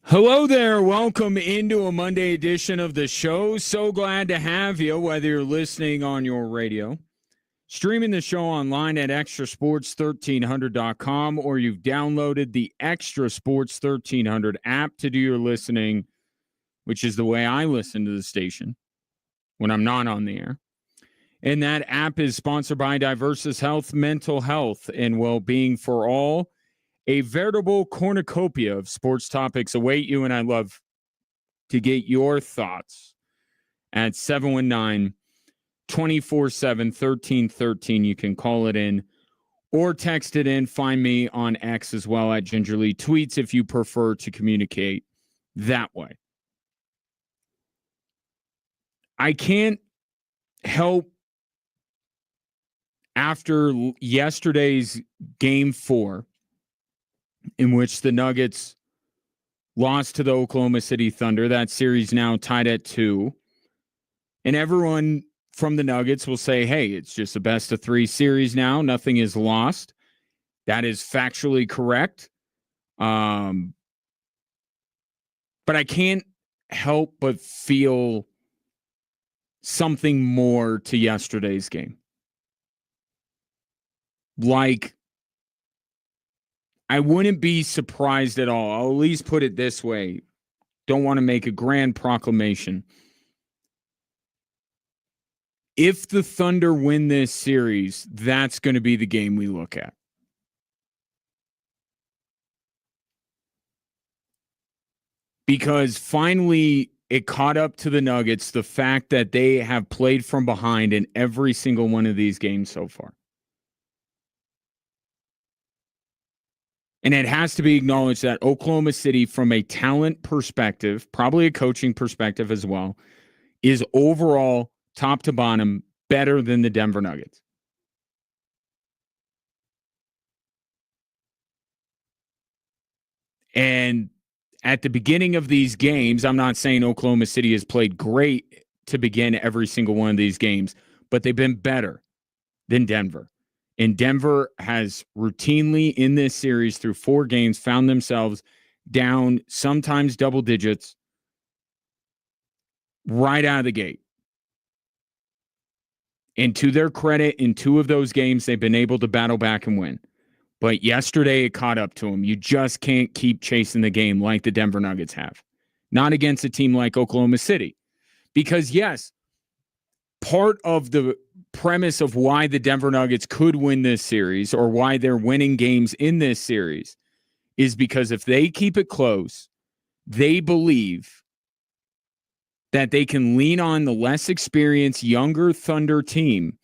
Hello there. Welcome into a Monday edition of the show. So glad to have you, whether you're listening on your radio, streaming the show online at extrasports1300.com, or you've downloaded the Extra Sports 1300 app to do your listening, which is the way I listen to the station when I'm not on the air. And that app is sponsored by Diversus Health, Mental Health, and Well-Being for All. A veritable cornucopia of sports topics await you, and I'd love to get your thoughts at 719-247-1313. You can call it in or text it in. Find me on X as well at Gingerly Tweets if you prefer to communicate that way. I can't help, after yesterday's Game 4, in which the Nuggets lost to the Oklahoma City Thunder. That series now tied at 2. And everyone from the Nuggets will say, hey, it's just a best-of-3 series now. Nothing is lost. That is factually correct. But I can't help but feel something more to yesterday's game. Like, I wouldn't be surprised at all. I'll at least put it this way. Don't want to make a grand proclamation. If the Thunder win this series, that's going to be the game we look at. Because finally it caught up to the Nuggets, the fact that they have played from behind in every single one of these games so far. And it has to be acknowledged that Oklahoma City, from a talent perspective, probably a coaching perspective as well, is overall, top to bottom, better than the Denver Nuggets. And at the beginning of these games, I'm not saying Oklahoma City has played great to begin every single one of these games, but they've been better than Denver. And Denver has routinely in this series through 4 games found themselves down sometimes double digits right out of the gate. And to their credit, in 2 of those games, they've been able to battle back and win. But yesterday, it caught up to them. You just can't keep chasing the game like the Denver Nuggets have. Not against a team like Oklahoma City. Because, yes, part of the premise of why the Denver Nuggets could win this series, or why they're winning games in this series, is because if they keep it close, they believe that they can lean on the less experienced, younger Thunder team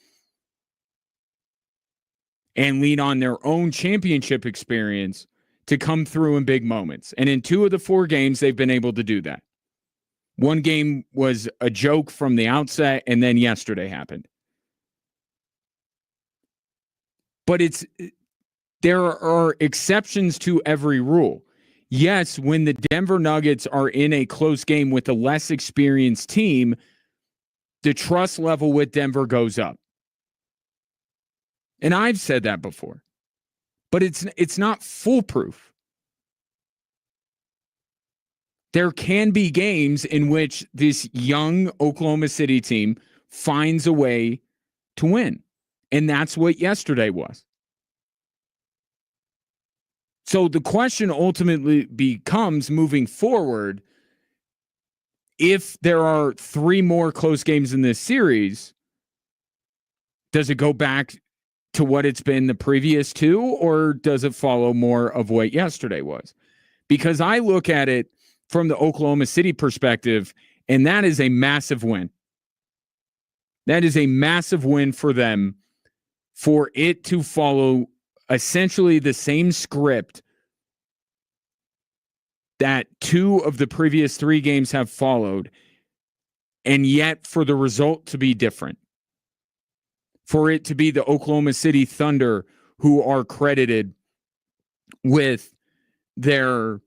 and lean on their own championship experience to come through in big moments. And in 2 of the 4 games, they've been able to do that. One game was a joke from the outset, and then yesterday happened. But there are exceptions to every rule. Yes, when the Denver Nuggets are in a close game with a less experienced team, the trust level with Denver goes up. And I've said that before. But it's not foolproof. There can be games in which this young Oklahoma City team finds a way to win. And that's what yesterday was. So the question ultimately becomes, moving forward, if there are 3 more close games in this series, does it go back to what it's been the previous 2, or does it follow more of what yesterday was? Because I look at it from the Oklahoma City perspective, and that is a massive win. That is a massive win for them, for it to follow essentially the same script that 2 of the previous 3 games have followed, and yet for the result to be different. For it to be the Oklahoma City Thunder who are credited with their,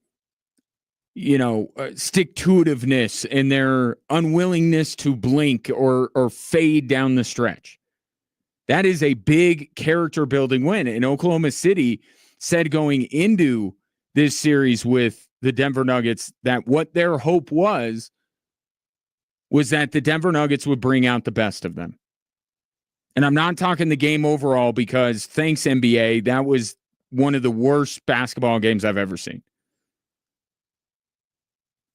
stick-to-itiveness and their unwillingness to blink or fade down the stretch. That is a big character-building win. And Oklahoma City said going into this series with the Denver Nuggets that what their hope was that the Denver Nuggets would bring out the best of them. And I'm not talking the game overall because thanks NBA, that was one of the worst basketball games I've ever seen.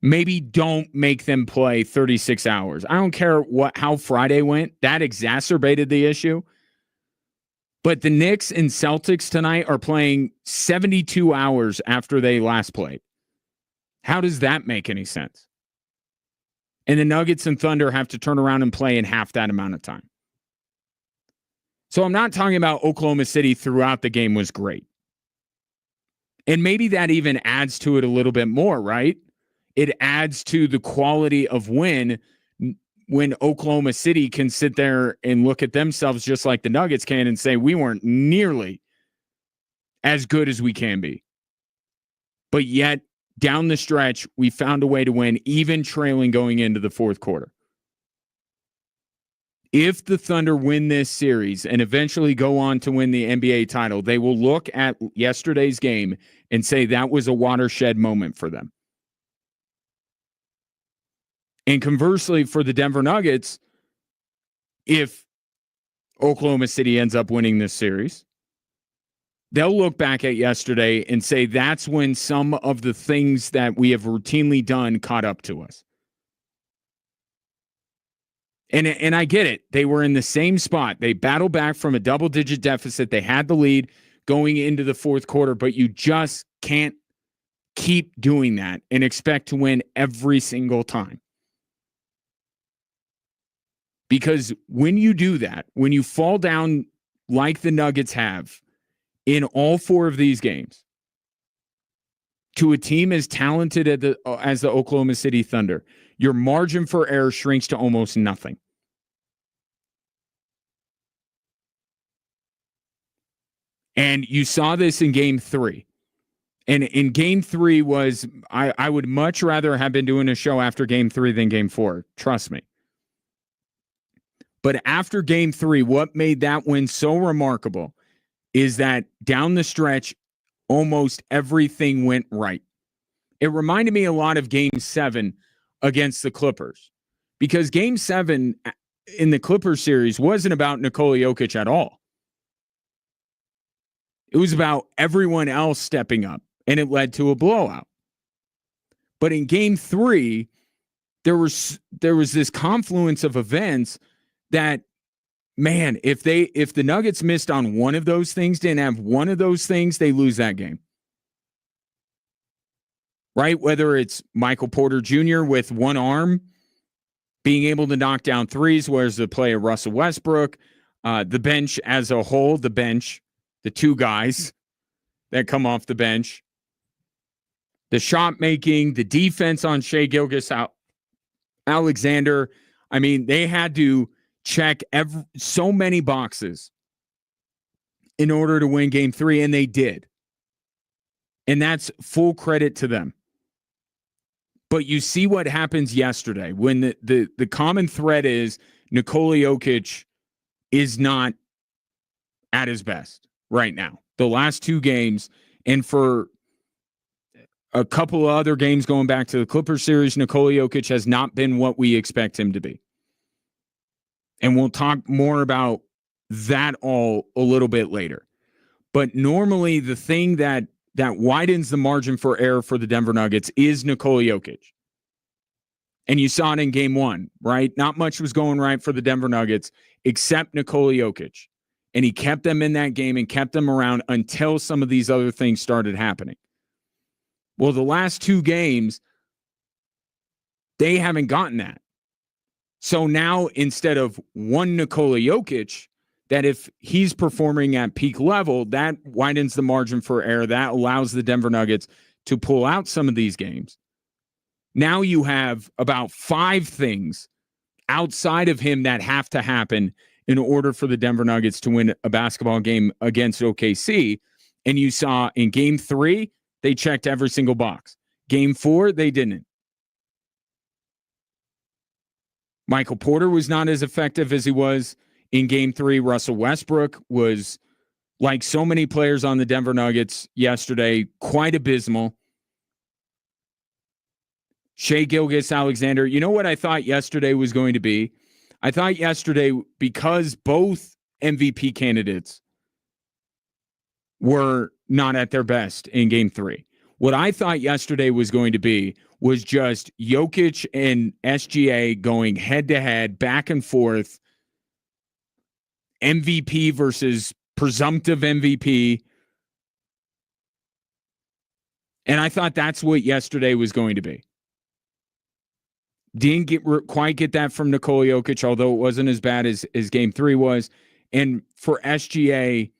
Maybe don't make them play 36 hours. I don't care how Friday went. That exacerbated the issue. But the Knicks and Celtics tonight are playing 72 hours after they last played. How does that make any sense? And the Nuggets and Thunder have to turn around and play in half that amount of time. So I'm not talking about Oklahoma City throughout the game was great. And maybe that even adds to it a little bit more, right? It adds to the quality of when Oklahoma City can sit there and look at themselves just like the Nuggets can and say, we weren't nearly as good as we can be. But yet, down the stretch, we found a way to win, even trailing going into the fourth quarter. If the Thunder win this series and eventually go on to win the NBA title, they will look at yesterday's game and say that was a watershed moment for them. And conversely, for the Denver Nuggets, if Oklahoma City ends up winning this series, they'll look back at yesterday and say that's when some of the things that we have routinely done caught up to us. And I get it. They were in the same spot. They battled back from a double-digit deficit. They had the lead going into the fourth quarter, but you just can't keep doing that and expect to win every single time. Because when you do that, when you fall down like the Nuggets have in all four of these games to a team as talented as the Oklahoma City Thunder, your margin for error shrinks to almost nothing. And you saw this in game 3. And in game 3 was, I would much rather have been doing a show after game 3 than game 4. Trust me. But after game 3, what made that win so remarkable is that down the stretch, almost everything went right. It reminded me a lot of game 7 against the Clippers, because game 7 in the Clippers series wasn't about Nikola Jokic at all. It was about everyone else stepping up, and it led to a blowout. But in game 3, there was this confluence of events that, man, if the Nuggets missed on one of those things, didn't have one of those things, they lose that game. Right? Whether it's Michael Porter Jr. with one arm being able to knock down threes, whereas the play of Russell Westbrook, the bench as a whole, the two guys that come off the bench, the shot making, the defense on Shai Gilgeous-Alexander. I mean, they had to check so many boxes in order to win game 3, and they did. And that's full credit to them. But you see what happens yesterday when the common thread is Nikola Jokic is not at his best right now. The last 2 games, and for a couple of other games going back to the Clippers series, Nikola Jokic has not been what we expect him to be. And we'll talk more about that all a little bit later. But normally the thing that widens the margin for error for the Denver Nuggets is Nikola Jokic. And you saw it in game 1, right? Not much was going right for the Denver Nuggets except Nikola Jokic. And he kept them in that game and kept them around until some of these other things started happening. Well, the last 2 games, they haven't gotten that. So now, instead of one Nikola Jokic, that if he's performing at peak level, that widens the margin for error. That allows the Denver Nuggets to pull out some of these games. Now you have about 5 things outside of him that have to happen in order for the Denver Nuggets to win a basketball game against OKC. And you saw in game 3, they checked every single box. Game 4, they didn't. Michael Porter was not as effective as he was in game 3. Russell Westbrook was, like so many players on the Denver Nuggets yesterday, quite abysmal. Shea Gilgeous-Alexander. You know what I thought yesterday was going to be? I thought yesterday, because both MVP candidates were not at their best in game 3, what I thought yesterday was going to be was just Jokic and SGA going head-to-head, back and forth, MVP versus presumptive MVP. And I thought that's what yesterday was going to be. Didn't quite get that from Nikola Jokic, although it wasn't as bad as game 3 was. And for SGA,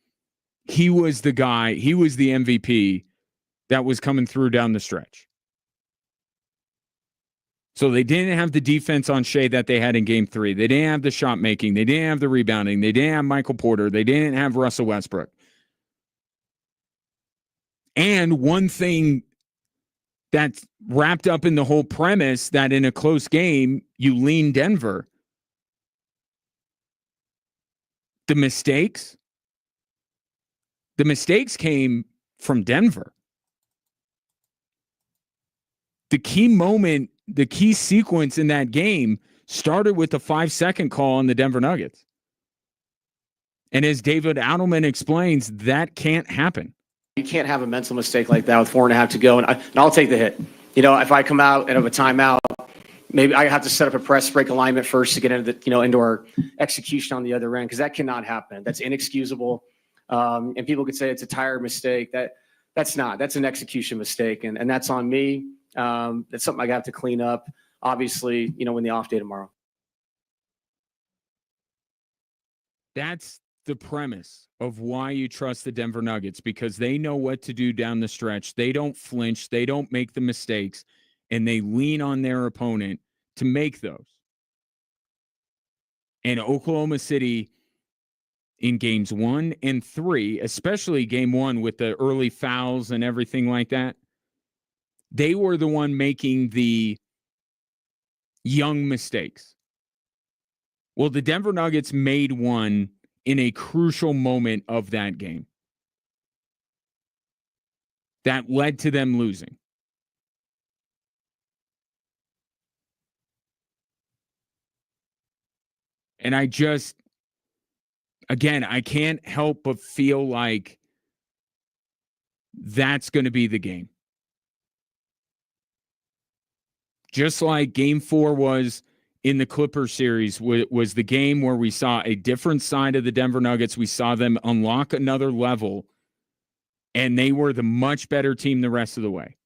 he was the guy, he was the MVP that was coming through down the stretch. So they didn't have the defense on Shea that they had in game 3. They didn't have the shot making. They didn't have the rebounding. They didn't have Michael Porter. They didn't have Russell Westbrook. And one thing that's wrapped up in the whole premise that in a close game, you lean Denver. The mistakes came from Denver. The key moment, the key sequence in that game started with a 5-second call on the Denver Nuggets. And as David Adelman explains, that can't happen. You can't have a mental mistake like that with 4.5 to go, and I'll take the hit. You know, if I come out and have a timeout, maybe I have to set up a press break alignment first to get into the, into our execution on the other end, because that cannot happen. That's inexcusable. And people could say it's a tire mistake. That's not. That's an execution mistake, and that's on me. That's something I got to clean up. Obviously, when the off day tomorrow. That's the premise of why you trust the Denver Nuggets, because they know what to do down the stretch. They don't flinch. They don't make the mistakes, and they lean on their opponent to make those. And Oklahoma City in games 1 and 3, especially game 1 with the early fouls and everything like that, they were the one making the young mistakes. Well, the Denver Nuggets made one in a crucial moment of that game that led to them losing. And I can't help but feel like that's going to be the game. Just like game 4 was in the Clippers series, was the game where we saw a different side of the Denver Nuggets. We saw them unlock another level, and they were the much better team the rest of the way.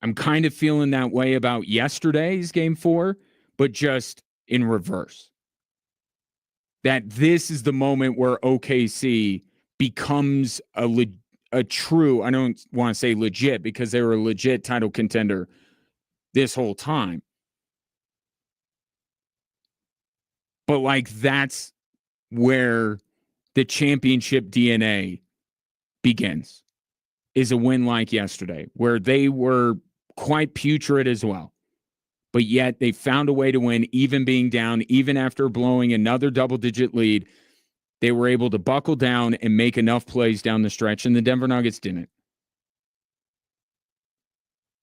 I'm kind of feeling that way about yesterday's game 4, but just in reverse. That this is the moment where OKC becomes a true, I don't want to say legit, because they were a legit title contender this whole time. But like, that's where the championship DNA begins, is a win like yesterday, where they were quite putrid as well. But yet they found a way to win, even being down, even after blowing another double-digit lead. They were able to buckle down and make enough plays down the stretch, and the Denver Nuggets didn't.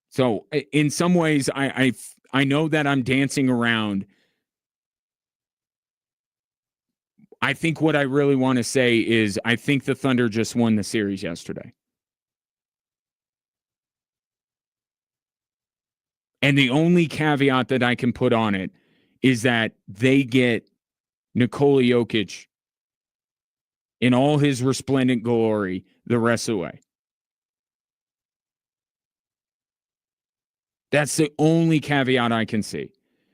So in some ways, I know that I'm dancing around. I think what I really want to say is I think the Thunder just won the series yesterday. And the only caveat that I can put on it is that they get Nikola Jokic in all his resplendent glory the rest of the way. That's the only caveat I can see.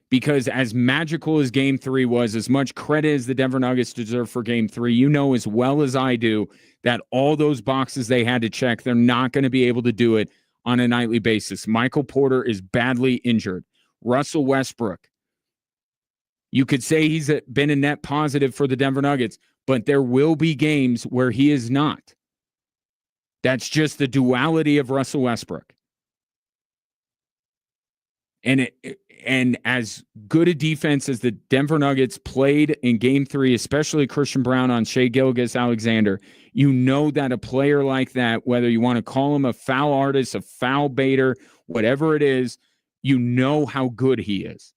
Because as magical as game 3 was, as much credit as the Denver Nuggets deserve for game 3, you know as well as I do that all those boxes they had to check, they're not going to be able to do it on a nightly basis. Michael Porter is badly injured. Russell Westbrook, you could say he's been a net positive for the Denver Nuggets, but there will be games where he is not. That's just the duality of Russell Westbrook. And as good a defense as the Denver Nuggets played in Game 3, especially Christian Brown on Shai Gilgeous-Alexander, you know that a player like that, whether you want to call him a foul artist, a foul baiter, whatever it is, you know how good he is.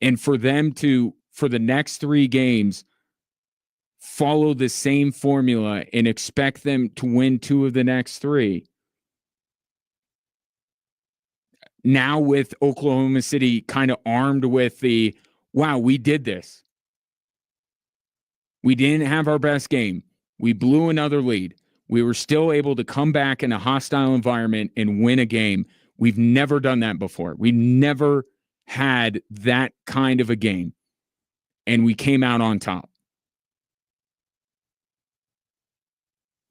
And for them to, for the next 3 games, follow the same formula and expect them to win 2 of the next 3. Now with Oklahoma City kind of armed with the, wow, we did this. We didn't have our best game. We blew another lead. We were still able to come back in a hostile environment and win a game. We've never done that before. We never had that kind of a game. And we came out on top.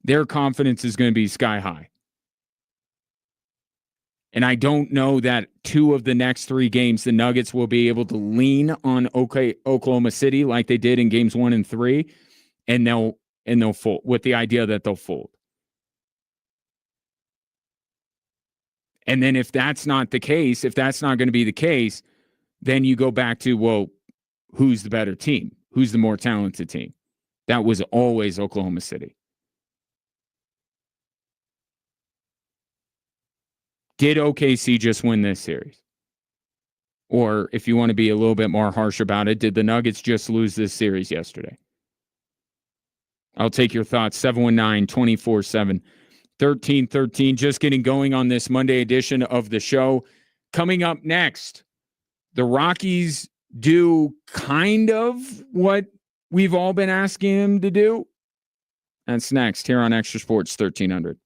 Their confidence is going to be sky high. And I don't know that 2 of the next 3 games, the Nuggets will be able to lean on Oklahoma City like they did in games 1 and 3, and they'll fold with the idea that they'll fold. And then if that's not the case, if that's not going to be the case, then you go back to, well, who's the better team? Who's the more talented team? That was always Oklahoma City. Did OKC just win this series? Or if you want to be a little bit more harsh about it, did the Nuggets just lose this series yesterday? I'll take your thoughts. 719-247-1313. Just getting going on this Monday edition of the show. Coming up next, the Rockies do kind of what we've all been asking them to do. That's next here on Extra Sports 1300.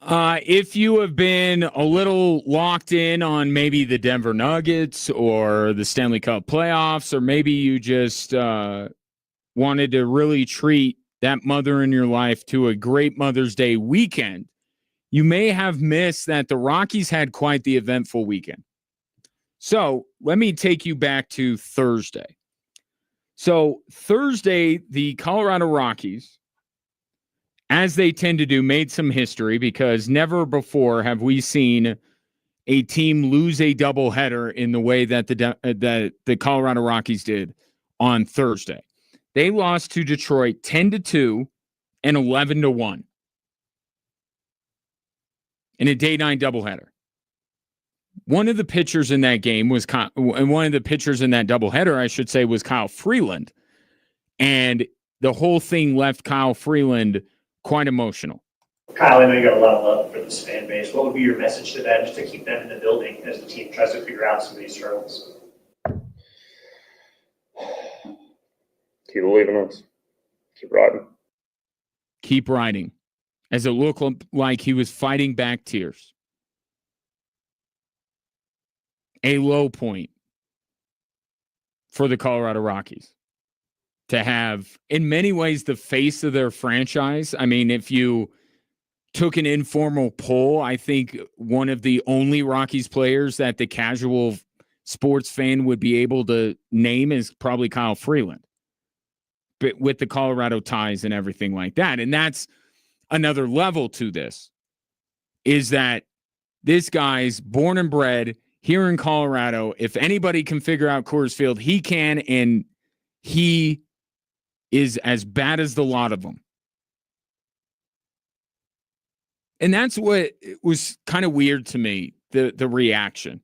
If you have been a little locked in on maybe the Denver Nuggets or the Stanley Cup playoffs, or maybe you just wanted to really treat that mother in your life to a great Mother's Day weekend, you may have missed that the Rockies had quite the eventful weekend. So let me take you back to Thursday. So Thursday, the Colorado Rockies, as they tend to do, made some history because never before have we seen a team lose a doubleheader in the way that the Colorado Rockies did on Thursday. They lost to Detroit 10-2 and 11-1 in a day 9 doubleheader. One of the pitchers in that game was one of the pitchers in that doubleheader, I should say, was Kyle Freeland, and the whole thing left Kyle Freeland quite emotional. Kyle, I know you got a lot of love for this fan base. What would be your message to them just to keep them in the building as the team tries to figure out some of these struggles? Keep believing us. Keep riding. Keep riding. As it looked like he was fighting back tears. A low point for the Colorado Rockies to have, in many ways, the face of their franchise. I mean, if you took an informal poll, I think one of the only Rockies players that the casual sports fan would be able to name is probably Kyle Freeland, but with the Colorado ties and everything like that. And that's another level to this, is that this guy's born and bred here in Colorado. If anybody can figure out Coors Field, he can, and he is as bad as the lot of them. And that's what was kind of weird to me, the reaction.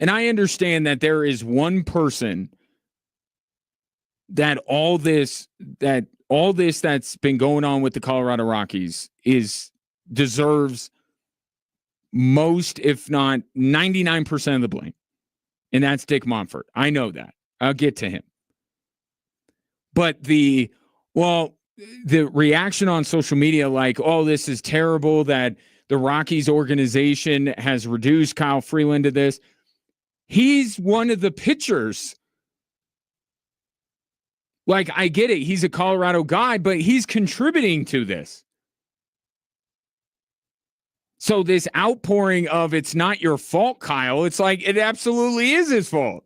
And I understand that there is one person that all this that's been going on with the Colorado Rockies deserves most, if not 99% of the blame. And that's Dick Monfort. I know that. I'll get to him. But the reaction on social media, like, oh, this is terrible that the Rockies organization has reduced Kyle Freeland to this. He's one of the pitchers. Like, I get it. He's a Colorado guy, but he's contributing to this. So this outpouring of it's not your fault, Kyle, it's like it absolutely is his fault.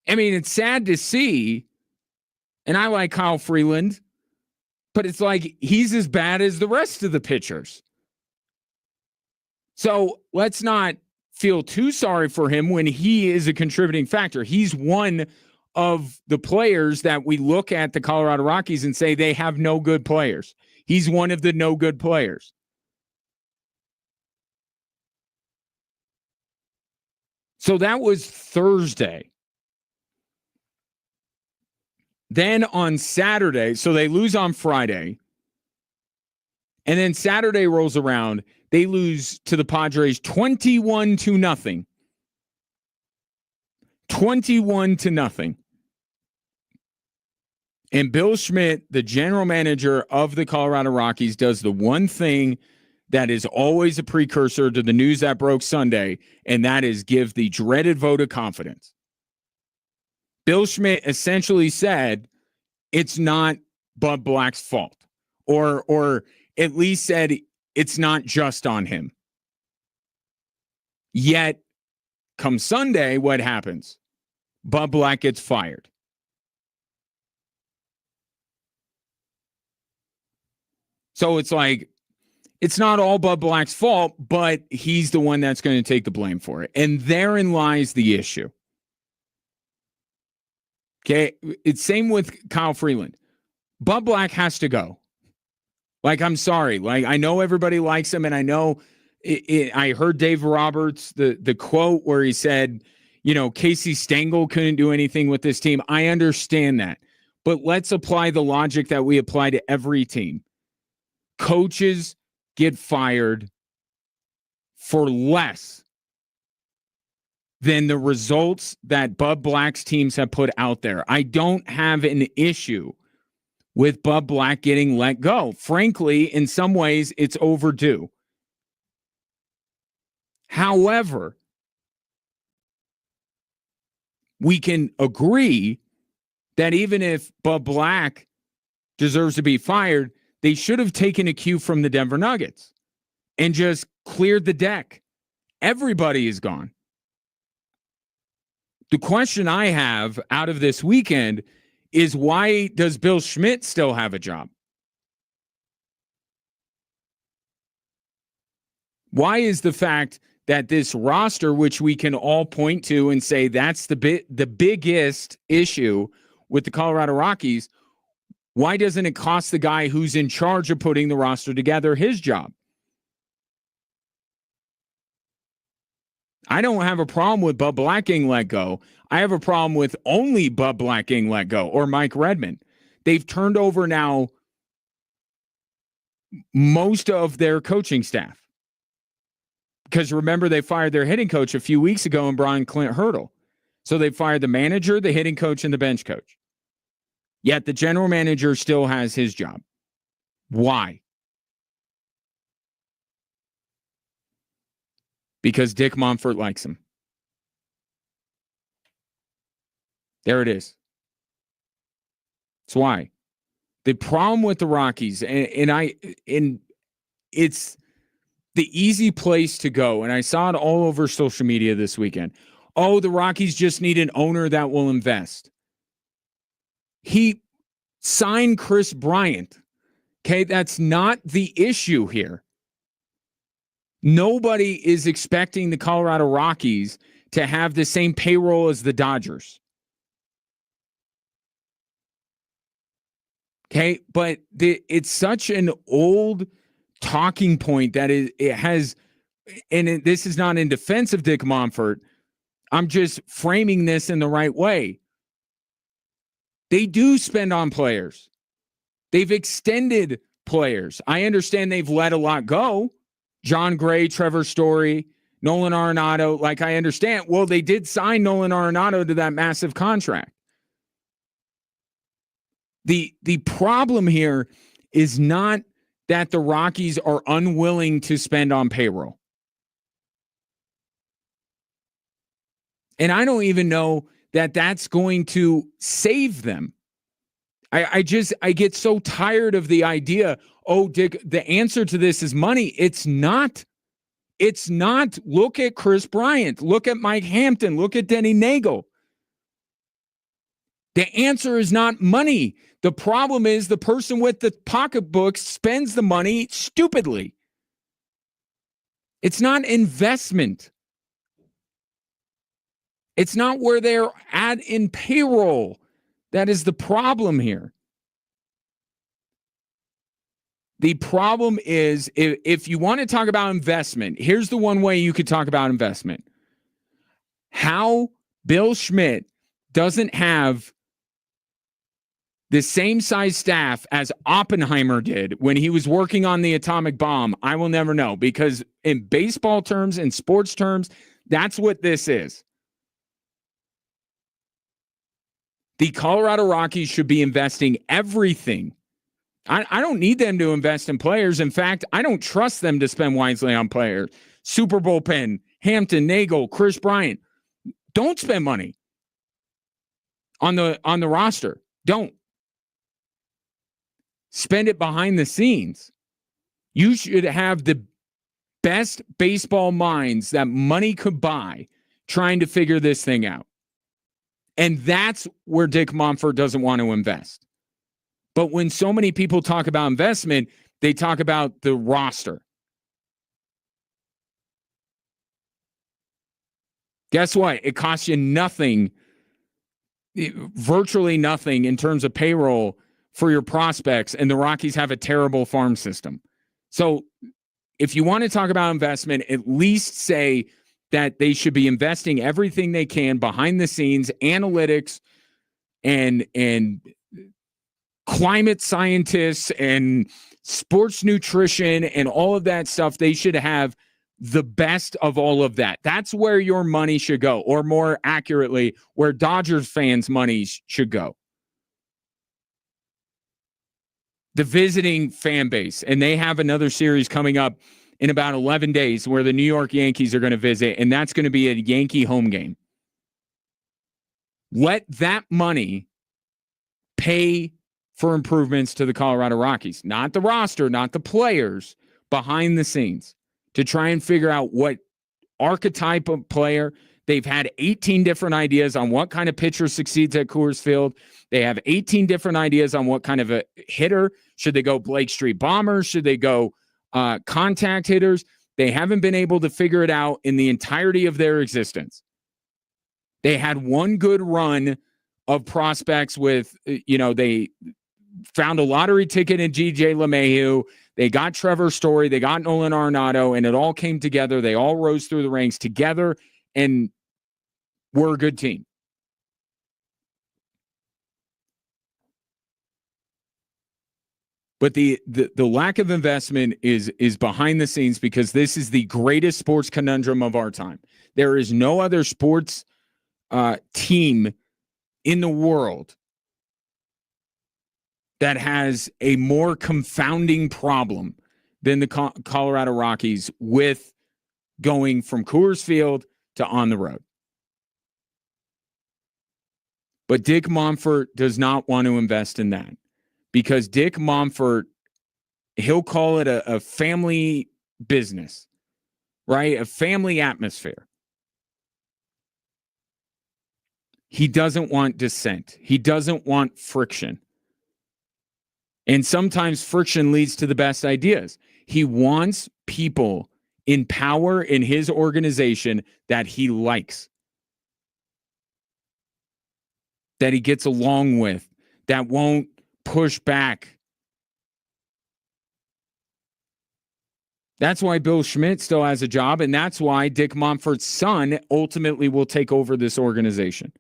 I mean, it's sad to see, and I like Kyle Freeland, but it's like he's as bad as the rest of the pitchers. So let's not feel too sorry for him when he is a contributing factor. He's one of the players that we look at the Colorado Rockies and say they have no good players. He's one of the no good players. So that was Thursday. Then on Saturday, so they lose on Friday. And then Saturday rolls around. They lose to the Padres 21-0. 21-0. And Bill Schmidt, the general manager of the Colorado Rockies, does the one thing that is always a precursor to the news that broke Sunday, and that is give the dreaded vote of confidence. Bill Schmidt essentially said it's not Bud Black's fault, or at least said it's not just on him. Yet, come Sunday, what happens? Bud Black gets fired. So it's like, it's not all Bud Black's fault, but he's the one that's going to take the blame for it. And therein lies the issue. Okay, it's same with Kyle Freeland. Bud Black has to go. Like, I'm sorry. Like, I know everybody likes him, and I know I heard Dave Roberts, the quote where he said, you know, Casey Stengel couldn't do anything with this team. I understand that. But let's apply the logic that we apply to every team. Coaches get fired for less than the results that Bud Black's teams have put out there. I don't have an issue with Bud Black getting let go. Frankly, in some ways, it's overdue. However, we can agree that even if Bud Black deserves to be fired, they should have taken a cue from the Denver Nuggets and just cleared the deck. Everybody is gone. The question I have out of this weekend is, why does Bill Schmidt still have a job? Why is the fact that this roster, which we can all point to and say that's the biggest issue with the Colorado Rockies, why doesn't it cost the guy who's in charge of putting the roster together his job? I don't have a problem with Bud Black getting let go. I have a problem with only Bud Black getting let go, or Mike Redmond. They've turned over now most of their coaching staff. Because remember, they fired their hitting coach a few weeks ago and brought in Clint Hurdle. So they fired the manager, the hitting coach, and the bench coach. Yet the general manager still has his job. Why? Because Dick Monfort likes him. There it is. That's why. The problem with the Rockies, and it's the easy place to go, and I saw it all over social media this weekend. Oh, the Rockies just need an owner that will invest. He signed Chris Bryant. Okay, that's not the issue here. Nobody is expecting the Colorado Rockies to have the same payroll as the Dodgers. Okay, but it's such an old talking point that it has, and this is not in defense of Dick Monfort. I'm just framing this in the right way. They do spend on players. They've extended players. I understand they've let a lot go. John Gray, Trevor Story, Nolan Arenado, like I understand. Well, they did sign Nolan Arenado to that massive contract. The problem here is not that the Rockies are unwilling to spend on payroll. And I don't even know that that's going to save them. I get so tired of the idea, oh, Dick, the answer to this is money. It's not. It's not. Look at Chris Bryant. Look at Mike Hampton. Look at Denny Nagel. The answer is not money. The problem is the person with the pocketbook spends the money stupidly. It's not investment. It's not where they're at in payroll. That is the problem here. The problem is, if you want to talk about investment, here's the one way you could talk about investment. How Bill Schmidt doesn't have the same size staff as Oppenheimer did when he was working on the atomic bomb, I will never know, because in baseball terms, in sports terms, that's what this is. The Colorado Rockies should be investing everything. I don't need them to invest in players. In fact, I don't trust them to spend wisely on players. Super bullpen, Hampton, Nagel, Chris Bryant. Don't spend money on the roster. Don't. Spend it behind the scenes. You should have the best baseball minds that money could buy trying to figure this thing out. And that's where Dick Monfort doesn't want to invest. But when so many people talk about investment, they talk about the roster. Guess what? It costs you nothing, virtually nothing in terms of payroll for your prospects, and the Rockies have a terrible farm system. So if you want to talk about investment, at least say that they should be investing everything they can behind the scenes, analytics and climate scientists and sports nutrition and all of that stuff. They should have the best of all of that. That's where your money should go, or more accurately, where Dodgers fans' money should go. the visiting fan base, and they have another series coming up in about 11 days where the New York Yankees are going to visit, and that's going to be a Yankee home game. Let that money pay for improvements to the Colorado Rockies, not the roster, not the players, behind the scenes, to try and figure out what archetype of player. They've had 18 different ideas on what kind of pitcher succeeds at Coors Field. They have 18 different ideas on what kind of a hitter. Should they go Blake Street Bombers? Should they go contact hitters? They haven't been able to figure it out in the entirety of their existence. They had one good run of prospects with, they found a lottery ticket in G.J. LeMahieu. They got Trevor Story. They got Nolan Arenado, and it all came together. They all rose through the ranks together, and we're a good team. But the lack of investment is behind the scenes, because this is the greatest sports conundrum of our time. There is no other sports team in the world that has a more confounding problem than the Colorado Rockies with going from Coors Field to on the road. But Dick Monfort does not want to invest in that, because Dick Monfort, he'll call it a family business, right? A family atmosphere. He doesn't want dissent. He doesn't want friction. And sometimes friction leads to the best ideas. He wants people in power in his organization that he likes, that he gets along with, that won't push back. That's why Bill Schmidt still has a job, and that's why Dick Monfort's son ultimately will take over this organization.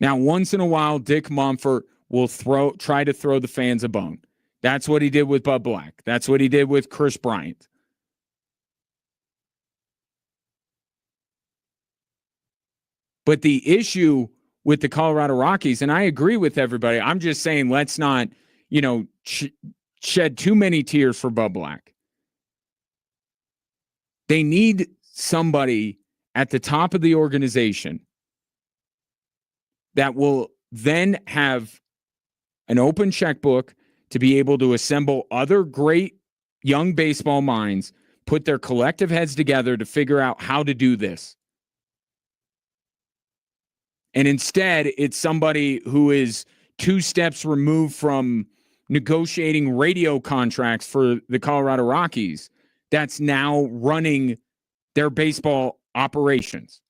Now, once in a while, Dick Monfort will try to throw the fans a bone. That's what he did with Bud Black. That's what he did with Chris Bryant. But the issue with the Colorado Rockies, and I agree with everybody, I'm just saying let's not, shed too many tears for Bud Black. They need somebody at the top of the organization that will then have an open checkbook to be able to assemble other great young baseball minds, put their collective heads together to figure out how to do this. And instead, it's somebody who is 2 steps removed from negotiating radio contracts for the Colorado Rockies that's now running their baseball operations.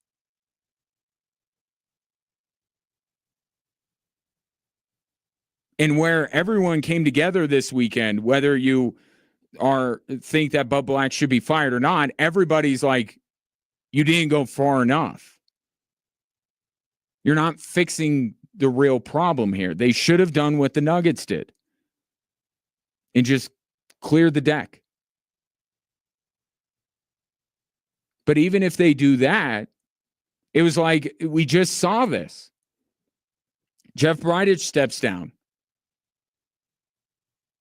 And where everyone came together this weekend, whether you think that Bud Black should be fired or not, everybody's like, you didn't go far enough. You're not fixing the real problem here. They should have done what the Nuggets did and just cleared the deck. But even if they do that, it was like, we just saw this. Jeff Bridich steps down.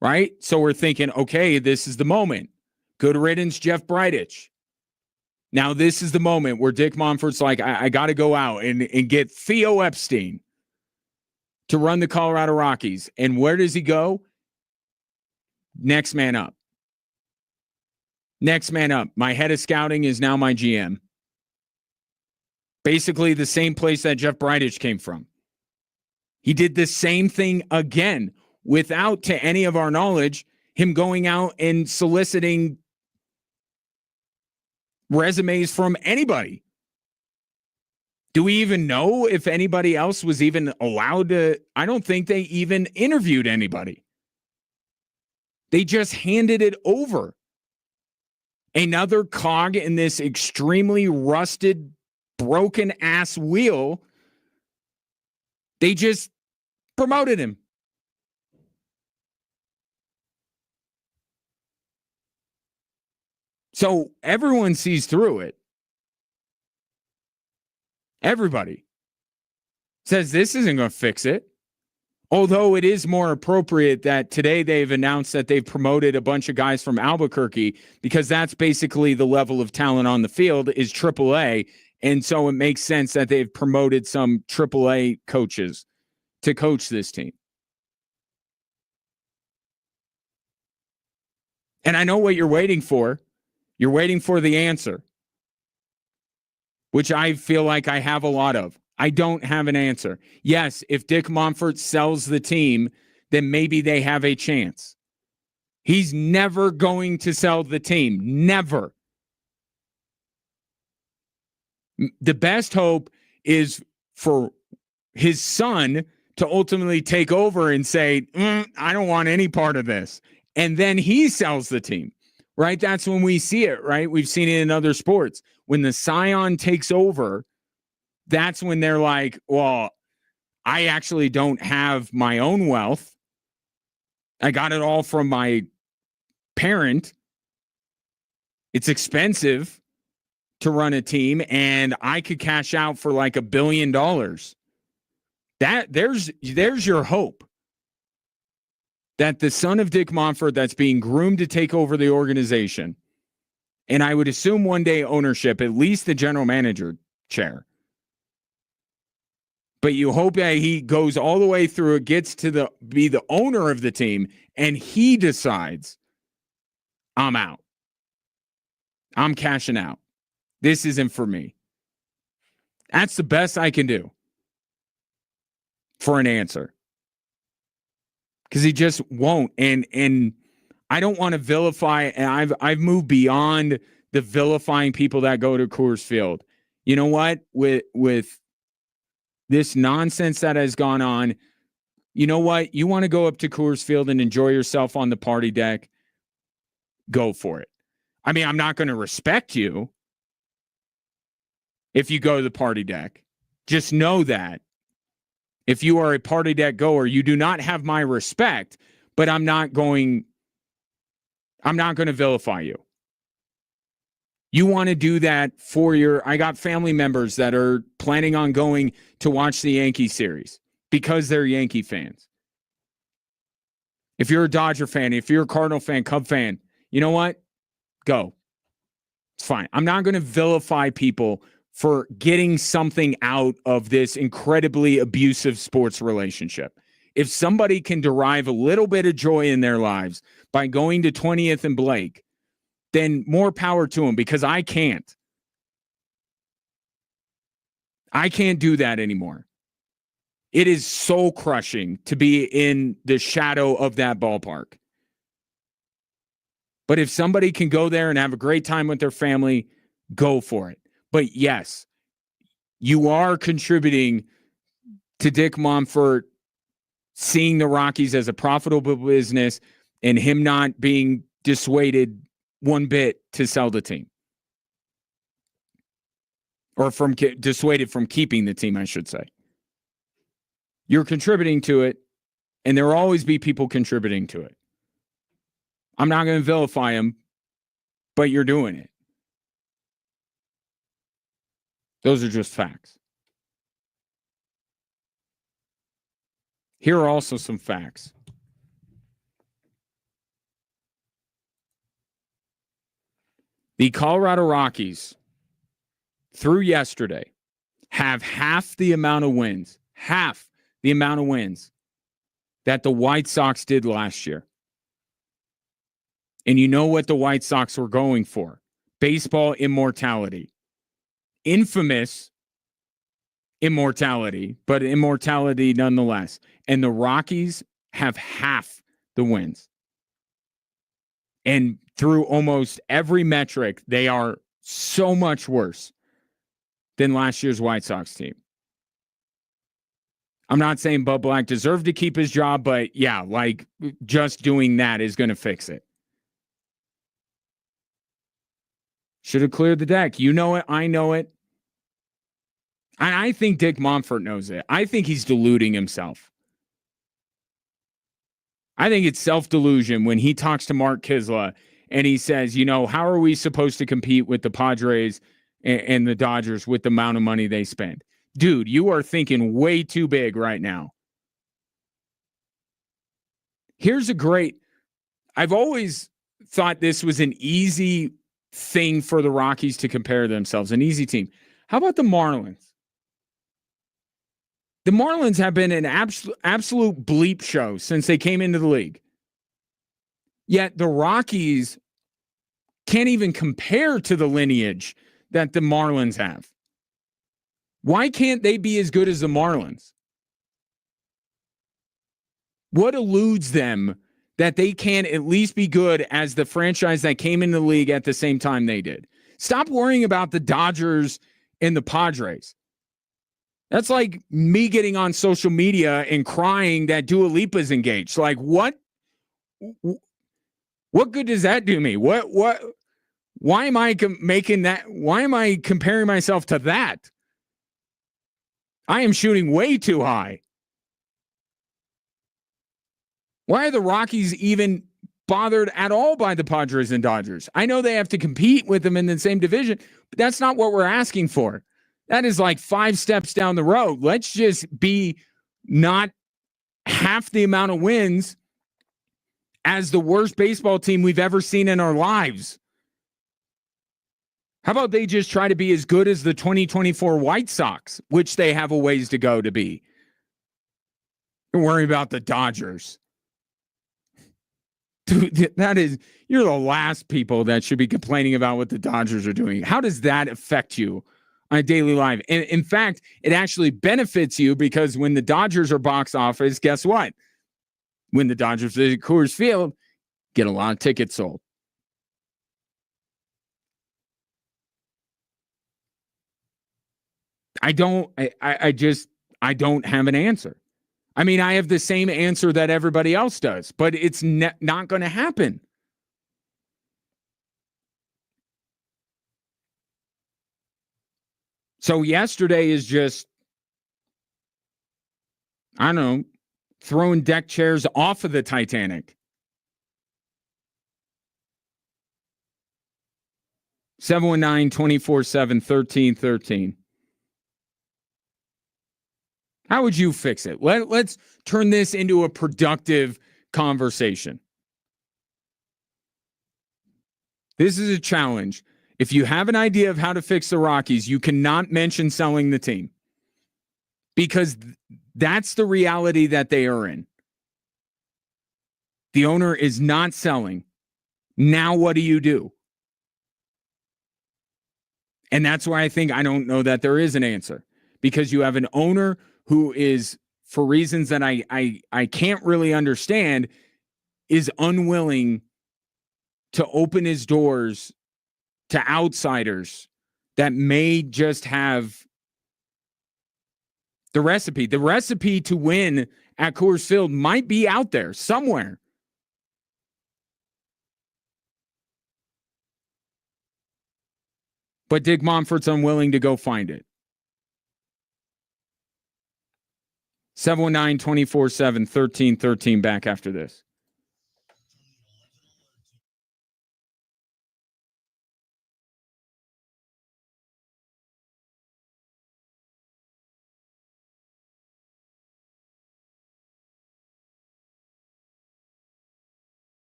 Right? So we're thinking, okay, this is the moment. Good riddance, Jeff Bridich. Now this is the moment where Dick Monfort's like, I got to go out and get Theo Epstein to run the Colorado Rockies. And where does he go? Next man up. Next man up. My head of scouting is now my GM. Basically the same place that Jeff Bridich came from. He did the same thing again, without, to any of our knowledge, him going out and soliciting resumes from anybody. Do we even know if anybody else was even allowed to? I don't think they even interviewed anybody. They just handed it over. Another cog in this extremely rusted, broken ass wheel. They just promoted him. So everyone sees through it. Everybody. says this isn't going to fix it. Although it is more appropriate that today they've announced that they've promoted a bunch of guys from Albuquerque, because that's basically the level of talent on the field is AAA. And so it makes sense that they've promoted some AAA coaches to coach this team. And I know what you're waiting for. You're waiting for the answer, which I feel like I have a lot of. I don't have an answer. Yes, if Dick Monfort sells the team, then maybe they have a chance. He's never going to sell the team. Never. The best hope is for his son to ultimately take over and say, I don't want any part of this. And then he sells the team, right? That's when we see it, right? We've seen it in other sports. When the scion takes over, that's when they're like, well, I actually don't have my own wealth. I got it all from my parent. It's expensive to run a team, and I could cash out for like $1 billion. There's your hope. That the son of Dick Monfort that's being groomed to take over the organization, and I would assume one day ownership, at least the general manager chair. But you hope that he goes all the way through it, gets to be the owner of the team, and he decides, I'm out. I'm cashing out. This isn't for me. That's the best I can do for an answer. Because he just won't. And I don't want to vilify, and I've moved beyond the vilifying people that go to Coors Field. You know what? With this nonsense that has gone on, you know what? You want to go up to Coors Field and enjoy yourself on the party deck? Go for it. I mean, I'm not going to respect you if you go to the party deck. Just know that. If you are a party deck goer, you do not have my respect, but I'm not going to vilify you. You want to do that I got family members that are planning on going to watch the Yankee series because they're Yankee fans. If you're a Dodger fan, if you're a Cardinal fan, Cub fan, you know what? Go. It's fine. I'm not going to vilify people for getting something out of this incredibly abusive sports relationship. If somebody can derive a little bit of joy in their lives by going to 20th and Blake, then more power to them, because I can't. I can't do that anymore. It is soul crushing to be in the shadow of that ballpark. But if somebody can go there and have a great time with their family, go for it. But yes, you are contributing to Dick Monfort seeing the Rockies as a profitable business and him not being dissuaded one bit to sell the team. Or dissuaded from keeping the team, I should say. You're contributing to it, and there will always be people contributing to it. I'm not going to vilify him, but you're doing it. Those are just facts. Here are also some facts. The Colorado Rockies, through yesterday, have half the amount of wins that the White Sox did last year. And you know what the White Sox were going for? Baseball immortality. Infamous immortality, but immortality nonetheless. And the Rockies have half the wins. And through almost every metric, they are so much worse than last year's White Sox team. I'm not saying Bud Black deserved to keep his job, but yeah, like just doing that is going to fix it. Should have cleared the deck. You know it. I know it. And I think Dick Monfort knows it. I think he's deluding himself. I think it's self-delusion when he talks to Mark Kisla and he says, you know, how are we supposed to compete with the Padres and the Dodgers with the amount of money they spend? dude, you are thinking way too big right now. I've always thought this was an easy thing for the Rockies to compare themselves, an easy team. How about the Marlins? The Marlins have been an absolute bleep show since they came into the league. Yet the Rockies can't even compare to the lineage that the Marlins have. Why can't they be as good as the Marlins? What eludes them that they can at least be good as the franchise that came into the league at the same time they did? Stop worrying about the Dodgers and the Padres. That's like me getting on social media and crying that Dua Lipa's engaged. Like, what good does that do me? Why am I making that? Why am I comparing myself to that? I am shooting way too high. Why are the Rockies even bothered at all by the Padres and Dodgers? I know they have to compete with them in the same division, but that's not what we're asking for. That is like 5 steps down the road. Let's just be not half the amount of wins as the worst baseball team we've ever seen in our lives. How about they just try to be as good as the 2024 White Sox, which they have a ways to go to be? Don't worry about the Dodgers. Dude, you're the last people that should be complaining about what the Dodgers are doing. How does that affect you on a daily life? And in fact, it actually benefits you because when the Dodgers are box office, guess what? When the Dodgers visit Coors Field, get a lot of tickets sold. I don't have an answer. I mean, I have the same answer that everybody else does, but it's not going to happen. So yesterday is just, I don't know, throwing deck chairs off of the Titanic. 719-247-1313. How would you fix it? Let's turn this into a productive conversation. This is a challenge. If you have an idea of how to fix the Rockies, you cannot mention selling the team because that's the reality that they are in. The owner is not selling. Now what do you do? And that's why I don't know that there is an answer, because you have an owner who is, for reasons that I can't really understand, is unwilling to open his doors to outsiders that may just have the recipe. The recipe to win at Coors Field might be out there somewhere. But Dick Monfort's unwilling to go find it. 719-247-1313 back after this.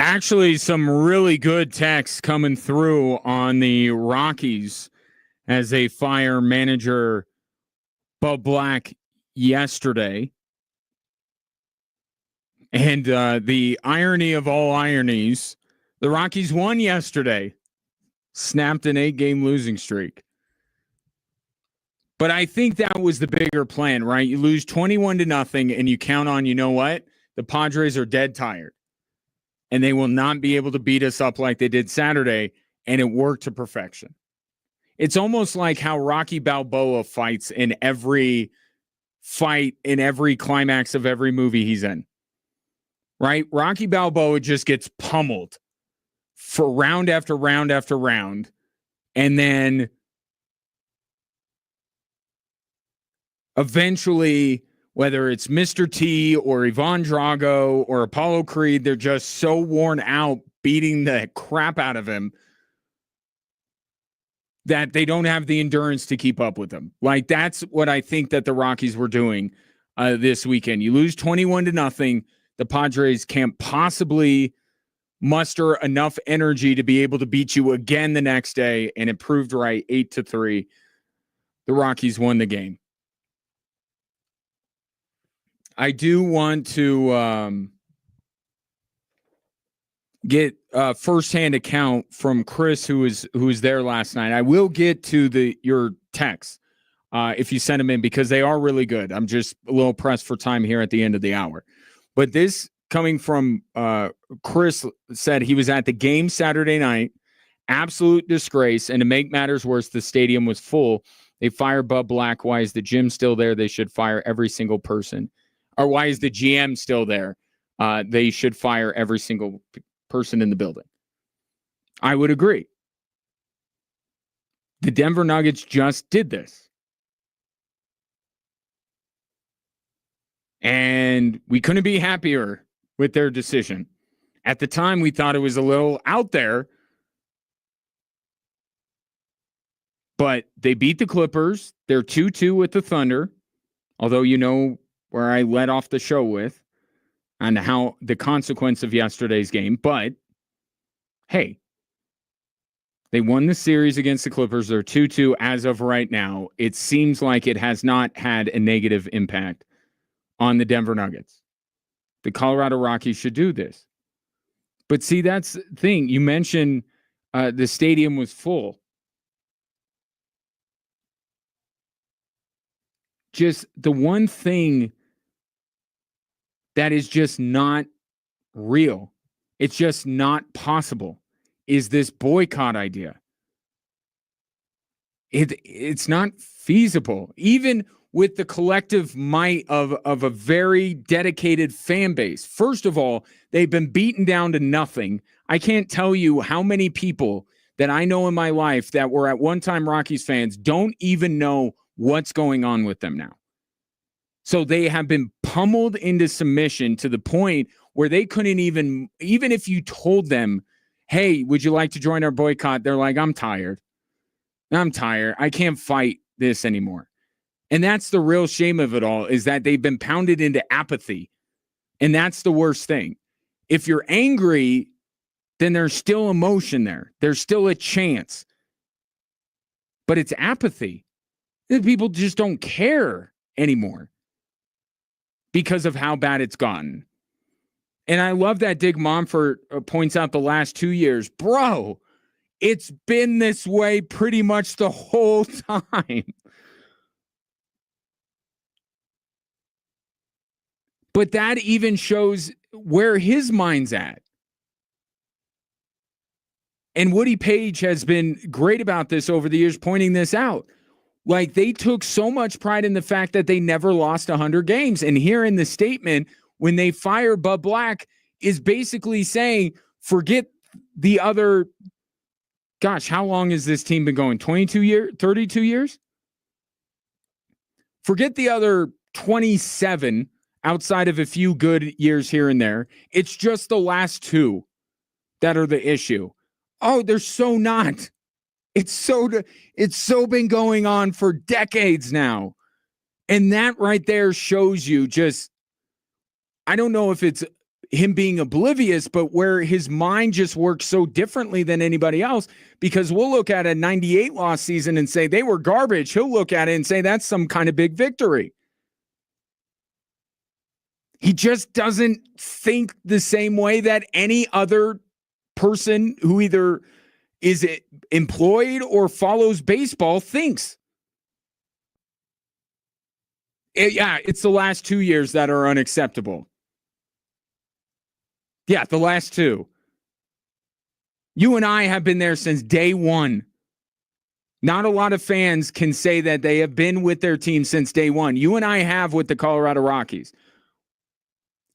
Actually, some really good text coming through on the Rockies as they fire manager Bud Black yesterday. And the irony of all ironies, the Rockies won yesterday, snapped an 8-game losing streak. But I think that was the bigger plan, right? You lose 21-0 and you count on, you know what? The Padres are dead tired. And they will not be able to beat us up like they did Saturday. And it worked to perfection. It's almost like how Rocky Balboa fights in every fight, in every climax of every movie he's in. Right? Rocky Balboa just gets pummeled for round after round after round. And then eventually, whether it's Mr. T or Ivan Drago or Apollo Creed, they're just so worn out beating the crap out of him that they don't have the endurance to keep up with him. Like, that's what I think that the Rockies were doing this weekend. You lose 21-0. The Padres can't possibly muster enough energy to be able to beat you again the next day, and it proved right, 8-3. The Rockies won the game. I do want to get a firsthand account from Chris, who was there last night. I will get to your texts if you send them in, because they are really good. I'm just a little pressed for time here at the end of the hour. But this coming from Chris said he was at the game Saturday night. Absolute disgrace. And to make matters worse, the stadium was full. They fired Bud Black. Why is the gym still there? They should fire every single person. Or why is the GM still there? They should fire every single person in the building. I would agree. The Denver Nuggets just did this. And we couldn't be happier with their decision. At the time, we thought it was a little out there. But they beat the Clippers. They're 2-2 with the Thunder. Although, you know where I led off the show with on how the consequence of yesterday's game. But, hey, they won the series against the Clippers. They're 2-2 as of right now. It seems like it has not had a negative impact on the Denver Nuggets. The Colorado Rockies should do this. But see, that's the thing. You mentioned the stadium was full. Just the one thing that is just not real, it's just not possible, is this boycott idea. It's not feasible, even with the collective might of a very dedicated fan base. First of all, they've been beaten down to nothing. I can't tell you how many people that I know in my life that were at one time Rockies fans don't even know what's going on with them now. So they have been pummeled into submission to the point where they couldn't even if you told them, hey, would you like to join our boycott? They're like, I'm tired. I can't fight this anymore. And that's the real shame of it all, is that they've been pounded into apathy. And that's the worst thing. If you're angry, then there's still emotion there. There's still a chance. But it's apathy. People just don't care anymore because of how bad it's gotten. And I love that Dick Monfort points out the last 2 years. Bro, it's been this way pretty much the whole time. But that even shows where his mind's at. And Woody Page has been great about this over the years, pointing this out. Like, they took so much pride in the fact that they never lost 100 games. And here in the statement, when they fire Bud Black, is basically saying, forget the other, gosh, how long has this team been going? 22 years, 32 years? Forget the other 27 outside of a few good years here and there. It's just the last two that are the issue. Oh, they're so not. It's so been going on for decades now. And that right there shows you just, I don't know if it's him being oblivious, but where his mind just works so differently than anybody else, because we'll look at a 98 loss season and say they were garbage. He'll look at it and say that's some kind of big victory. He just doesn't think the same way that any other person who either is employed or follows baseball thinks. It's the last 2 years that are unacceptable. Yeah, the last two. You and I have been there since day one. Not a lot of fans can say that they have been with their team since day one. You and I have with the Colorado Rockies.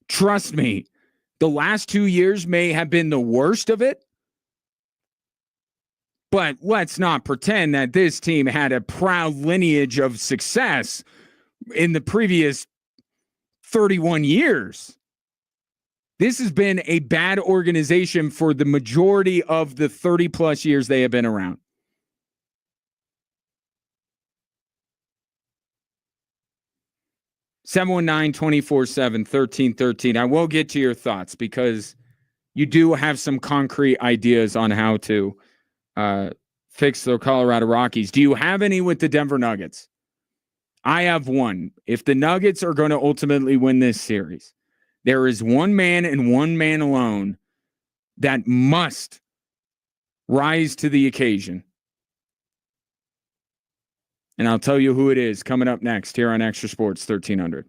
Trust me, the last 2 years may have been the worst of it, but let's not pretend that this team had a proud lineage of success in the previous 31 years. This has been a bad organization for the majority of the 30-plus years they have been around. (719) 247-1313. I will get to your thoughts because you do have some concrete ideas on how to fix the Colorado Rockies. Do you have any with the Denver Nuggets? I have one. If the Nuggets are going to ultimately win this series, there is one man and one man alone that must rise to the occasion. And I'll tell you who it is coming up next here on Extra Sports 1300.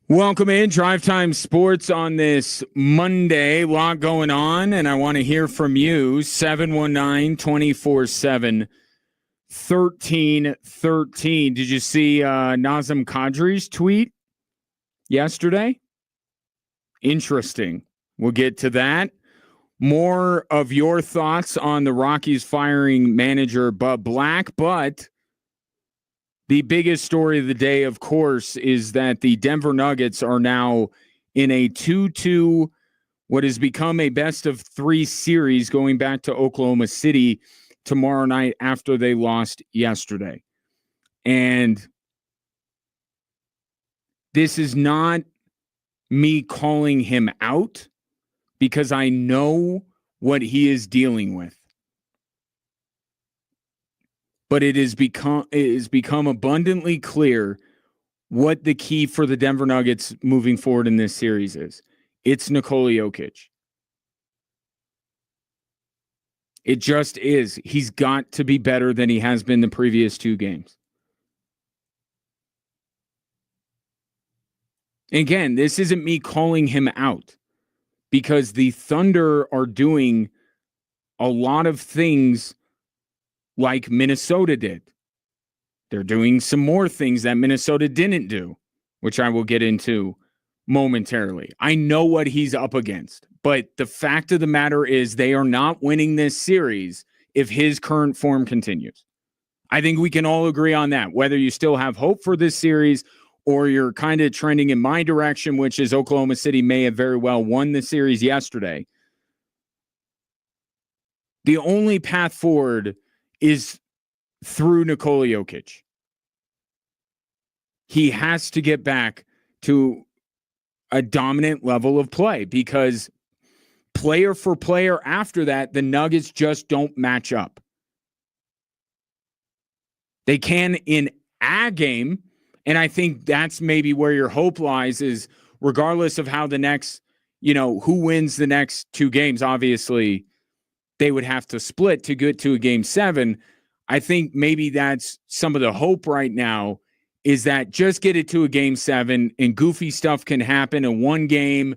Welcome in Drive Time Sports on this Monday. A lot going on, and I want to hear from you. 719-247-1313. Did you see Nazem Kadri's tweet yesterday? Interesting. We'll get to that. More of your thoughts on the Rockies firing manager Bud Black, but the biggest story of the day, of course, is that the Denver Nuggets are now in a 2-2, what has become a best-of-3 series going back to Oklahoma City tomorrow night after they lost yesterday. And this is not me calling him out because I know what he is dealing with. But it has become abundantly clear what the key for the Denver Nuggets moving forward in this series is. It's Nikola Jokic. It just is. He's got to be better than he has been the previous 2 games. Again, this isn't me calling him out because the Thunder are doing a lot of things like Minnesota did. They're doing some more things that Minnesota didn't do, which I will get into momentarily. I know what he's up against, but the fact of the matter is they are not winning this series if his current form continues. I think we can all agree on that, whether you still have hope for this series or you're kind of trending in my direction, which is Oklahoma City may have very well won the series yesterday. The only path forward is through Nikola Jokic. He has to get back to a dominant level of play because player for player after that, the Nuggets just don't match up. They can in a game, and I think that's maybe where your hope lies is regardless of how the next, who wins the next 2 games, obviously they would have to split to get to a game 7. I think maybe that's some of the hope right now is that just get it to a game 7 and goofy stuff can happen in one game.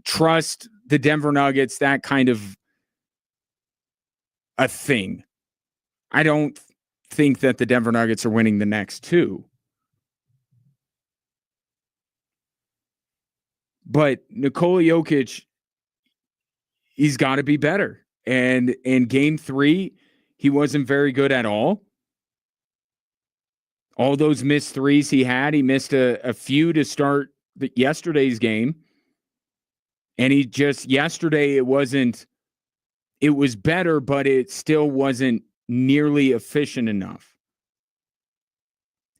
Trust the Denver Nuggets, that kind of a thing. I don't think that the Denver Nuggets are winning the next 2. But Nikola Jokic, he's got to be better. And in game 3, he wasn't very good at all. All those missed threes he missed a few to start yesterday's game. And yesterday it was better, but it still wasn't nearly efficient enough.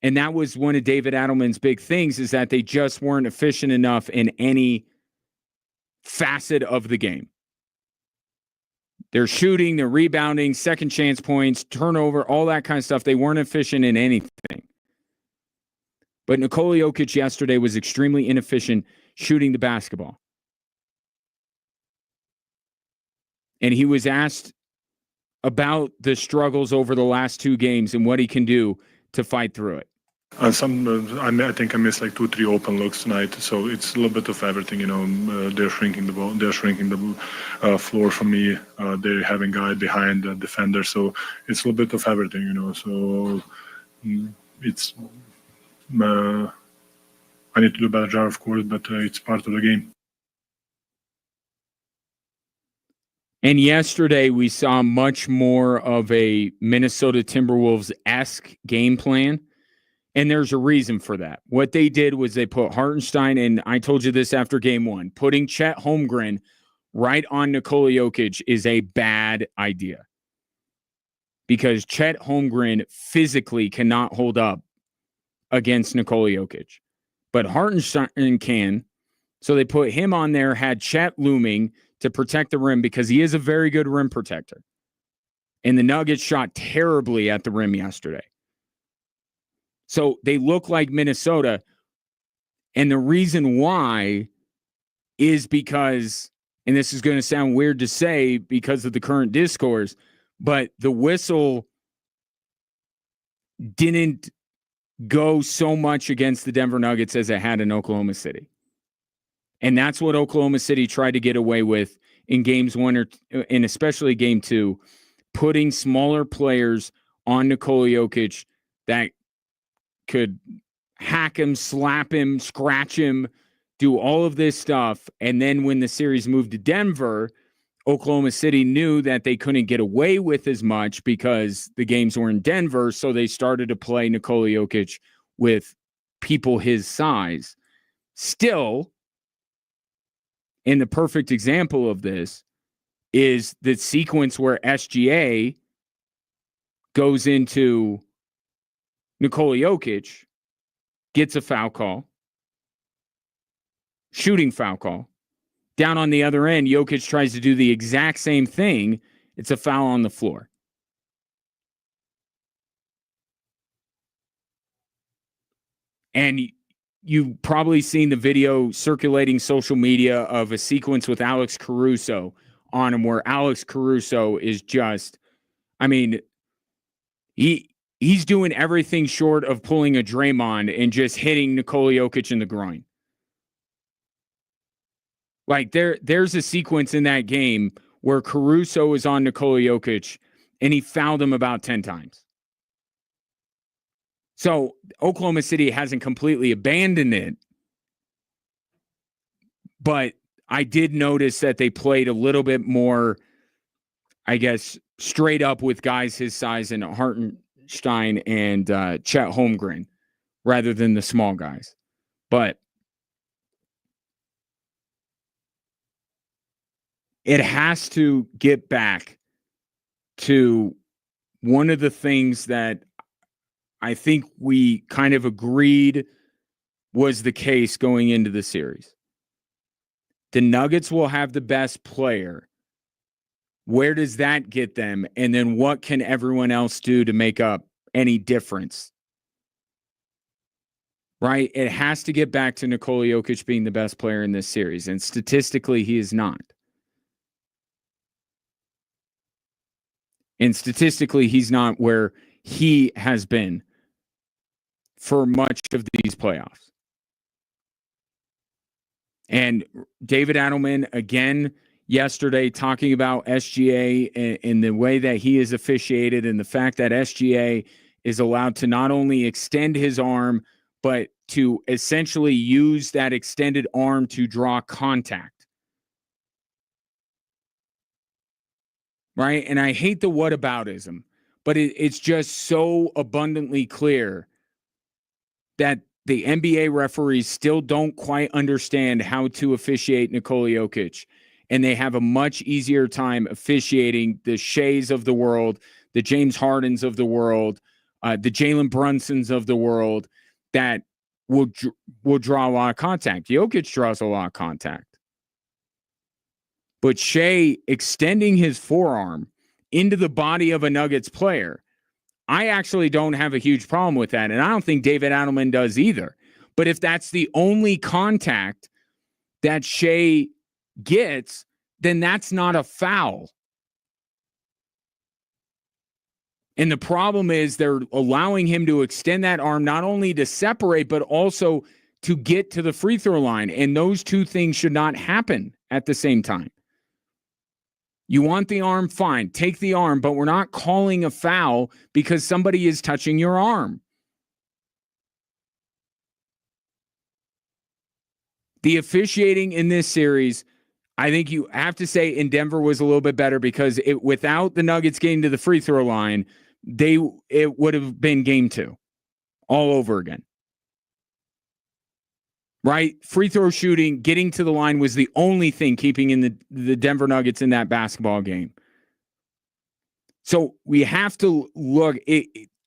And that was one of David Adelman's big things is that they just weren't efficient enough in any facet of the game. They're shooting, they're rebounding, second chance points, turnover, all that kind of stuff. They weren't efficient in anything. But Nikola Jokic yesterday was extremely inefficient shooting the basketball. And he was asked about the struggles over the last 2 games and what he can do to fight through it. I think I missed like 2-3 open looks tonight. So it's a little bit of everything, they're shrinking the ball, they're shrinking the floor for me. They're having guy behind the defender. So it's a little bit of everything, So it's I need to do a better job, of course, but it's part of the game. And yesterday we saw much more of a Minnesota Timberwolves-esque game plan. And there's a reason for that. What they did was they put Hartenstein, and I told you this after game 1, putting Chet Holmgren right on Nikola Jokic is a bad idea. Because Chet Holmgren physically cannot hold up against Nikola Jokic. But Hartenstein can. So they put him on there, had Chet looming to protect the rim because he is a very good rim protector. And the Nuggets shot terribly at the rim yesterday. So they look like Minnesota. And the reason why is because, and this is going to sound weird to say because of the current discourse, but the whistle didn't go so much against the Denver Nuggets as it had in Oklahoma City. And that's what Oklahoma City tried to get away with in games 1 and especially game 2, putting smaller players on Nikola Jokic that could hack him, slap him, scratch him, do all of this stuff. And then when the series moved to Denver, Oklahoma City knew that they couldn't get away with as much because the games were in Denver. So they started to play Nikola Jokic with people his size. Still, and the perfect example of this is the sequence where SGA goes into Nikola Jokic, gets a foul call, shooting foul call. Down on the other end, Jokic tries to do the exact same thing. It's a foul on the floor. And you've probably seen the video circulating social media of a sequence with Alex Caruso on him where Alex Caruso is just, I mean, he's doing everything short of pulling a Draymond and just hitting Nikola Jokic in the groin. Like there's a sequence in that game where Caruso is on Nikola Jokic and he fouled him about 10 times. So Oklahoma City hasn't completely abandoned it, but I did notice that they played a little bit more, I guess, straight up with guys his size and Hartenstein and Chet Holmgren rather than the small guys. But it has to get back to one of the things that I think we kind of agreed was the case going into the series. The Nuggets will have the best player. Where does that get them? And then what can everyone else do to make up any difference? Right? It has to get back to Nikola Jokic being the best player in this series. And statistically, he is not. And statistically, he's not where he has been for much of these playoffs. And David Adelman, again, yesterday talking about SGA and the way that he is officiated and the fact that SGA is allowed to not only extend his arm, but to essentially use that extended arm to draw contact. Right? And I hate the whataboutism, but it's just so abundantly clear that the NBA referees still don't quite understand how to officiate Nikola Jokic. And they have a much easier time officiating the Shays of the world, the James Hardens of the world, the Jalen Brunsons of the world that will draw a lot of contact. Jokic draws a lot of contact. But Shai extending his forearm into the body of a Nuggets player, I actually don't have a huge problem with that. And I don't think David Adelman does either. But if that's the only contact that Shai gets, then that's not a foul. And the problem is they're allowing him to extend that arm not only to separate, but also to get to the free throw line. And those two things should not happen at the same time. You want the arm, fine, take the arm, but we're not calling a foul because somebody is touching your arm. The officiating in this series, I think you have to say in Denver was a little bit better because without the Nuggets getting to the free throw line, it would have been game 2 all over again. Right? Free throw shooting, getting to the line was the only thing keeping in the Denver Nuggets in that basketball game. So we have to look.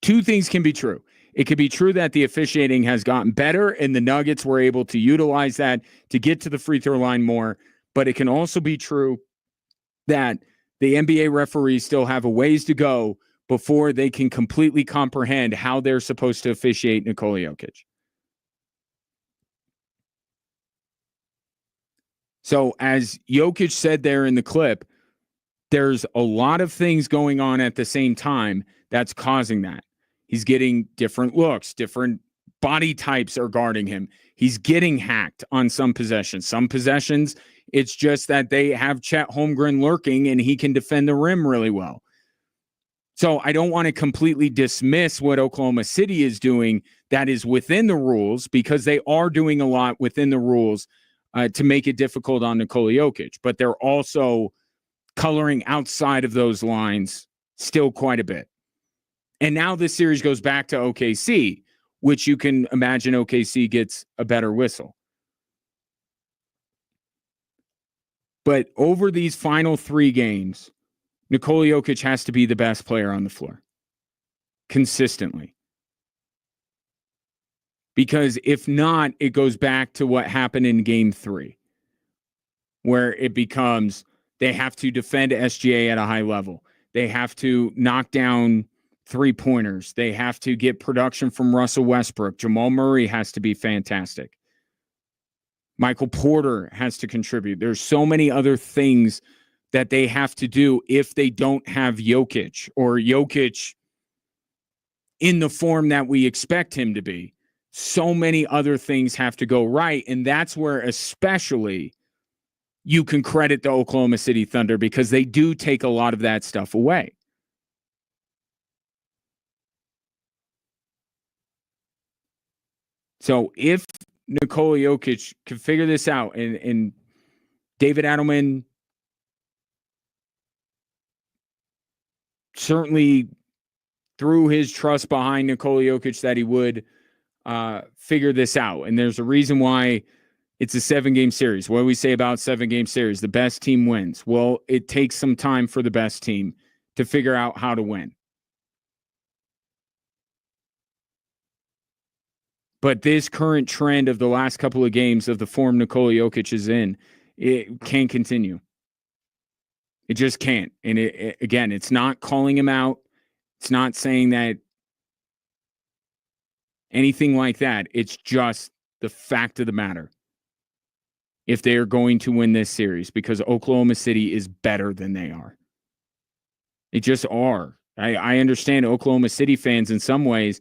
Two things can be true. It could be true that the officiating has gotten better and the Nuggets were able to utilize that to get to the free throw line more. But it can also be true that the NBA referees still have a ways to go before they can completely comprehend how they're supposed to officiate Nikola Jokic. So as Jokic said there in the clip, there's a lot of things going on at the same time that's causing that. He's getting different looks, different body types are guarding him. He's getting hacked on some possessions. Some possessions, it's just that they have Chet Holmgren lurking and he can defend the rim really well. So I don't want to completely dismiss what Oklahoma City is doing that is within the rules because they are doing a lot within the rules to make it difficult on Nikola Jokic, but they're also coloring outside of those lines still quite a bit. And now this series goes back to OKC, which you can imagine OKC gets a better whistle. But over these final 3 games, Nikola Jokic has to be the best player on the floor consistently. Because if not, it goes back to what happened in game 3, where it becomes they have to defend SGA at a high level. They have to knock down 3-pointers. They have to get production from Russell Westbrook. Jamal Murray has to be fantastic. Michael Porter has to contribute. There's so many other things that they have to do if they don't have Jokic, or Jokic in the form that we expect him to be. So many other things have to go right, and that's where especially you can credit the Oklahoma City Thunder, because they do take a lot of that stuff away. So if Nikola Jokic can figure this out, and David Adelman certainly threw his trust behind Nikola Jokic that he would figure this out. And there's a reason why it's a 7-game series. What do we say about 7-game series? The best team wins. Well, it takes some time for the best team to figure out how to win. But this current trend of the last couple of games of the form Nikola Jokic is in, it can't continue. It just can't. And again, it's not calling him out. It's not saying that anything like that. It's just the fact of the matter. If they are going to win this series, because Oklahoma City is better than they are. They just are. I understand Oklahoma City fans in some ways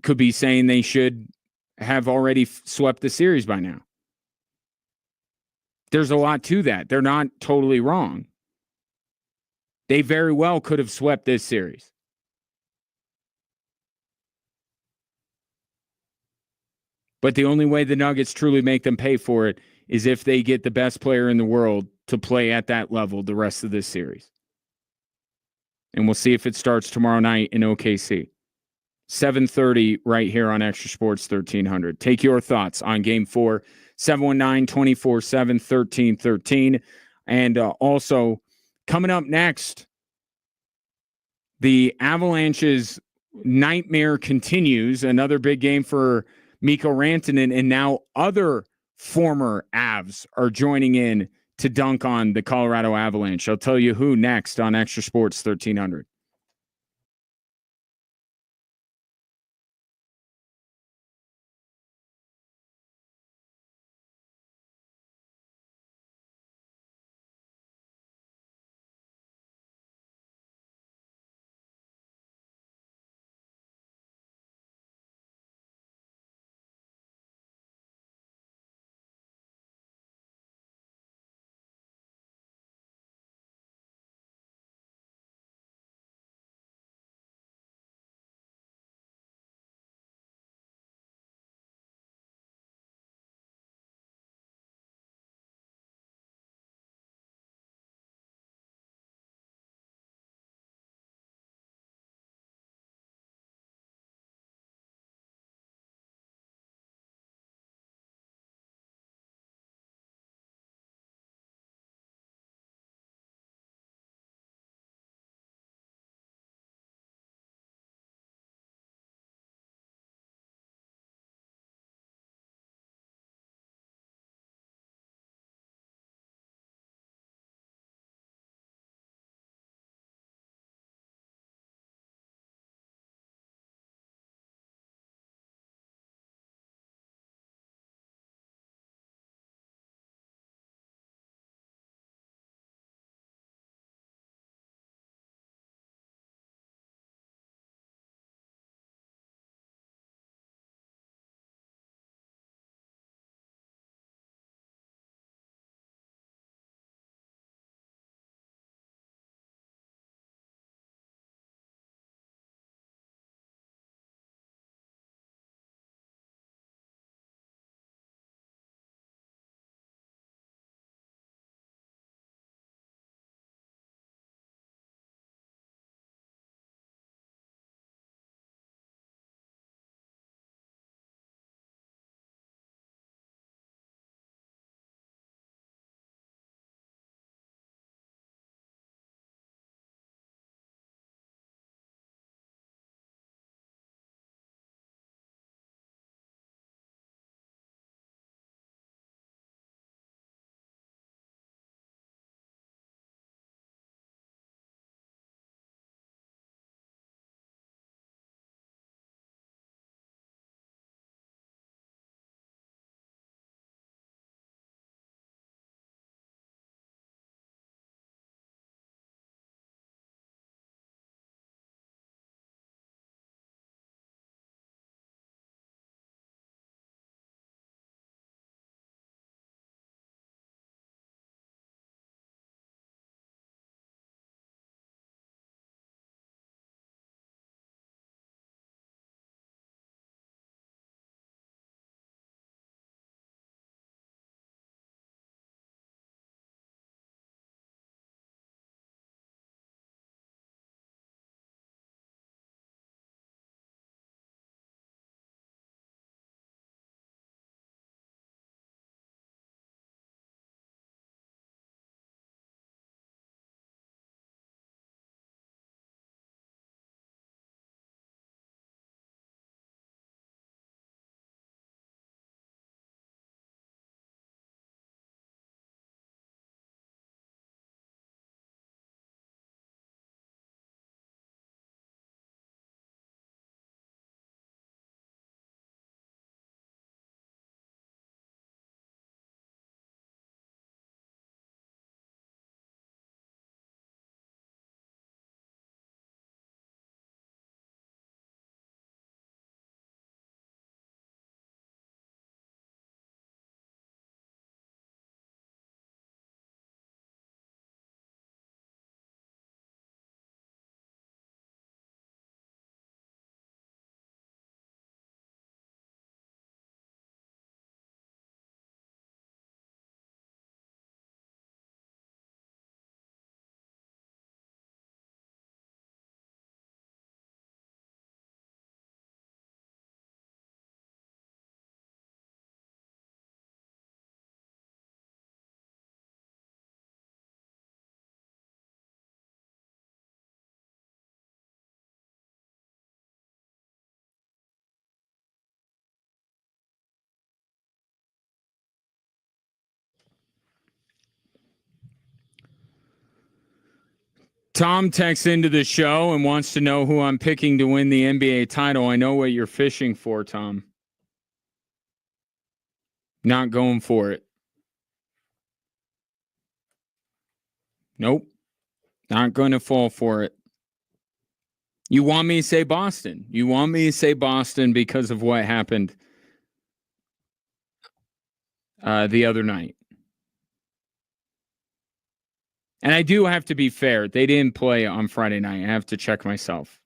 could be saying they should have already swept the series by now. There's a lot to that. They're not totally wrong. They very well could have swept this series. But the only way the Nuggets truly make them pay for it is if they get the best player in the world to play at that level the rest of this series. And we'll see if it starts tomorrow night in OKC. 7:30 right here on Extra Sports 1300. Take your thoughts on Game 4, 719-247-1313. And also, coming up next, the Avalanche's nightmare continues. Another big game for Mikko Rantanen, and now other former Avs are joining in to dunk on the Colorado Avalanche. I'll tell you who next on Extra Sports 1300. Tom texts into the show and wants to know who I'm picking to win the NBA title. I know what you're fishing for, Tom. Not going for it. Nope. Not going to fall for it. You want me to say Boston. You want me to say Boston because of what happened the other night. And I do have to be fair. They didn't play on Friday night. I have to check myself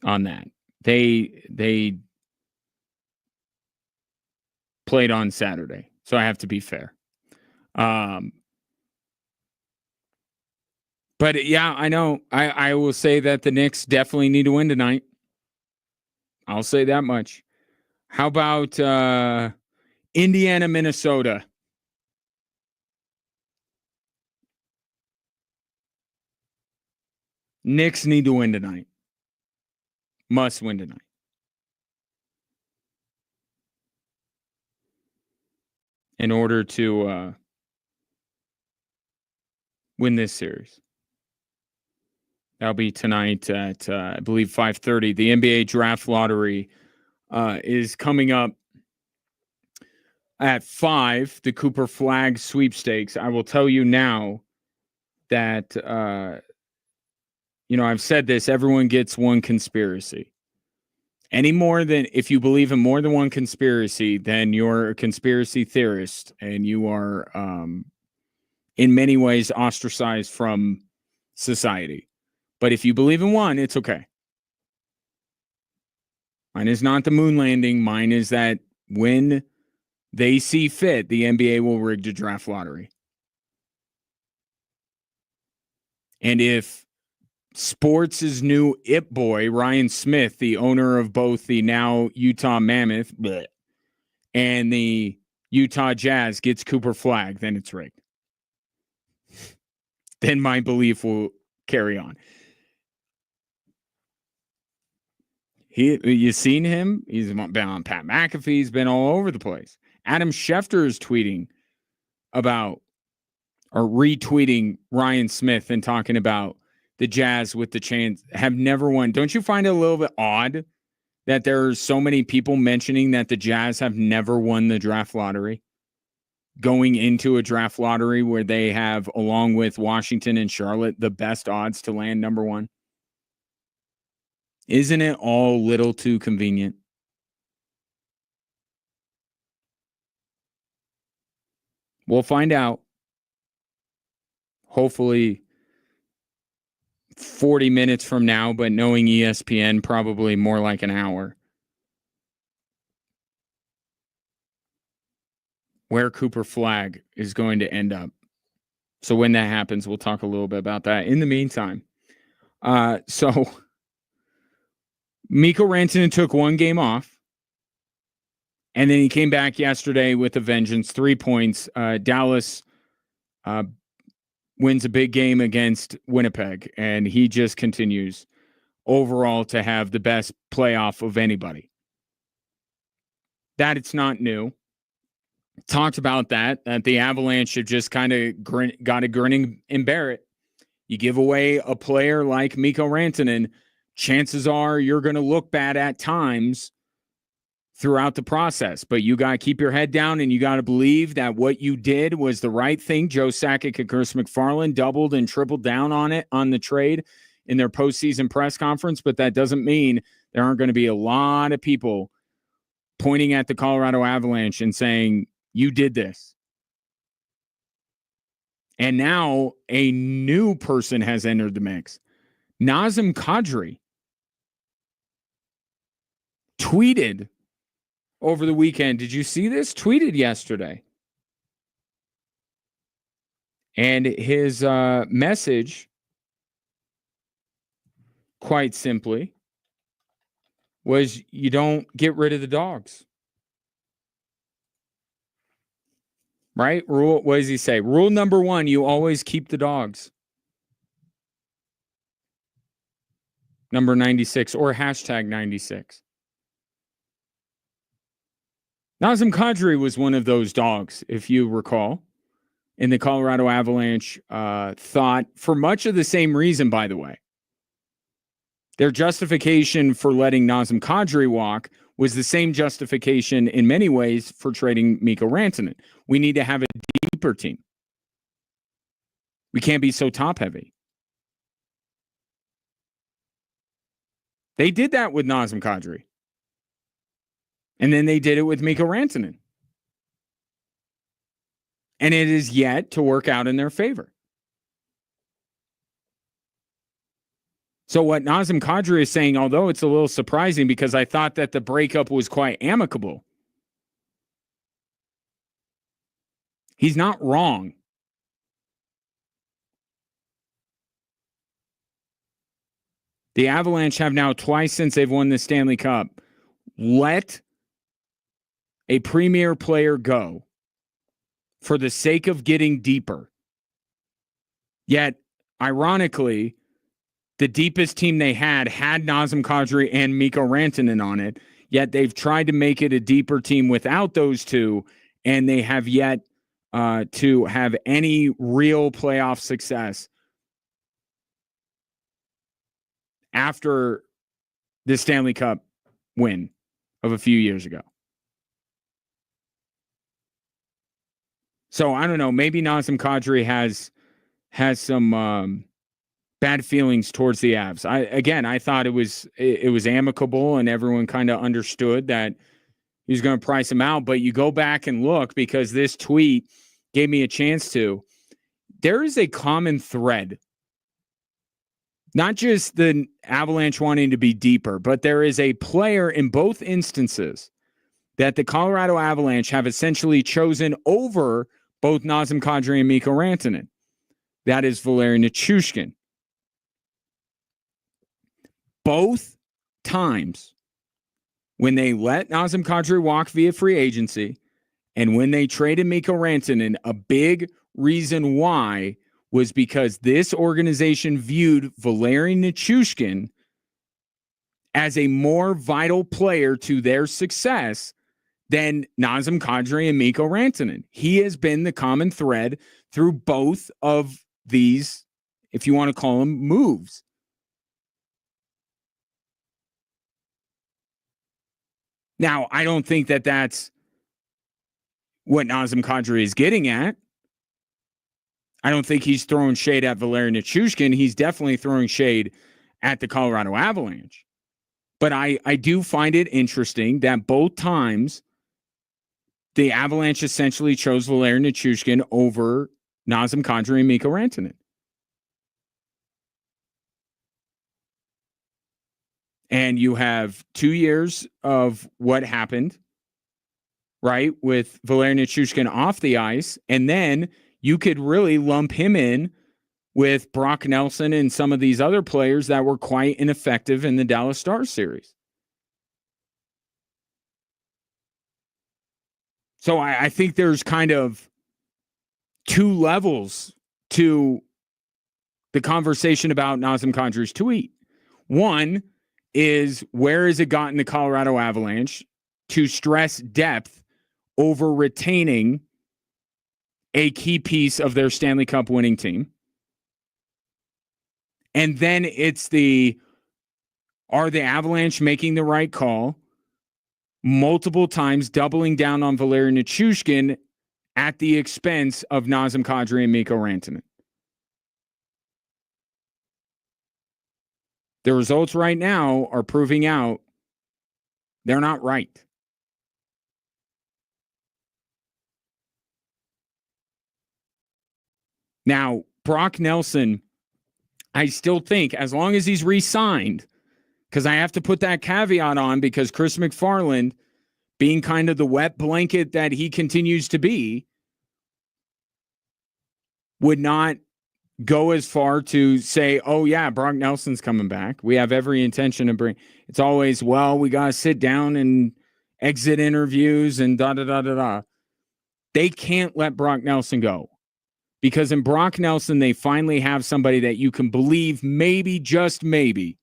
on that. They played on Saturday. So I have to be fair. But yeah, I know. I will say that the Knicks definitely need to win tonight. I'll say that much. How about Indiana, Minnesota? Knicks need to win tonight. Must win tonight. In order to win this series. That'll be tonight at, I believe, 5:30. The NBA draft lottery is coming up at 5, the Cooper Flag sweepstakes. I will tell you now that, I've said this, everyone gets one conspiracy. Any more than, if you believe in more than one conspiracy, then you're a conspiracy theorist and you are, in many ways, ostracized from society. But if you believe in one, it's okay. Mine is not the moon landing. Mine is that when they see fit, the NBA will rig the draft lottery. And if sports' new it boy, Ryan Smith, the owner of both the now Utah Mammoth and the Utah Jazz, gets Cooper Flag, then it's rigged. Then my belief will carry on. You seen him? He's been on Pat McAfee. He's been all over the place. Adam Schefter is tweeting about or retweeting Ryan Smith and talking about the Jazz with the chance have never won. Don't you find it a little bit odd that there are so many people mentioning that the Jazz have never won the draft lottery? Going into a draft lottery where they have, along with Washington and Charlotte, the best odds to land number one? Isn't it all a little too convenient? We'll find out. Hopefully 40 minutes from now, but knowing ESPN, probably more like an hour. Where Cooper Flag is going to end up. So when that happens, we'll talk a little bit about that. In the meantime, Mikko Rantanen took one game off, and then he came back yesterday with a vengeance, 3 points. Dallas wins a big game against Winnipeg, and he just continues overall to have the best playoff of anybody. That it's not new. Talked about that the Avalanche have just kind of got a grinning and bear it. You give away a player like Mikko Rantanen, chances are you're going to look bad at times throughout the process, but you got to keep your head down and you got to believe that what you did was the right thing. Joe Sakic and Chris McFarland doubled and tripled down on it on the trade in their postseason press conference, but that doesn't mean there aren't going to be a lot of people pointing at the Colorado Avalanche and saying, you did this. And now a new person has entered the mix. Nazem Kadri tweeted over the weekend. Did you see this? Tweeted yesterday. And his message, quite simply, was you don't get rid of the dogs. Right? Rule, what does he say? Rule number 1, you always keep the dogs. Number 96 or hashtag 96. Nazem Kadri was one of those dogs, if you recall. in the Colorado Avalanche thought, for much of the same reason, by the way. Their justification for letting Nazem Kadri walk was the same justification in many ways for trading Mikko Rantanen. We need to have a deeper team. We can't be so top-heavy. They did that with Nazem Kadri. And then they did it with Mikko Rantanen. And it is yet to work out in their favor. So what Nazem Kadri is saying, although it's a little surprising because I thought that the breakup was quite amicable, he's not wrong. The Avalanche have now twice since they've won the Stanley Cup let a premier player go for the sake of getting deeper. Yet, ironically, the deepest team they had Nazem Kadri and Mikko Rantanen on it, yet they've tried to make it a deeper team without those two, and they have yet to have any real playoff success after the Stanley Cup win of a few years ago. So I don't know, maybe Nazem Kadri has some bad feelings towards the Avs. I thought it was amicable and everyone kind of understood that he was going to price him out. But you go back and look, because this tweet gave me a chance to. There is a common thread. Not just the Avalanche wanting to be deeper, but there is a player in both instances that the Colorado Avalanche have essentially chosen over both Nazem Kadri and Mikko Rantanen. That is Valeri Nichushkin. Both times when they let Nazem Kadri walk via free agency and when they traded Mikko Rantanen, a big reason why was because this organization viewed Valeri Nichushkin as a more vital player to their success than Nazem Kadri and Mikko Rantanen. He has been the common thread through both of these, if you want to call them, moves. Now, I don't think that that's what Nazem Kadri is getting at. I don't think he's throwing shade at Valeri Nichushkin. He's definitely throwing shade at the Colorado Avalanche. But I do find it interesting that both times the Avalanche essentially chose Valeri Nichushkin over Nazem Kadri and Mikko Rantanen. And you have 2 years of what happened, right, with Valeri Nichushkin off the ice. And then you could really lump him in with Brock Nelson and some of these other players that were quite ineffective in the Dallas Stars series. So I think there's kind of two levels to the conversation about Nazem Kadri's tweet. One is, where has it gotten the Colorado Avalanche to stress depth over retaining a key piece of their Stanley Cup winning team? And then it's are the Avalanche making the right call multiple times, doubling down on Valeri Nichushkin at the expense of Nazem Kadri and Mikko Rantanen? The results right now are proving out they're not right. Now, Brock Nelson, I still think, as long as he's re-signed, because I have to put that caveat on, because Chris McFarland, being kind of the wet blanket that he continues to be, would not go as far to say, oh yeah, Brock Nelson's coming back. We have every intention of it's always, well, we got to sit down and exit interviews and da-da-da-da-da. They can't let Brock Nelson go, because in Brock Nelson, they finally have somebody that you can believe maybe, just maybe,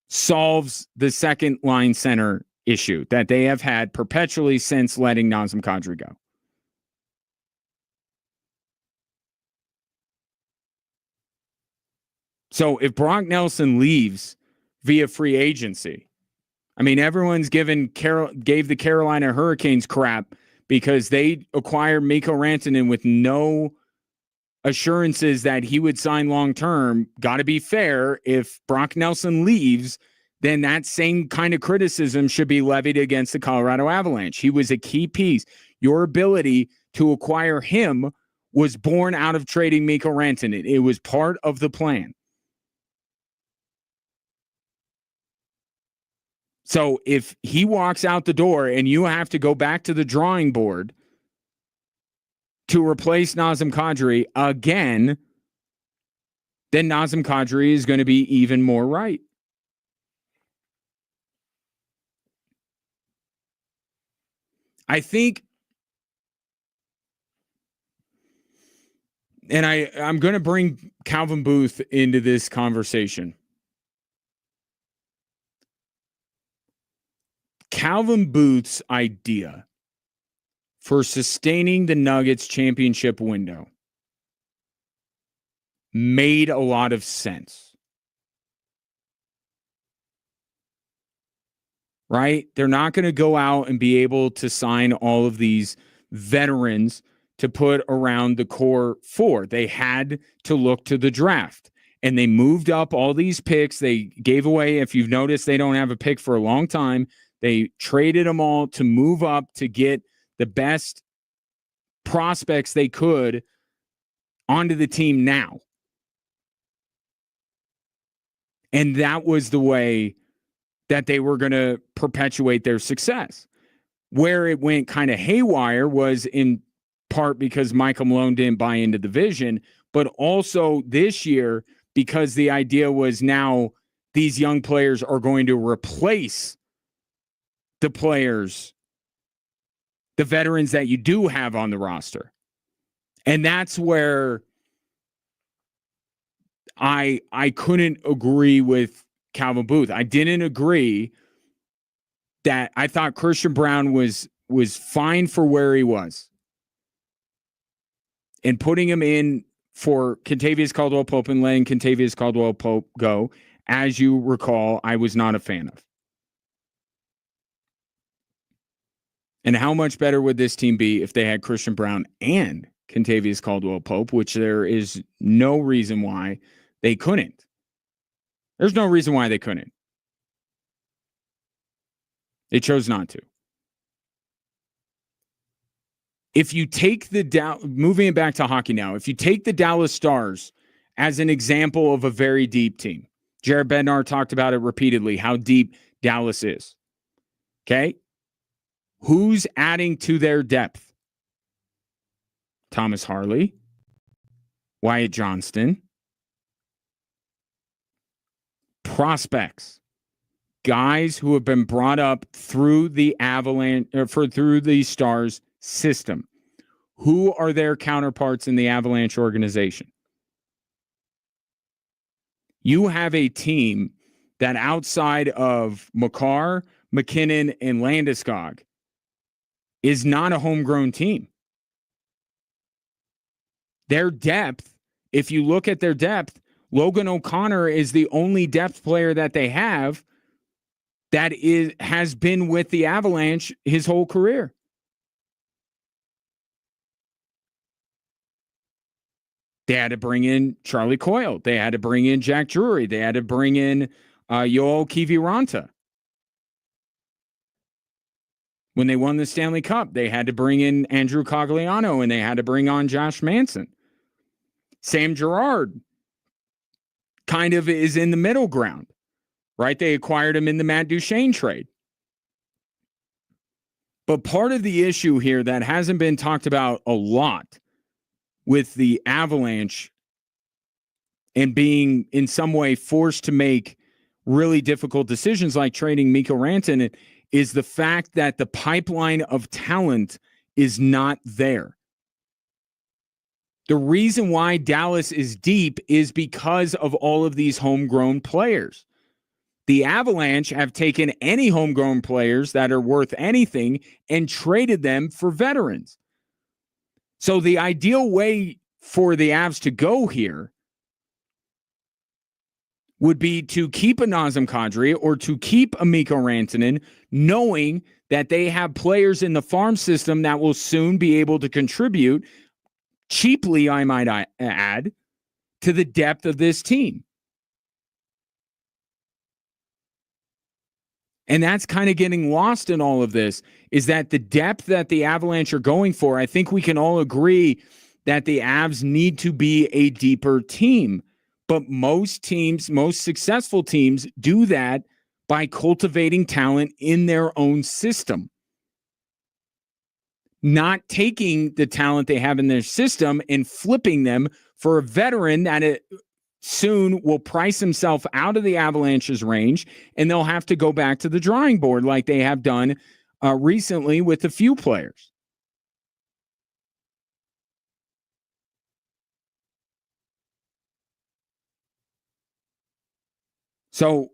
solves the second line center issue that they have had perpetually since letting Nazem Kadri go. So if Brock Nelson leaves via free agency, I mean, everyone's gave the Carolina Hurricanes crap because they acquired Mikko Rantanen with no assurances that he would sign long-term. Got to be fair. If Brock Nelson leaves, then that same kind of criticism should be levied against the Colorado Avalanche. He was a key piece. Your ability to acquire him was born out of trading Mikko Rantanen. It was part of the plan. So if he walks out the door and you have to go back to the drawing board to replace Nazem Kadri again, then Nazem Kadri is going to be even more right. I think, and I'm going to bring Calvin Booth into this conversation. Calvin Booth's idea for sustaining the Nuggets championship window made a lot of sense. Right? They're not going to go out and be able to sign all of these veterans to put around the core four. They had to look to the draft. And they moved up all these picks. They gave away, if you've noticed, they don't have a pick for a long time. They traded them all to move up to get the best prospects they could onto the team now. And that was the way that they were going to perpetuate their success. Where it went kind of haywire was in part because Michael Malone didn't buy into the vision, but also this year because the idea was now these young players are going to replace the players, the veterans that you do have on the roster. And that's where I couldn't agree with Calvin Booth. I didn't agree that I thought Christian Braun was fine for where he was. And putting him in for Kentavious Caldwell-Pope and letting Kentavious Caldwell-Pope go, as you recall, I was not a fan of. And how much better would this team be if they had Christian Braun and Kentavious Caldwell-Pope, which there is no reason why they couldn't. There's no reason why they couldn't. They chose not to. If you take moving it back to hockey now, if you take the Dallas Stars as an example of a very deep team, Jared Bednar talked about it repeatedly, how deep Dallas is. Okay? Who's adding to their depth? Thomas Harley, Wyatt Johnston, prospects, guys who have been brought up through the Avalanche through the Stars system. Who are their counterparts in the Avalanche organization? You have a team that outside of Makar, McKinnon, and Landeskog is not a homegrown team. Their depth, if you look at their depth, Logan O'Connor is the only depth player that they have that has been with the Avalanche his whole career. They had to bring in Charlie Coyle. They had to bring in Jack Drury. They had to bring in Yoel Kiviranta. When they won the Stanley Cup, they had to bring in Andrew Cogliano and they had to bring on Josh Manson. Sam Girard kind of is in the middle ground, right? They acquired him in the Matt Duchene trade. But part of the issue here that hasn't been talked about a lot with the Avalanche and being in some way forced to make really difficult decisions like trading Mikko Rantanen is the fact that the pipeline of talent is not there. The reason why Dallas is deep is because of all of these homegrown players. The Avalanche have taken any homegrown players that are worth anything and traded them for veterans. So the ideal way for the Avs to go here would be to keep a Nazem Kadri or to keep a Mikko Rantanen, knowing that they have players in the farm system that will soon be able to contribute cheaply, I might add, to the depth of this team. And that's kind of getting lost in all of this, is that the depth that the Avalanche are going for, I think we can all agree that the Avs need to be a deeper team. But most teams, most successful teams, do that by cultivating talent in their own system. Not taking the talent they have in their system and flipping them for a veteran that soon will price himself out of the Avalanche's range, and they'll have to go back to the drawing board like they have done recently with a few players. So,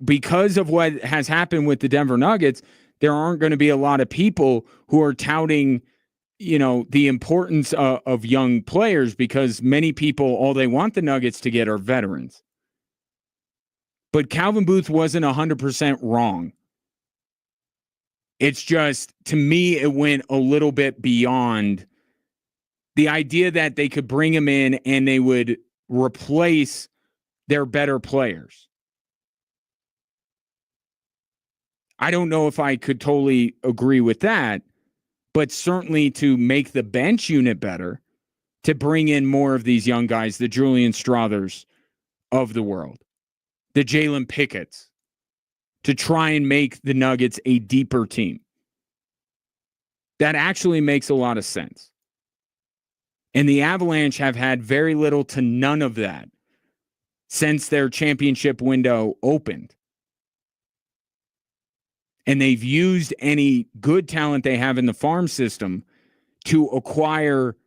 because of what has happened with the Denver Nuggets, there aren't going to be a lot of people who are touting, the importance of young players, because many people, all they want the Nuggets to get are veterans. But Calvin Booth wasn't 100% wrong. It's just, to me, it went a little bit beyond the idea that they could bring him in and they would replace their better players. I don't know if I could totally agree with that, but certainly to make the bench unit better, to bring in more of these young guys, the Julian Strathers of the world, the Jalen Pickett's, to try and make the Nuggets a deeper team. That actually makes a lot of sense. And the Avalanche have had very little to none of that since their championship window opened. And they've used any good talent they have in the farm system to acquire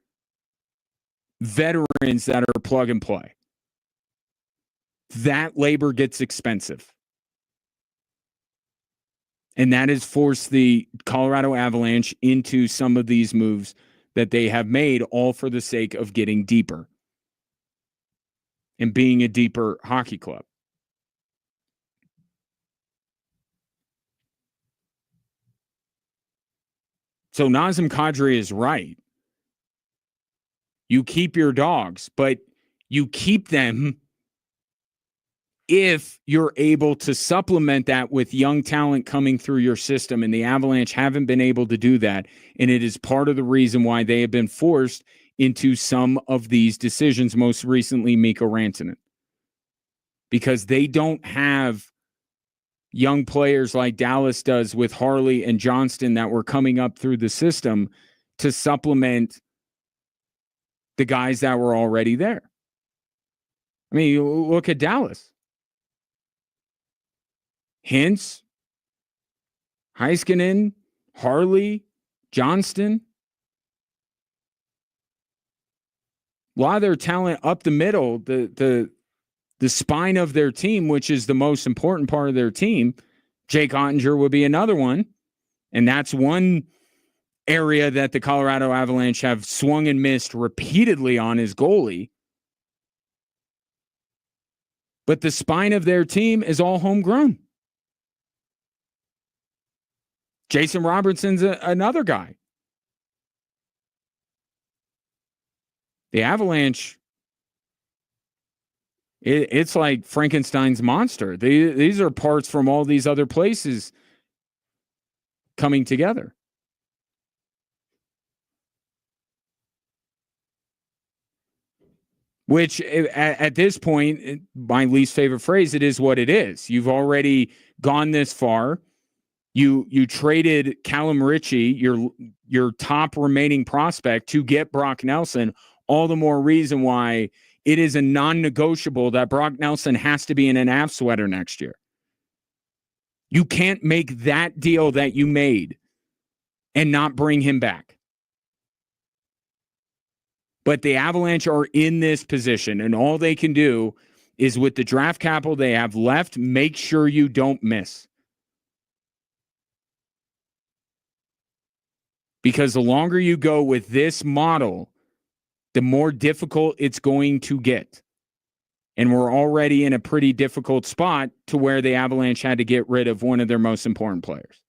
veterans that are plug and play. That labor gets expensive. And that has forced the Colorado Avalanche into some of these moves that they have made, all for the sake of getting deeper and being a deeper hockey club. So Nazem Kadri is right. You keep your dogs, but you keep them if you're able to supplement that with young talent coming through your system. And the Avalanche haven't been able to do that. And it is part of the reason why they have been forced into some of these decisions, most recently Mikko Rantanen. Because they don't have young players like Dallas does with Harley and Johnston that were coming up through the system to supplement the guys that were already there. I mean, you look at Dallas. Hintz, Heiskanen, Harley, Johnston. A lot of their talent up the middle, the spine of their team, which is the most important part of their team. Jake Ottinger would be another one. And that's one area that the Colorado Avalanche have swung and missed repeatedly on, is goalie. But the spine of their team is all homegrown. Jason Robertson's another guy. The Avalanche, it's like Frankenstein's monster. These are parts from all these other places coming together. Which, at this point, my least favorite phrase, it is what it is. You've already gone this far. You traded Callum Ritchie, your top remaining prospect, to get Brock Nelson. All the more reason why it is a non-negotiable that Brock Nelson has to be in an Avs sweater next year. You can't make that deal that you made and not bring him back. But the Avalanche are in this position, and all they can do is, with the draft capital they have left, make sure you don't miss. Because the longer you go with this model, the more difficult it's going to get. and were already in a pretty difficult spot to where the Avalanche had to get rid of one of their most important players.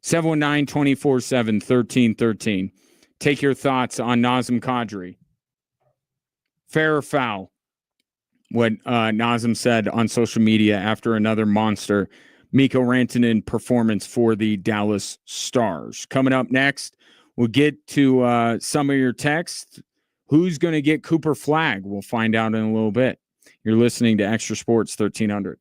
719-247-1313. Take your thoughts on Nazem Kadri. Fair or foul? What Nazem said on social media after another monster Mikko Rantanen performance for the Dallas Stars. Coming up next, we'll get to some of your texts. Who's going to get Cooper Flagg? We'll find out in a little bit. You're listening to Extra Sports 1300.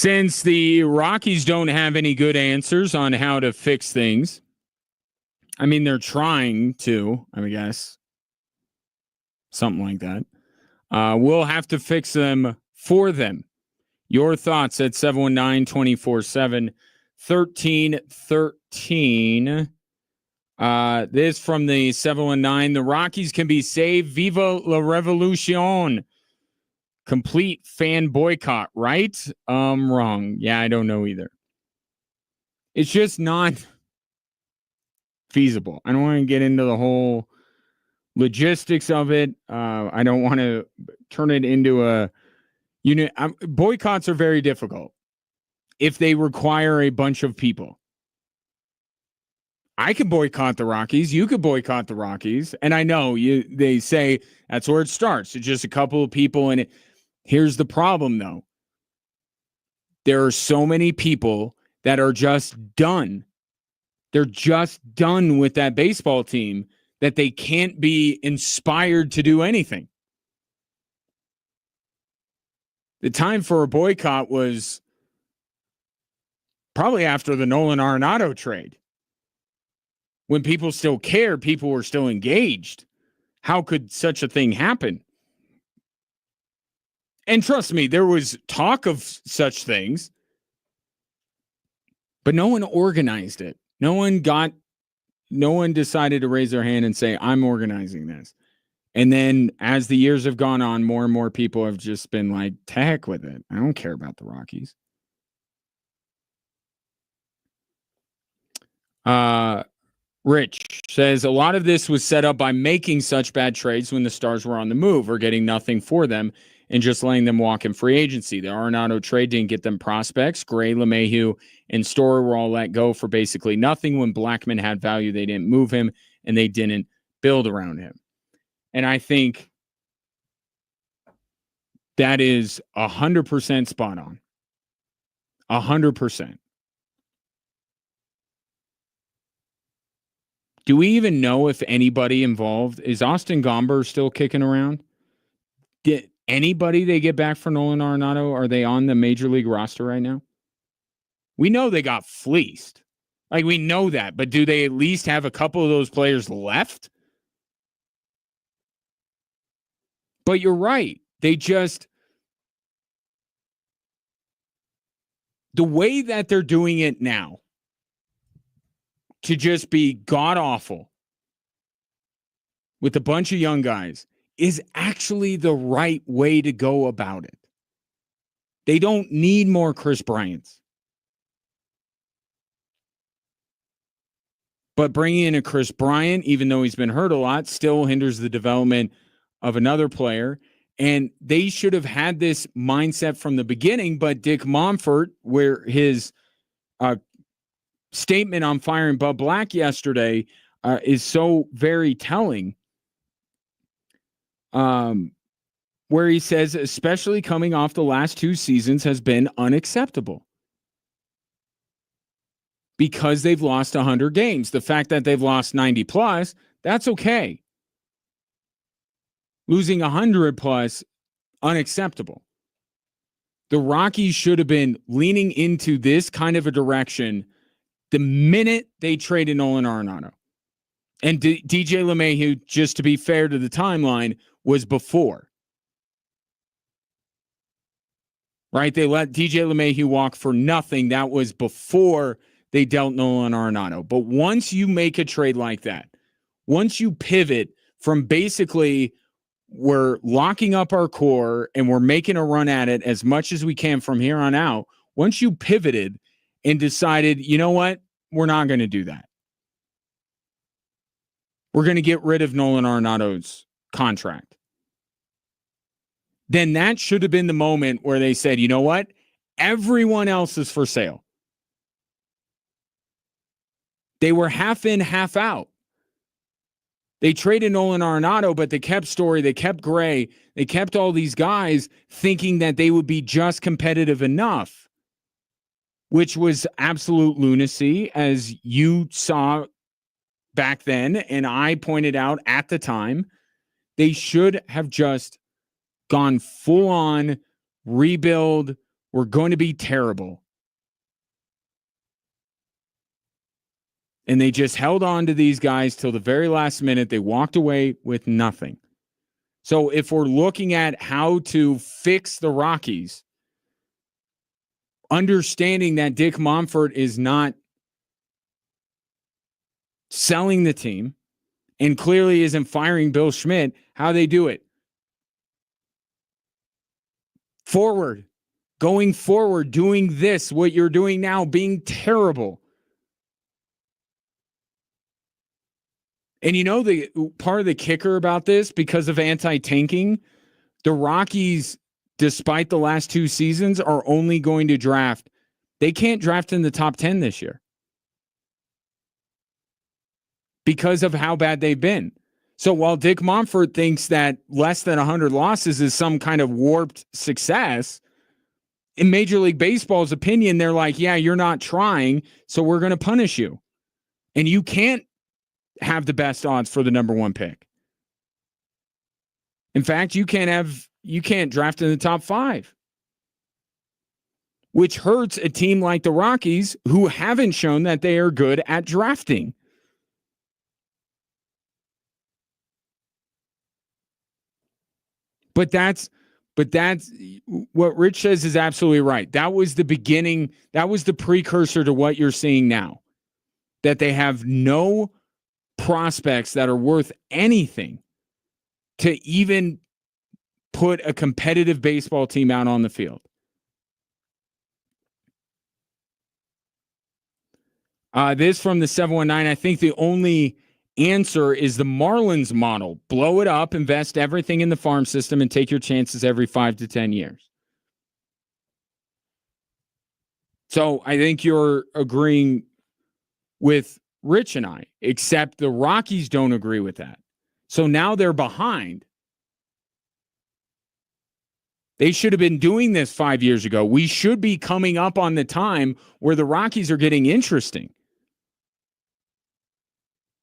Since the Rockies don't have any good answers on how to fix things, I mean, they're trying to, I guess, something like that. We'll have to fix them for them. Your thoughts at 719-24-7-1313. This from the 719. The Rockies can be saved. Viva la revolution. Complete fan boycott, right? Wrong. Yeah, I don't know either. It's just not feasible. I don't want to get into the whole logistics of it. I don't want to turn it into a unit. Boycotts are very difficult if they require a bunch of people. I could boycott the Rockies. You could boycott the Rockies. And I know they say that's where it starts. It's just a couple of people. And here's the problem, though. There are so many people that are just done. They're just done with that baseball team that they can't be inspired to do anything. The time for a boycott was probably after the Nolan Arenado trade. When people still cared, people were still engaged. How could such a thing happen? And trust me, there was talk of such things, but no one organized it. No one decided to raise their hand and say, I'm organizing this. And then as the years have gone on, more and more people have just been like, to heck with it. I don't care about the Rockies. Rich says a lot of this was set up by making such bad trades when the Stars were on the move or getting nothing for them and just letting them walk in free agency. The Arenado trade didn't get them prospects. Gray, LeMahieu, and Story were all let go for basically nothing. When Blackman had value, they didn't move him and they didn't build around him. And I think that is 100% spot on. 100%. Do we even know if anybody involved? Is Austin Gomber still kicking around? Did anybody they get back for Nolan Arenado, are they on the major league roster right now? We know they got fleeced. Like, we know that. But do they at least have a couple of those players left? But you're right. They just... the way that they're doing it now, to just be god-awful with a bunch of young guys, is actually the right way to go about it. They don't need more Chris Bryants. But bringing in a Chris Bryant, even though he's been hurt a lot, still hinders the development of another player. And they should have had this mindset from the beginning, but Dick Monfort, where his statement on firing Bud Black yesterday is so very telling. Where he says, especially coming off the last two seasons, has been unacceptable because they've lost 100 games. The fact that they've lost 90 plus, that's okay. Losing 100 plus, unacceptable. The Rockies should have been leaning into this kind of a direction the minute they traded Nolan Arenado. And DJ LeMahieu, just to be fair to the timeline, was before. Right? They let DJ LeMahieu walk for nothing. That was before they dealt Nolan Arenado. But once you make a trade like that, once you pivot from basically we're locking up our core and we're making a run at it as much as we can from here on out, once you pivoted and decided, you know what, we're not going to do that. We're going to get rid of Nolan Arenado's contract. Then that should have been the moment where they said, you know what, everyone else is for sale. They were half in, half out. They traded Nolan Arenado, but they kept Story, they kept Gray, they kept all these guys thinking that they would be just competitive enough, which was absolute lunacy, as you saw back then, and I pointed out at the time. They should have just gone full on rebuild, were going to be terrible. And they just held on to these guys till the very last minute. They walked away with nothing. So if we're looking at how to fix the Rockies, understanding that Dick Monfort is not selling the team and clearly isn't firing Bill Schmidt, how they do it? Forward, going forward, doing this, what you're doing now, being terrible. And you know, the part of the kicker about this, because of anti-tanking, the Rockies, despite the last 2 seasons, are only going to draft. They can't draft in the top 10 this year because of how bad they've been. So while Dick Monfort thinks that less than 100 losses is some kind of warped success, in Major League Baseball's opinion, they're like, yeah, you're not trying, so we're going to punish you. And you can't have the best odds for the number 1 pick. In fact, you can't draft in the top 5, which hurts a team like the Rockies, who haven't shown that they are good at drafting. But that's what Rich says is absolutely right. That was the beginning. That was the precursor to what you're seeing now, that they have no prospects that are worth anything to even put a competitive baseball team out on the field. This from the 719. I think the only answer is the Marlins model. Blow it up, invest everything in the farm system, and take your chances every 5 to 10 years. So I think you're agreeing with Rich and I, except the Rockies don't agree with that. So now they're behind. They should have been doing this 5 years ago. We should be coming up on the time where the Rockies are getting interesting.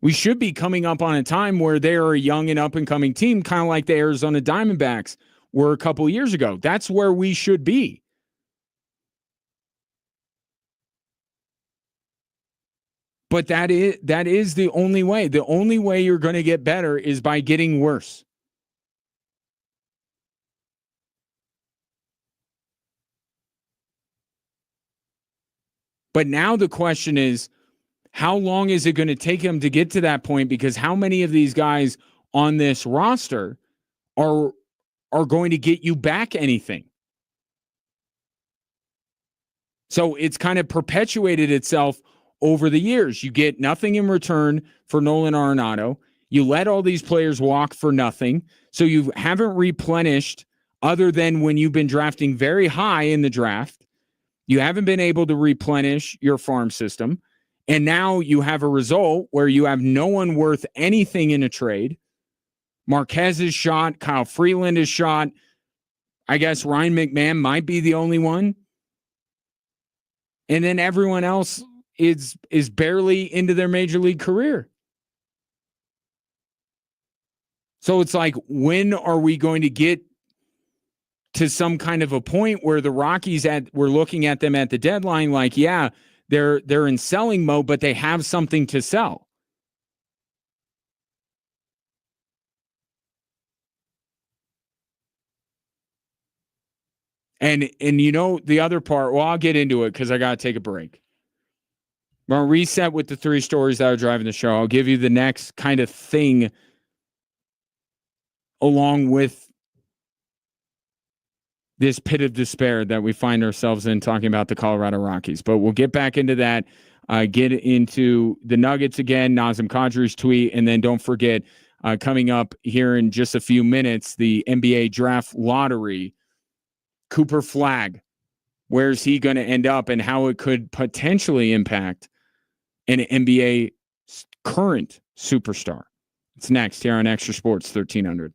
We should be coming up on a time where they're a young and up-and-coming team, kind of like the Arizona Diamondbacks were a couple of years ago. That's where we should be. But that is the only way. The only way you're going to get better is by getting worse. But now the question is, how long is it going to take him to get to that point? Because how many of these guys on this roster are going to get you back anything? So it's kind of perpetuated itself over the years. You get nothing in return for Nolan Arenado. You let all these players walk for nothing. So you haven't replenished, other than when you've been drafting very high in the draft. You haven't been able to replenish your farm system. And now you have a result where you have no one worth anything in a trade. Marquez is shot. Kyle Freeland is shot. I guess Ryan McMahon might be the only one. And then everyone else is barely into their major league career. So it's like, when are we going to get to some kind of a point where the Rockies we're looking at them at the deadline like, yeah, they're in selling mode, but they have something to sell. And you know, the other part, well, I'll get into it because I got to take a break. I'm going to reset with the 3 stories that are driving the show. I'll give you the next kind of thing along with this pit of despair that we find ourselves in, talking about the Colorado Rockies. But we'll get back into that, get into the Nuggets again, Nazem Kadri's tweet, and then don't forget, coming up here in just a few minutes, the NBA draft lottery. Cooper Flagg, where's he going to end up and how it could potentially impact an NBA current superstar. It's next here on Extra Sports 1300.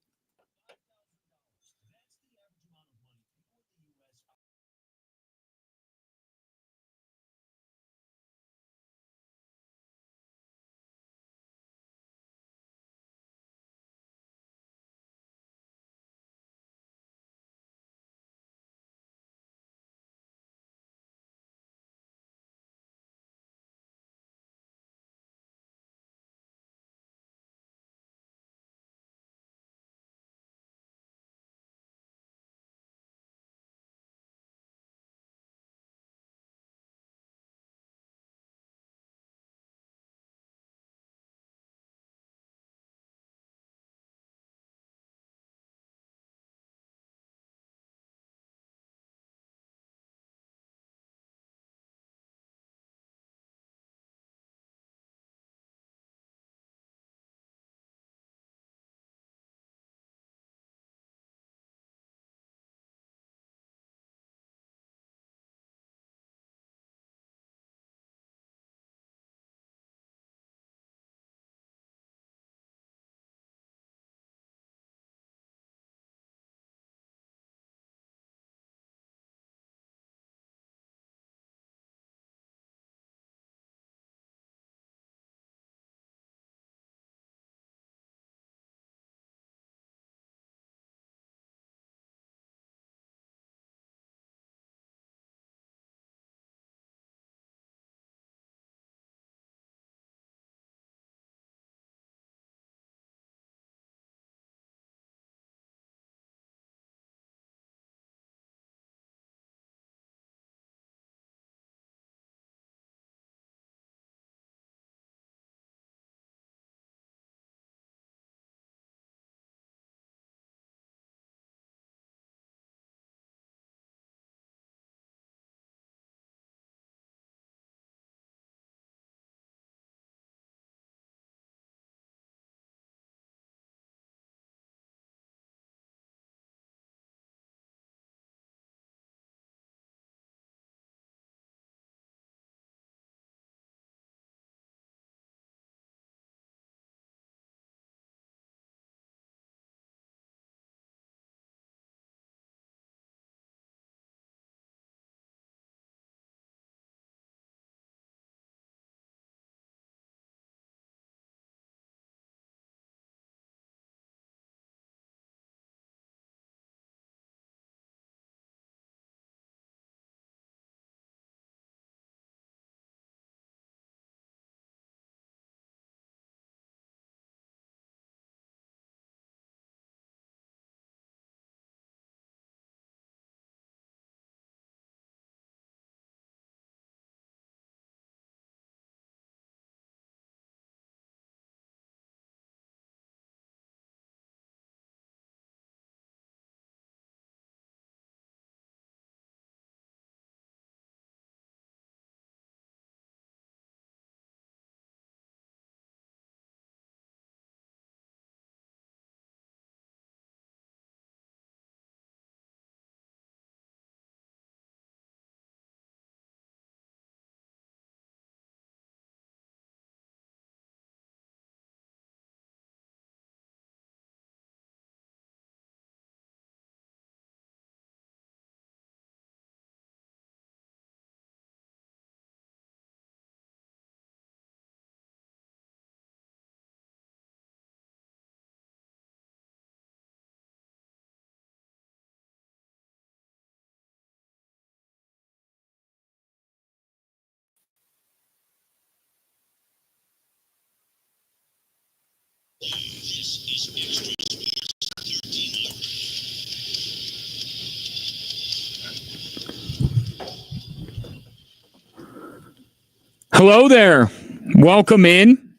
Hello there. Welcome in.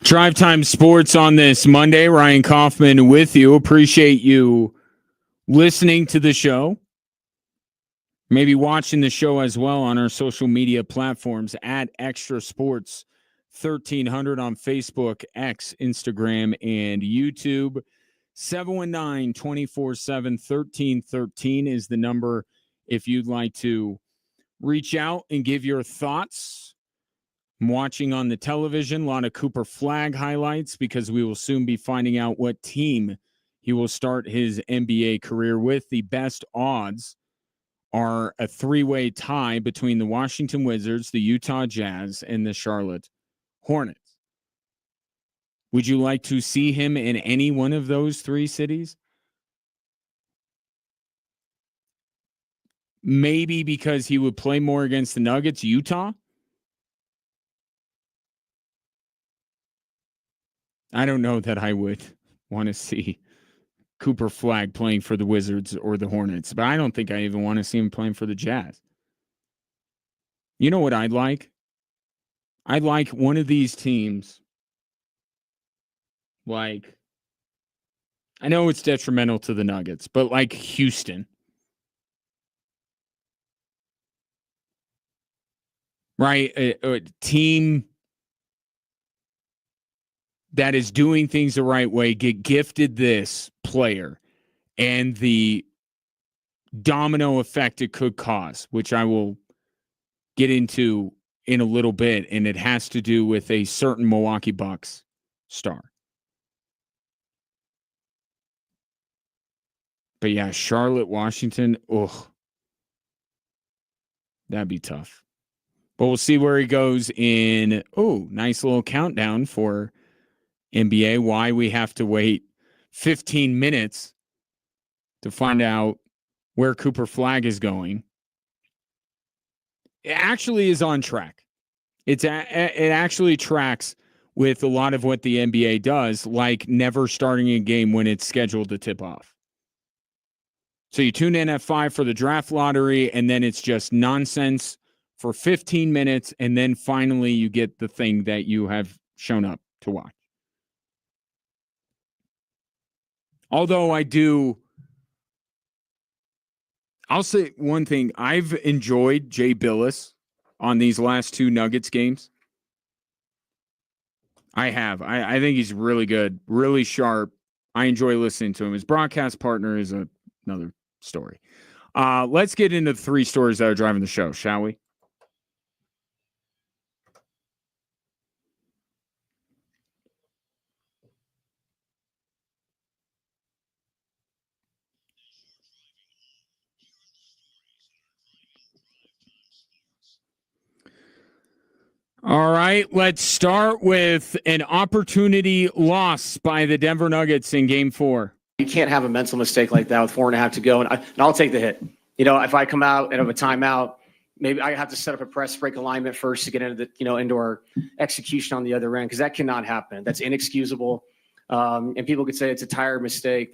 Drive Time Sports on this Monday. Ryan Kaufman with you. Appreciate you listening to the show. Maybe watching the show as well on our social media platforms at Extra Sports 1300 on Facebook, X, Instagram, and YouTube. 719-247-1313 is the number if you'd like to reach out and give your thoughts. I'm watching on the television a lot of Cooper Flagg highlights because we will soon be finding out what team he will start his NBA career with. The best odds are a three-way tie between the Washington Wizards, the Utah Jazz, and the Charlotte Hornets. Would you like to see him in any one of those three cities? Maybe because he would play more against the Nuggets, Utah? I don't know that I would want to see Cooper Flagg playing for the Wizards or the Hornets, but I don't think I even want to see him playing for the Jazz. You know what I'd like? I'd like one of these teams. Like, I know it's detrimental to the Nuggets, but like Houston. Right? A team that is doing things the right way, get gifted this player and the domino effect it could cause, which I will get into in a little bit, and it has to do with a certain Milwaukee Bucks star. But yeah, Charlotte, Washington, that'd be tough. But we'll see where he goes in, nice little countdown for NBA. Why we have to wait 15 minutes to find out where Cooper Flagg is going. It actually is on track. It actually tracks with a lot of what the NBA does, like never starting a game when it's scheduled to tip off. So you tune in at 5 for the draft lottery, and then it's just nonsense for 15 minutes, and then finally you get the thing that you have shown up to watch. Although I'll say one thing. I've enjoyed Jay Billis on these last two Nuggets games. I have. I think he's really good, really sharp. I enjoy listening to him. His broadcast partner is another story. Let's get into the three stories that are driving the show, shall we? All right, let's start with an opportunity loss by the Denver Nuggets in Game 4. You can't have a mental mistake like that with 4.5 to go, and I'll take the hit. You know, if I come out and have a timeout, maybe I have to set up a press break alignment first to get into into our execution on the other end, because that cannot happen. That's inexcusable. And people could say it's a tired mistake.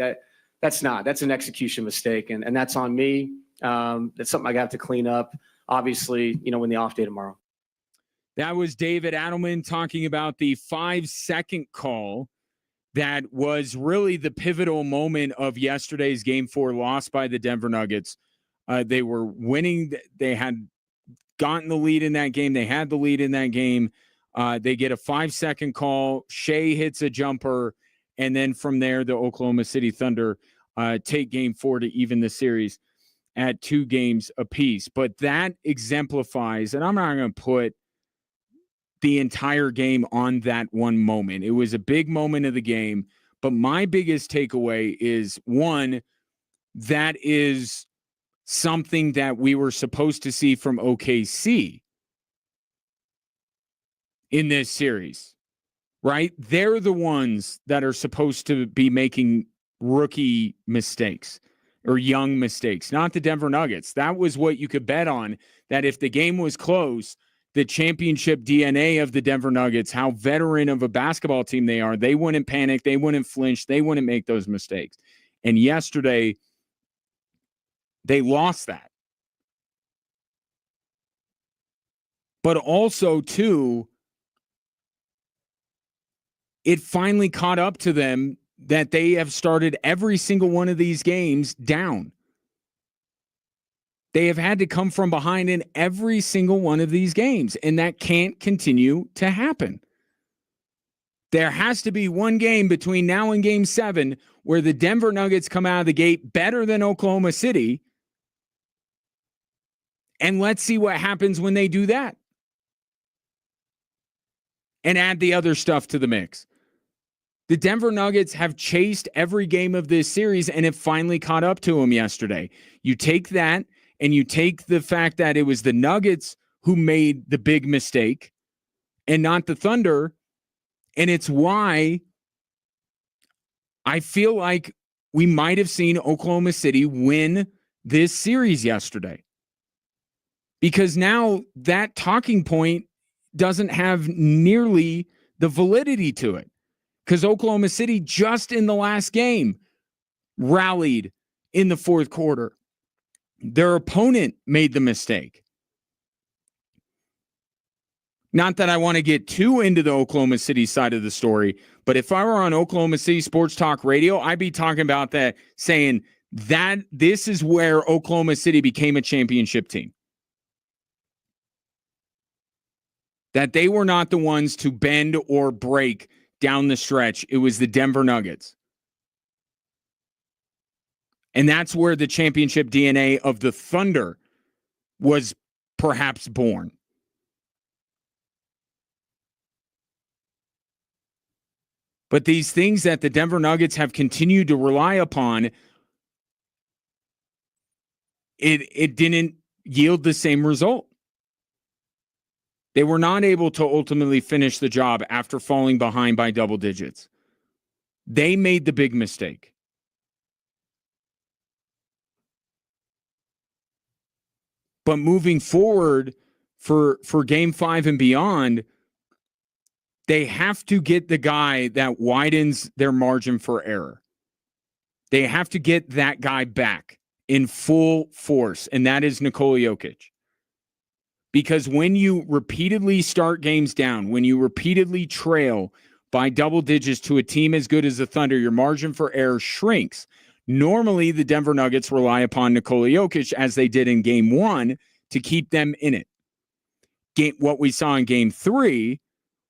That's not. That's an execution mistake, and that's on me. That's something I have to clean up. Obviously, when the off day tomorrow. That was David Adelman talking about the 5-second call that was really the pivotal moment of yesterday's Game 4 loss by the Denver Nuggets. They were winning. They had gotten the lead in that game. They had the lead in that game. They get a 5-second call. Shea hits a jumper. And then from there, the Oklahoma City Thunder take Game 4 to even the series at 2 games apiece. But that exemplifies, and I'm not going to put the entire game on that one moment. It was a big moment of the game, but my biggest takeaway is, one, that is something that we were supposed to see from OKC in this series, right? They're the ones that are supposed to be making rookie mistakes or young mistakes, not the Denver Nuggets. That was what you could bet on, that if the game was close, the championship DNA of the Denver Nuggets, how veteran of a basketball team they are, they wouldn't panic, they wouldn't flinch, they wouldn't make those mistakes. And yesterday, they lost that. But also, too, it finally caught up to them that they have started every single one of these games down. They have had to come from behind in every single one of these games, and that can't continue to happen. There has to be one game between now and Game 7 where the Denver Nuggets come out of the gate better than Oklahoma City, and let's see what happens when they do that. And add the other stuff to the mix. The Denver Nuggets have chased every game of this series, and it finally caught up to them yesterday. You take that, and you take the fact that it was the Nuggets who made the big mistake and not the Thunder, and it's why I feel like we might have seen Oklahoma City win this series yesterday. Because now that talking point doesn't have nearly the validity to it. Because Oklahoma City just in the last game rallied in the fourth quarter. Their opponent made the mistake. Not that I want to get too into the Oklahoma City side of the story, but if I were on Oklahoma City Sports Talk Radio, I'd be talking about that, saying that this is where Oklahoma City became a championship team. That they were not the ones to bend or break down the stretch. It was the Denver Nuggets. And that's where the championship DNA of the Thunder was perhaps born. But these things that the Denver Nuggets have continued to rely upon, it didn't yield the same result. They were not able to ultimately finish the job after falling behind by double digits. They made the big mistake. But moving forward for Game 5 and beyond, they have to get the guy that widens their margin for error. They have to get that guy back in full force, and that is Nikola Jokic. Because when you repeatedly start games down, when you repeatedly trail by double digits to a team as good as the Thunder, your margin for error shrinks. Normally, the Denver Nuggets rely upon Nikola Jokic, as they did in Game 1, to keep them in it. What we saw in Game 3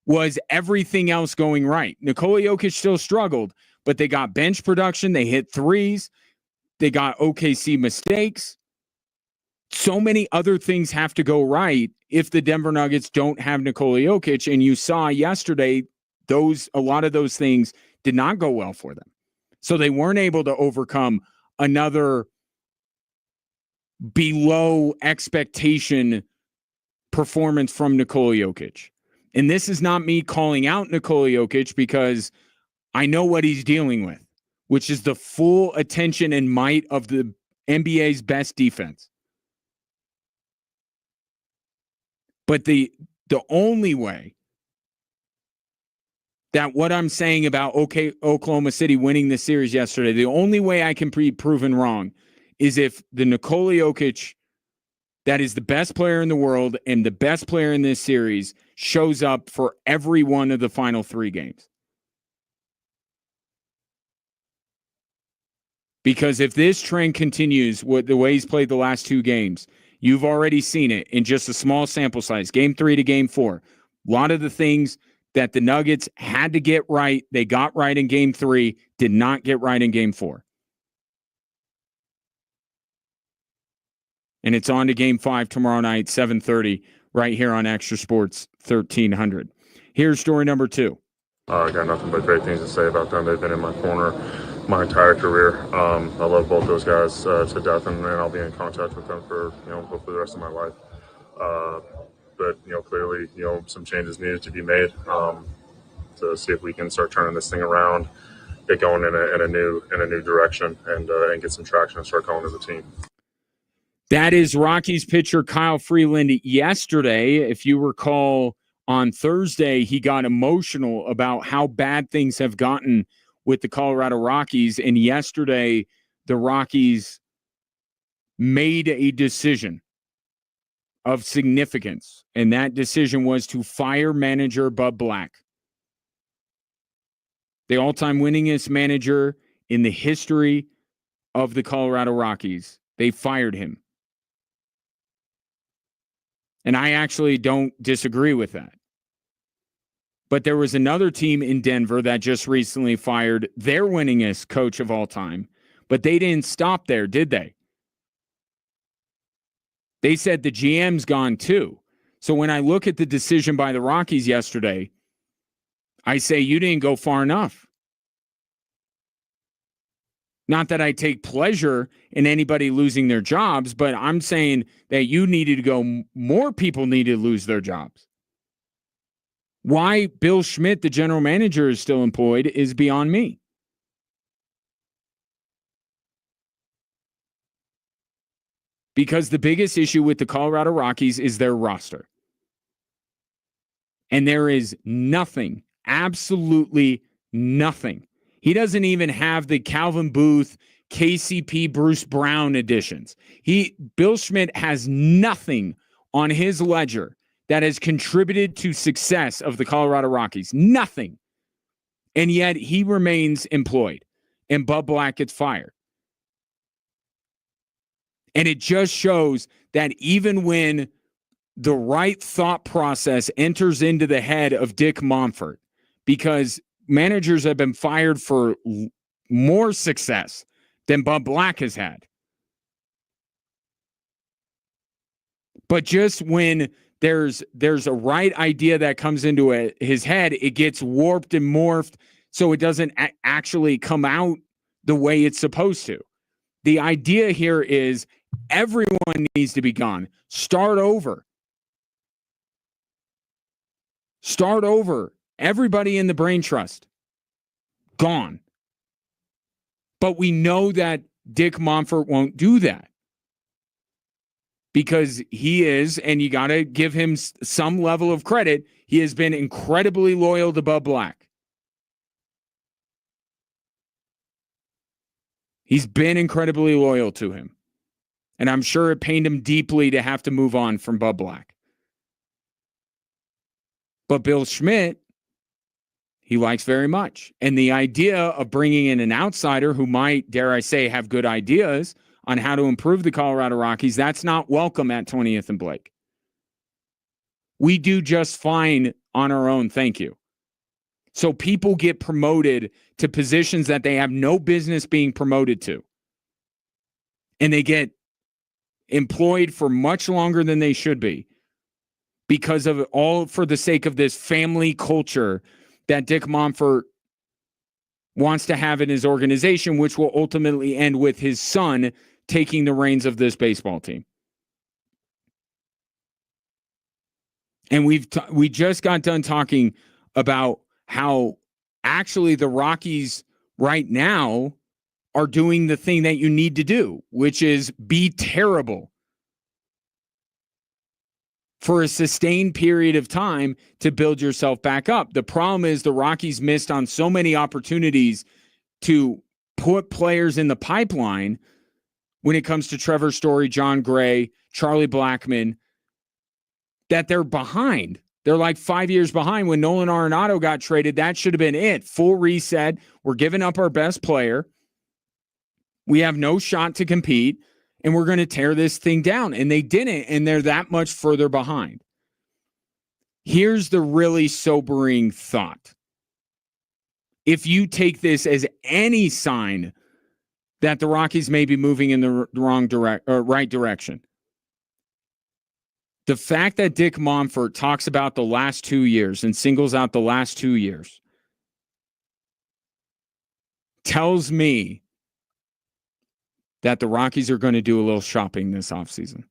was everything else going right. Nikola Jokic still struggled, but they got bench production. They hit threes. They got OKC mistakes. So many other things have to go right if the Denver Nuggets don't have Nikola Jokic. And you saw yesterday, a lot of those things did not go well for them. So they weren't able to overcome another below expectation performance from Nikola Jokic. And this is not me calling out Nikola Jokic, because I know what he's dealing with, which is the full attention and might of the NBA's best defense. But the only way that what I'm saying about Oklahoma City winning this series yesterday, the only way I can be proven wrong is if the Nikola Jokic, that is the best player in the world and the best player in this series, shows up for every one of the final 3 games. Because if this trend continues the way he's played the last 2 games, you've already seen it in just a small sample size, Game 3 to Game 4. A lot of the things that the Nuggets had to get right, they got right in Game 3, did not get right in Game 4. And it's on to Game 5 tomorrow night, 7:30, right here on Extra Sports 1300. Here's story number 2. I got nothing but great things to say about them. They've been in my corner my entire career. I love both those guys to death, and I'll be in contact with them for hopefully the rest of my life. But clearly, some changes needed to be made to see if we can start turning this thing around, get going in a new direction, and get some traction and start going as a team. That is Rockies pitcher Kyle Freeland yesterday. If you recall, on Thursday, he got emotional about how bad things have gotten with the Colorado Rockies. And yesterday, the Rockies made a decision of significance, and that decision was to fire manager Bud Black, the all-time winningest manager in the history of the Colorado Rockies. They fired him. And I actually don't disagree with that. But there was another team in Denver that just recently fired their winningest coach of all time. But they didn't stop there, did they? They said the GM's gone too. So when I look at the decision by the Rockies yesterday, I say you didn't go far enough. Not that I take pleasure in anybody losing their jobs, but I'm saying that you needed to go, more people needed to lose their jobs. Why Bill Schmidt, the general manager, is still employed is beyond me. Because the biggest issue with the Colorado Rockies is their roster. And there is nothing, absolutely nothing. He doesn't even have the Calvin Booth, KCP, Bruce Brown additions. Bill Schmidt has nothing on his ledger that has contributed to success of the Colorado Rockies. Nothing. And yet he remains employed and Bud Black gets fired. And it just shows that even when the right thought process enters into the head of Dick Monfort, because managers have been fired for more success than Bud Black has had. But just when there's a right idea that comes into his head, it gets warped and morphed so it doesn't actually come out the way it's supposed to. The idea here is everyone needs to be gone. Start over. Start over. Everybody in the brain trust, gone. But we know that Dick Monfort won't do that because he is, and you got to give him some level of credit, he has been incredibly loyal to Bud Black. He's been incredibly loyal to him. And I'm sure it pained him deeply to have to move on from Bud Black. But Bill Schmidt, he likes very much. And the idea of bringing in an outsider who might, dare I say, have good ideas on how to improve the Colorado Rockies, that's not welcome at 20th and Blake. We do just fine on our own, thank you. So people get promoted to positions that they have no business being promoted to. And they get employed for much longer than they should be because of all for the sake of this family culture that Dick Monfort wants to have in his organization, which will ultimately end with his son taking the reins of this baseball team. And we just got done talking about how actually the Rockies right now are doing the thing that you need to do, which is be terrible for a sustained period of time to build yourself back up. The problem is the Rockies missed on so many opportunities to put players in the pipeline when it comes to Trevor Story, John Gray, Charlie Blackmon, that they're behind. They're like 5 years behind. When Nolan Arenado got traded, that should have been it. Full reset. We're giving up our best player. We have no shot to compete. And we're going to tear this thing down. And they didn't, and they're that much further behind. Here's the really sobering thought. If you take this as any sign that the Rockies may be moving in the right direction, the fact that Dick Monfort talks about the last 2 years and singles out the last 2 years tells me that the Rockies are going to do a little shopping this offseason.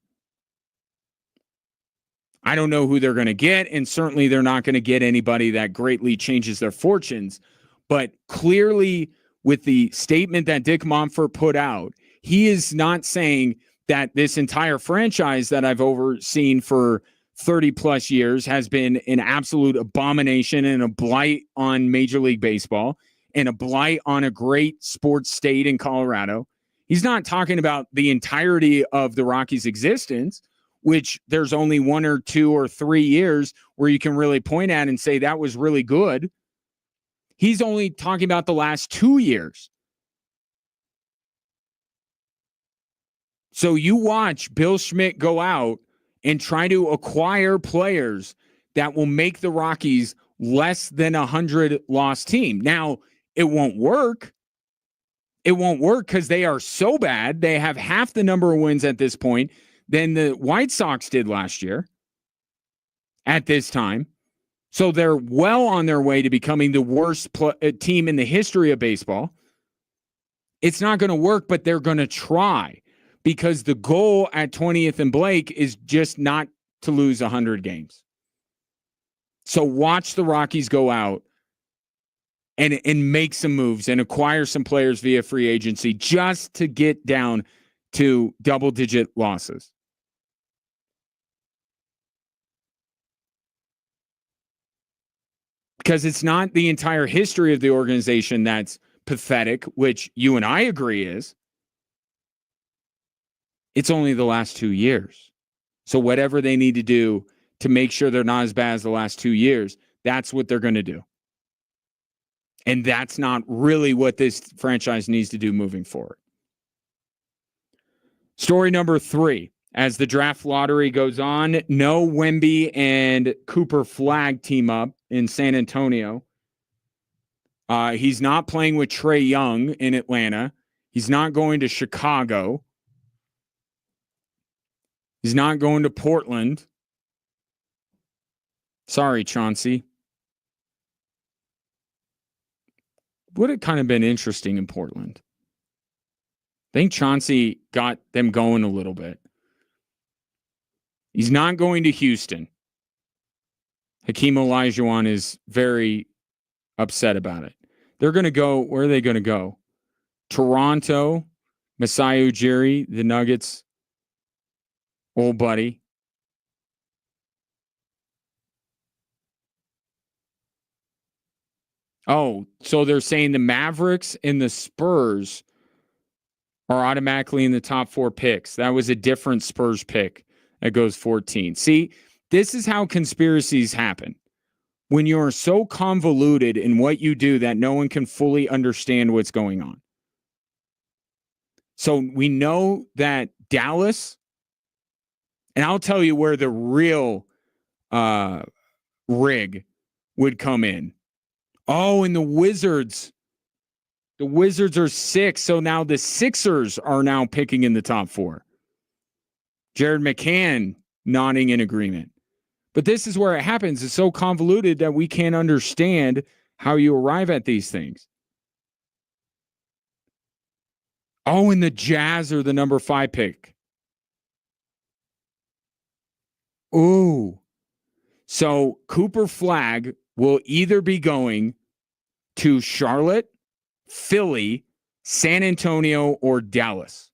I don't know who they're going to get, and certainly they're not going to get anybody that greatly changes their fortunes. But clearly, with the statement that Dick Monfort put out, he is not saying that this entire franchise that I've overseen for 30 plus years has been an absolute abomination and a blight on Major League Baseball and a blight on a great sports state in Colorado. He's not talking about the entirety of the Rockies' existence. which there's only 1 or 2 or 3 years where you can really point at and say that was really good. He's only talking about the last 2 years. So you watch Bill Schmidt go out and try to acquire players that will make the Rockies less than a 100-loss team. Now, it won't work. It won't work because they are so bad. They have half the number of wins at this point than the White Sox did last year at this time. So they're well on their way to becoming the worst team in the history of baseball. It's not going to work, but they're going to try because the goal at 20th and Blake is just not to lose 100 games. So watch the Rockies go out and make some moves and acquire some players via free agency just to get down to double-digit losses. Because it's not the entire history of the organization that's pathetic, which you and I agree is. It's only the last 2 years. So whatever they need to do to make sure they're not as bad as the last 2 years, that's what they're going to do. And that's not really what this franchise needs to do moving forward. Story number 3. As the draft lottery goes on, no Wemby and Cooper Flagg team up in San Antonio. He's not playing with Trae Young in Atlanta. He's not going to Chicago. He's not going to Portland. Sorry, Chauncey. Would have kind of been interesting in Portland. I think Chauncey got them going a little bit. He's not going to Houston. Hakeem Olajuwon is very upset about it. They're going to go, where are they going to go? Toronto, Masai Ujiri, the Nuggets, old buddy. Oh, so they're saying the Mavericks and the Spurs are automatically in the top 4 picks. That was a different Spurs pick that goes 14. See, this is how conspiracies happen. When you're so convoluted in what you do that no one can fully understand what's going on. So we know that Dallas, and I'll tell you where the real rig would come in. Oh, and the Wizards. The Wizards are 6, so now the Sixers are now picking in the top 4. Jared McCann nodding in agreement. But this is where it happens. It's so convoluted that we can't understand how you arrive at these things. Oh, and the Jazz are the number 5 pick. Ooh. So Cooper Flagg will either be going to Charlotte, Philly, San Antonio, or Dallas.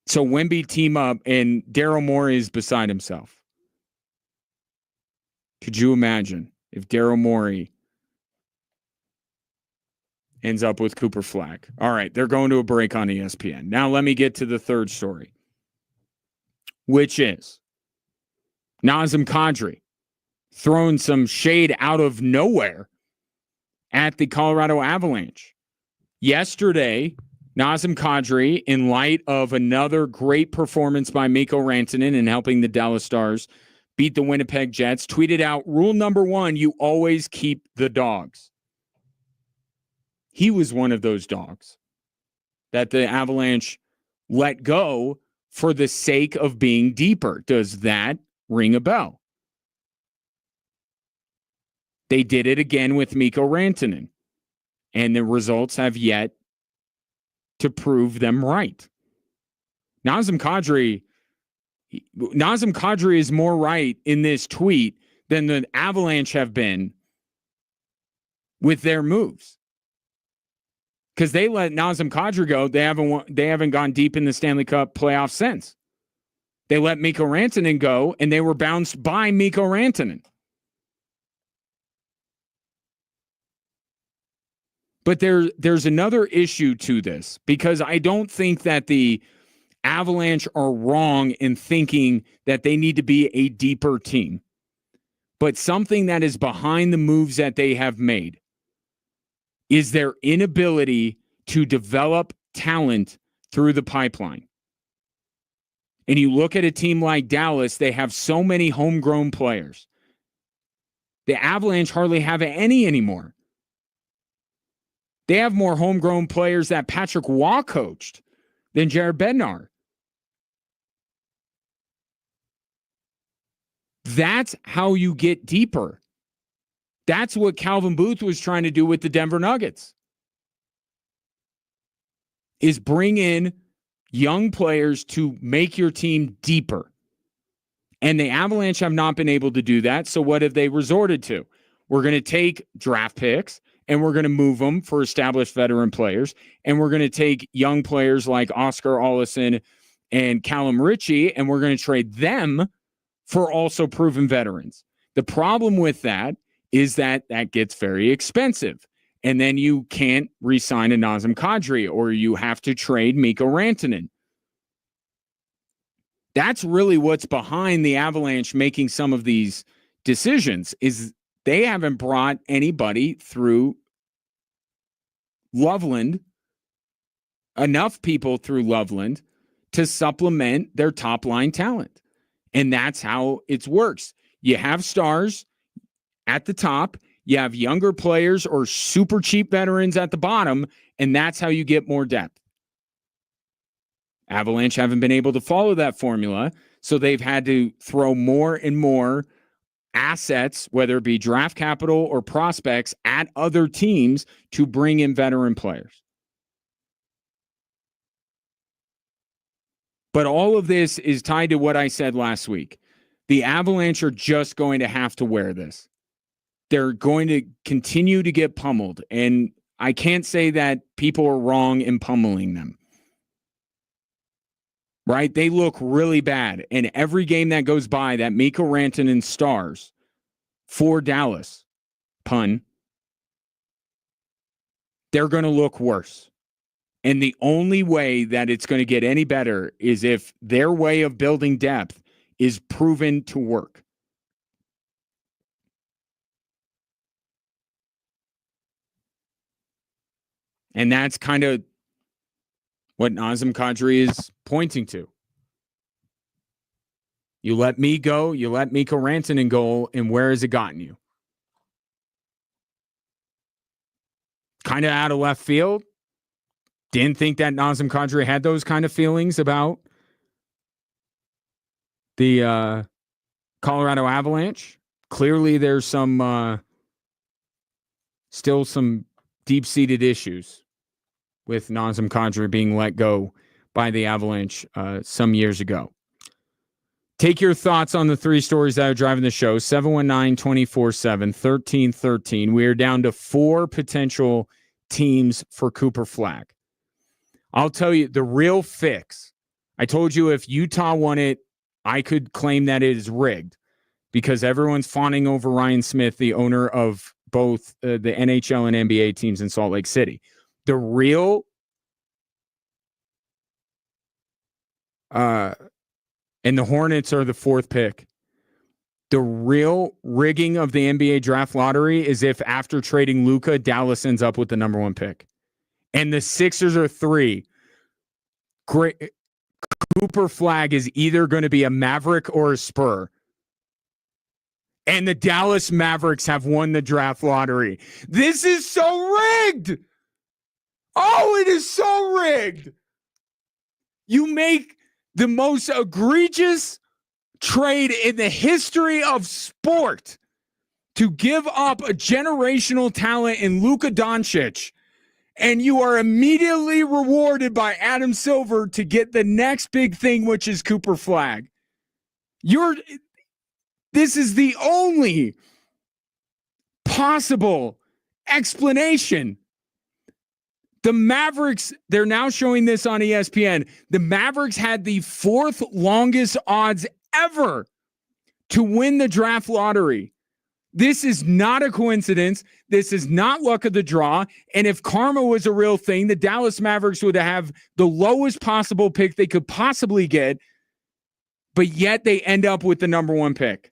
So Wemby team up and Daryl Morey is beside himself. Could you imagine if Daryl Morey ends up with Cooper Flagg? All right, they're going to a break on ESPN. Now let me get to the third story, which is Nazem Kadri throwing some shade out of nowhere at the Colorado Avalanche. Yesterday, Nazem Kadri, in light of another great performance by Mikko Rantanen in helping the Dallas Stars beat the Winnipeg Jets, tweeted out, rule number 1, you always keep the dogs. He was one of those dogs that the Avalanche let go for the sake of being deeper. Does that ring a bell? They did it again with Mikko Rantanen, and the results have yet to prove them right. Nazem Kadri is more right in this tweet than the Avalanche have been with their moves. Because they let Nazem Kadri go, they haven't gone deep in the Stanley Cup playoffs since. They let Mikko Rantanen go, and they were bounced by Mikko Rantanen. But there's another issue to this, because I don't think that the Avalanche are wrong in thinking that they need to be a deeper team. But something that is behind the moves that they have made is their inability to develop talent through the pipeline. And you look at a team like Dallas, they have so many homegrown players. The Avalanche hardly have any anymore. They have more homegrown players that Patrick Waugh coached than Jared Bednar. That's how you get deeper. That's what Calvin Booth was trying to do with the Denver Nuggets, is bring in young players to make your team deeper. And the Avalanche have not been able to do that. So what have they resorted to? We're going to take draft picks and we're going to move them for established veteran players. And we're going to take young players like Oscar Olesen and Callum Ritchie, and we're going to trade them for also proven veterans. The problem with that is that gets very expensive. And then you can't re-sign a Nazem Kadri, or you have to trade Mikko Rantanen. That's really what's behind the Avalanche making some of these decisions, is they haven't brought anybody through Loveland, enough people through Loveland to supplement their top line talent. And that's how it works. You have stars at the top, you have younger players or super cheap veterans at the bottom, and that's how you get more depth. Avalanche haven't been able to follow that formula, so they've had to throw more and more assets, whether it be draft capital or prospects, at other teams to bring in veteran players. But all of this is tied to what I said last week. The Avalanche are just going to have to wear this. They're going to continue to get pummeled. And I can't say that people are wrong in pummeling them. Right? They look really bad. And every game that goes by that Mikko Rantanen stars for Dallas, they're going to look worse. And the only way that it's going to get any better is if their way of building depth is proven to work. And that's kind of what Nazem Kadri is pointing to. You let me go, you let Mikko Rantanen go, and where has it gotten you? Kind of out of left field. Didn't think that Nazem Kadri had those kind of feelings about the Colorado Avalanche. Clearly, there's some still some deep-seated issues with Nazem Kadri being let go by the Avalanche some years ago. Take your thoughts on the three stories that are driving the show. 719-247-1313. We are down to 4 potential teams for Cooper Flagg. I'll tell you the real fix. I told you if Utah won it, I could claim that it is rigged because everyone's fawning over Ryan Smith, the owner of both the NHL and NBA teams in Salt Lake City. The real and the Hornets are the 4th pick. The real rigging of the NBA draft lottery is if after trading Luka, Dallas ends up with the number 1 pick. And the Sixers are 3. Great. Cooper Flagg is either going to be a Maverick or a Spur. And the Dallas Mavericks have won the draft lottery. This is so rigged. Oh, it is so rigged. You make the most egregious trade in the history of sport to give up a generational talent in Luka Doncic, and you are immediately rewarded by Adam Silver to get the next big thing, which is Cooper Flagg. This is the only possible explanation. The Mavericks, they're now showing this on ESPN. The Mavericks had the 4th longest odds ever to win the draft lottery. This is not a coincidence. This is not luck of the draw. And if karma was a real thing, the Dallas Mavericks would have the lowest possible pick they could possibly get, but yet they end up with the number 1 pick.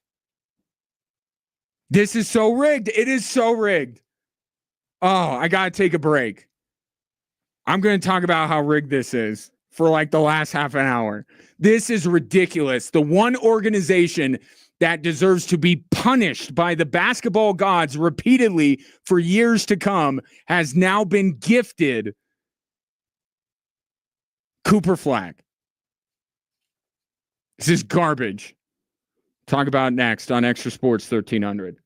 This is so rigged. It is so rigged. Oh, I got to take a break. I'm going to talk about how rigged this is for like the last half an hour. This is ridiculous. The one organization that deserves to be punished by the basketball gods repeatedly for years to come has now been gifted Cooper Flag. This is garbage. Talk about it next on Extra Sports 1300.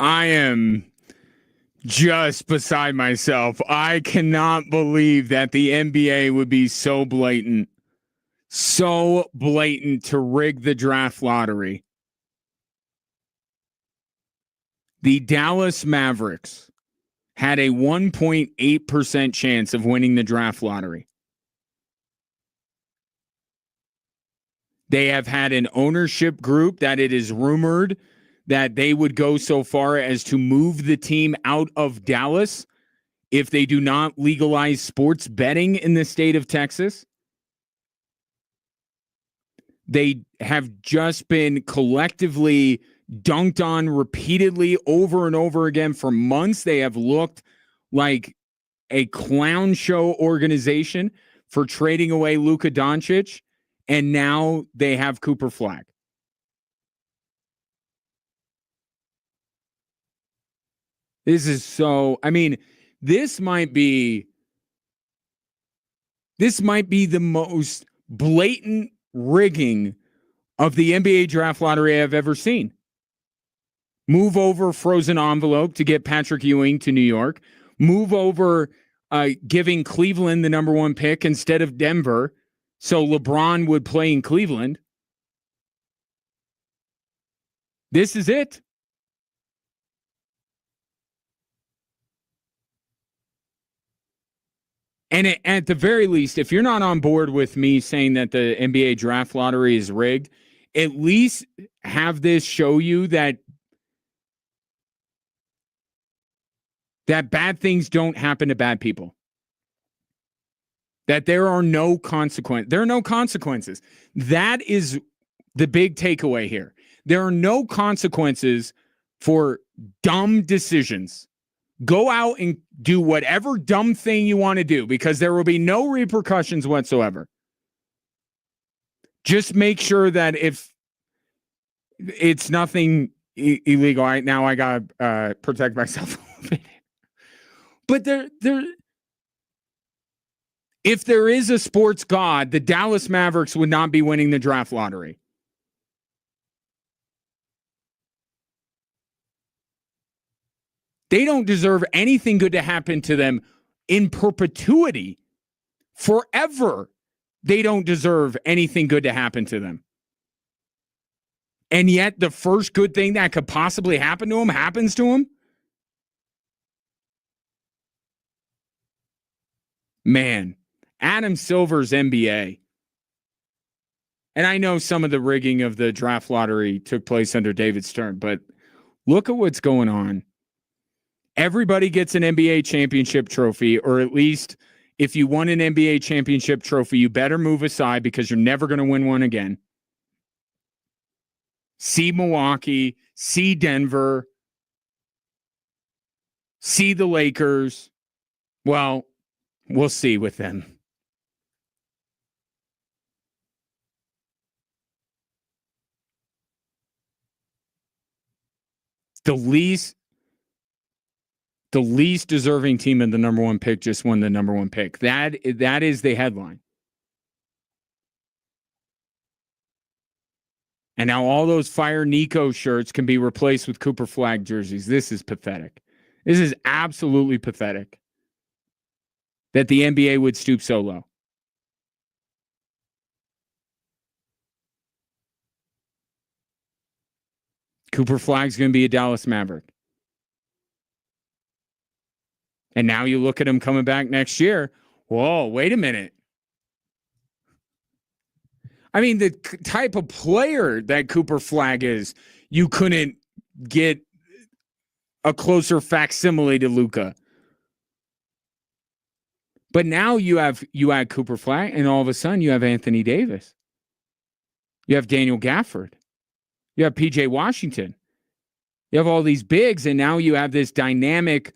I am just beside myself. I cannot believe that the NBA would be so blatant to rig the draft lottery. The Dallas Mavericks had a 1.8% chance of winning the draft lottery. They have had an ownership group that it is rumored that they would go so far as to move the team out of Dallas if they do not legalize sports betting in the state of Texas. They have just been collectively dunked on repeatedly over and over again for months. They have looked like a clown show organization for trading away Luka Doncic, and now they have Cooper Flagg. This is so, I mean, this might be the most blatant rigging of the NBA draft lottery I've ever seen. Move over frozen envelope to get Patrick Ewing to New York. Move over giving Cleveland the number one pick instead of Denver, so LeBron would play in Cleveland. This is it. And at the very least, if you're not on board with me saying that the NBA draft lottery is rigged, at least have this show you that bad things don't happen to bad people. That there are no consequences. There are no consequences. That is the big takeaway here. There are no consequences for dumb decisions. Go out and do whatever dumb thing you want to do because there will be no repercussions whatsoever. Just make sure that if it's nothing illegal, now I got to protect myself a little bit. But if there is a sports god, the Dallas Mavericks would not be winning the draft lottery. They don't deserve anything good to happen to them in perpetuity. Forever, they don't deserve anything good to happen to them. And yet, the first good thing that could possibly happen to them happens to them? Man, Adam Silver's NBA. And I know some of the rigging of the draft lottery took place under David Stern, but look at what's going on. Everybody gets an NBA championship trophy, or at least if you won an NBA championship trophy, you better move aside because you're never going to win one again. See Milwaukee, see Denver, see the Lakers. Well, we'll see with them. The least deserving team in the number one pick just won the number one pick. That is the headline. And now all those Fire Nico shirts can be replaced with Cooper Flagg jerseys. This is pathetic. This is absolutely pathetic that the NBA would stoop so low. Cooper Flagg's going to be a Dallas Maverick. And now you look at him coming back next year. Whoa, wait a minute. I mean, the type of player that Cooper Flagg is, you couldn't get a closer facsimile to Luka. But now you add Cooper Flagg, and all of a sudden you have Anthony Davis. You have Daniel Gafford. You have PJ Washington. You have all these bigs, and now you have this dynamic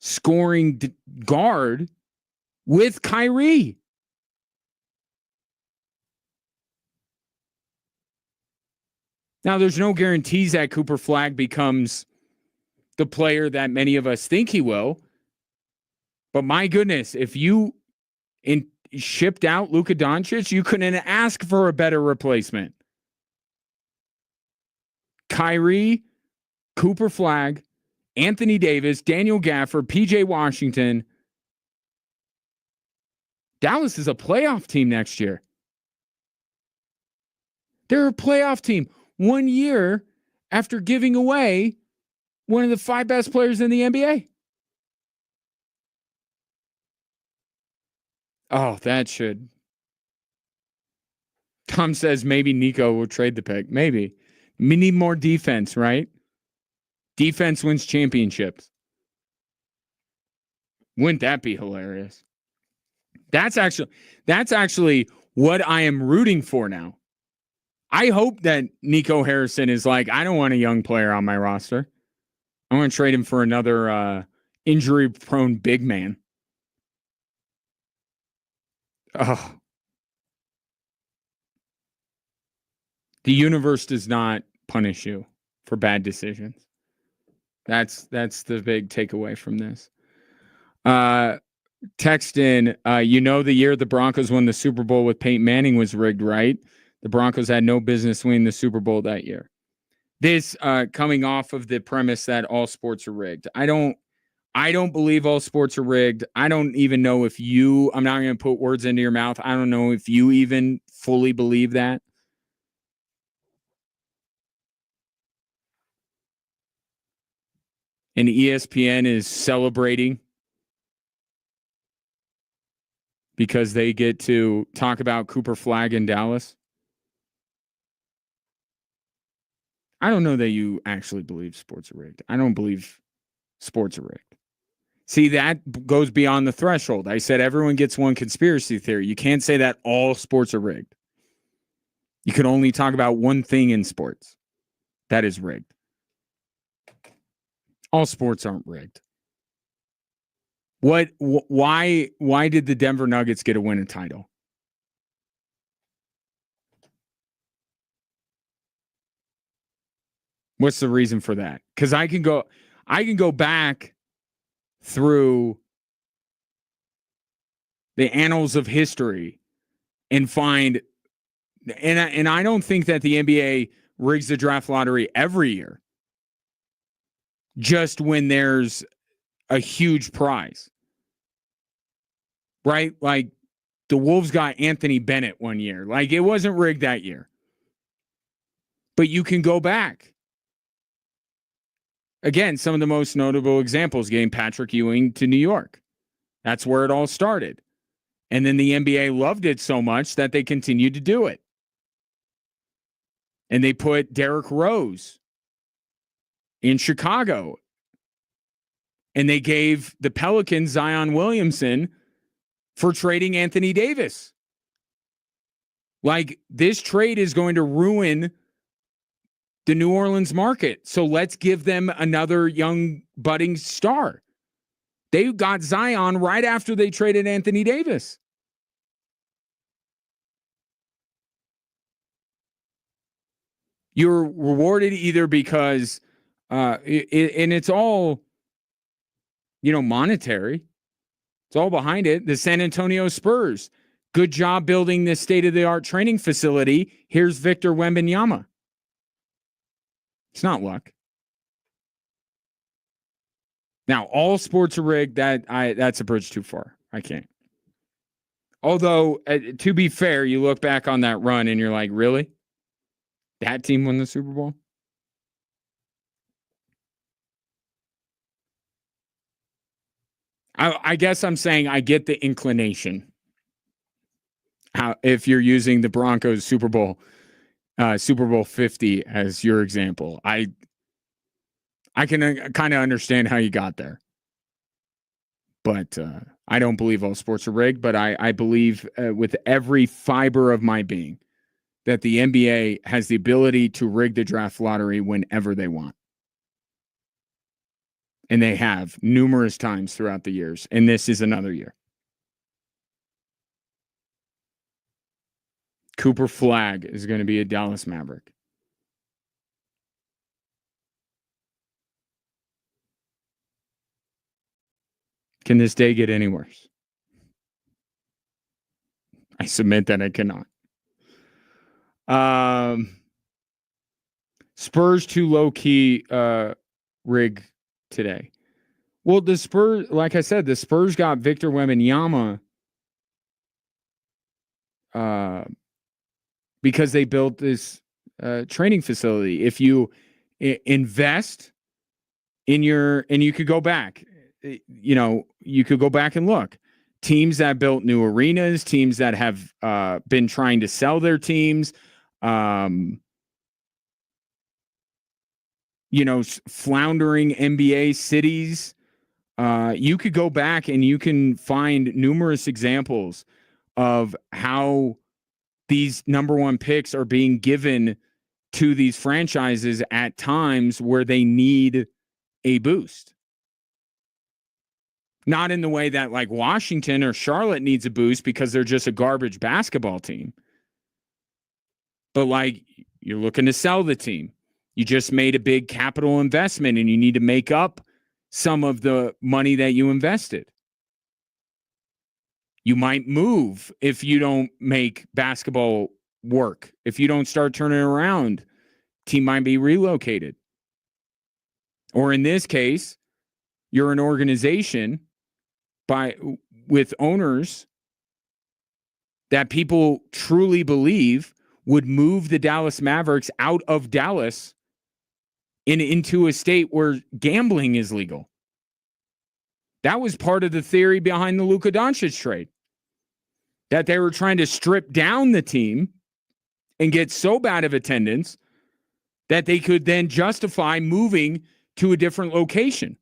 scoring guard with Kyrie. Now, there's no guarantees that Cooper Flagg becomes the player that many of us think he will. But my goodness, if you shipped out Luka Doncic, you couldn't ask for a better replacement. Kyrie, Cooper Flagg, Anthony Davis, Daniel Gafford, PJ Washington. Dallas is a playoff team next year. They're a playoff team 1 year after giving away one of the 5 best players in the NBA. Oh, that should. Tom says maybe Nico will trade the pick. Maybe. We need more defense, right? Defense wins championships. Wouldn't that be hilarious? That's actually what I am rooting for now. I hope that Nico Harrison is like, I don't want a young player on my roster. I want to trade him for another injury-prone big man. Oh. The universe does not punish you for bad decisions. That's the big takeaway from this. Text in, the year the Broncos won the Super Bowl with Peyton Manning was rigged, right? The Broncos had no business winning the Super Bowl that year. This coming off of the premise that all sports are rigged. I don't believe all sports are rigged. I don't even know if I'm not going to put words into your mouth. I don't know if you even fully believe that. And ESPN is celebrating because they get to talk about Cooper Flagg in Dallas. I don't know that you actually believe sports are rigged. I don't believe sports are rigged. See, that goes beyond the threshold. I said everyone gets one conspiracy theory. You can't say that all sports are rigged. You can only talk about one thing in sports that is rigged. All sports aren't rigged. Why did the Denver Nuggets get to win a title? What's the reason for that? Because I can go back through the annals of history and find, and I don't think that the NBA rigs the draft lottery every year, just when there's a huge prize, right? Like the Wolves got Anthony Bennett one year. Like it wasn't rigged that year. But you can go back. Again, some of the most notable examples, getting Patrick Ewing to New York. That's where it all started. And then the NBA loved it so much that they continued to do it. And they put Derrick Rose in Chicago. And they gave the Pelicans Zion Williamson for trading Anthony Davis. Like, this trade is going to ruin the New Orleans market. So let's give them another young budding star. They got Zion right after they traded Anthony Davis. You're rewarded either because, and it's all, monetary. It's all behind it. The San Antonio Spurs. Good job building this state-of-the-art training facility. Here's Victor Wembanyama. It's not luck. Now, all sports are rigged. That's a bridge too far. I can't. Although, to be fair, you look back on that run and you're like, really? That team won the Super Bowl? I guess I'm saying I get the inclination. If you're using the Broncos Super Bowl 50 as your example, I can kind of understand how you got there. But I don't believe all sports are rigged, but I believe with every fiber of my being that the NBA has the ability to rig the draft lottery whenever they want. And they have numerous times throughout the years. And this is another year. Cooper Flagg is going to be a Dallas Maverick. Can this day get any worse? I submit that it cannot. Spurs too low key rig today. Well, the Spurs, like I said, the Spurs got Victor Wembanyama because they built this training facility. If you invest in and you could go back, you could go back and look. Teams that built new arenas, teams that have been trying to sell their teams, floundering NBA cities. You could go back and you can find numerous examples of how these number one picks are being given to these franchises at times where they need a boost. Not in the way that like Washington or Charlotte needs a boost because they're just a garbage basketball team. But like you're looking to sell the team. You just made a big capital investment and you need to make up some of the money that you invested. You might move if you don't make basketball work. If you don't start turning around, team might be relocated. Or in this case, you're an organization with owners that people truly believe would move the Dallas Mavericks out of Dallas and into a state where gambling is legal. That was part of the theory behind the Luka Doncic trade. That they were trying to strip down the team and get so bad of attendance that they could then justify moving to a different location.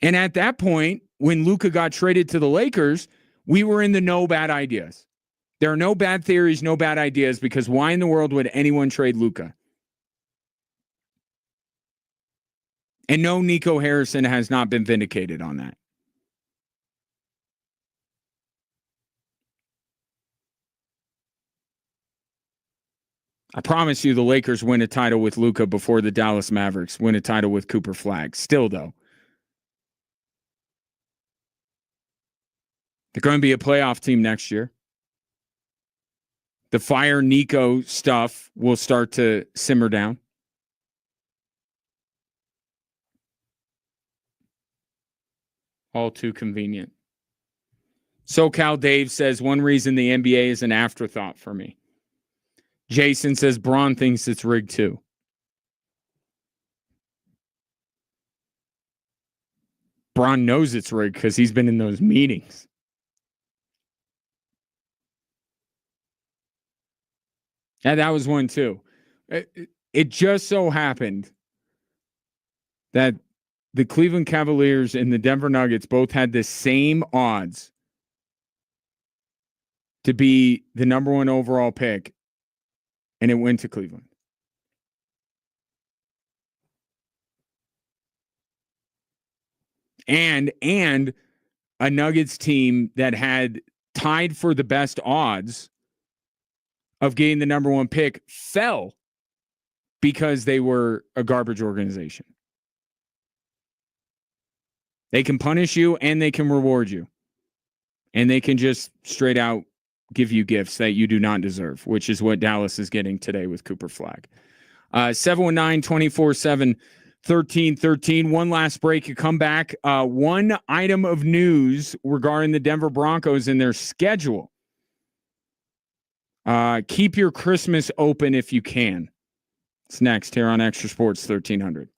And at that point, when Luka got traded to the Lakers, we were in the no bad ideas. There are no bad theories, no bad ideas, because why in the world would anyone trade Luka? And no, Nico Harrison has not been vindicated on that. I promise you the Lakers win a title with Luka before the Dallas Mavericks win a title with Cooper Flagg. Still, though. They're going to be a playoff team next year. The fire Nico stuff will start to simmer down. All too convenient. SoCal Dave says, one reason the NBA is an afterthought for me. Jason says, Braun thinks it's rigged too. Braun knows it's rigged because he's been in those meetings. And that was one too. It just so happened that the Cleveland Cavaliers and the Denver Nuggets both had the same odds to be the number one overall pick, and it went to Cleveland. And a Nuggets team that had tied for the best odds of getting the number one pick fell because they were a garbage organization. They can punish you and they can reward you. And they can just straight out give you gifts that you do not deserve, which is what Dallas is getting today with Cooper Flagg. 719-247-1313. One last break. You come back. One item of news regarding the Denver Broncos and their schedule. Keep your Christmas open if you can. It's next here on Extra Sports 1300.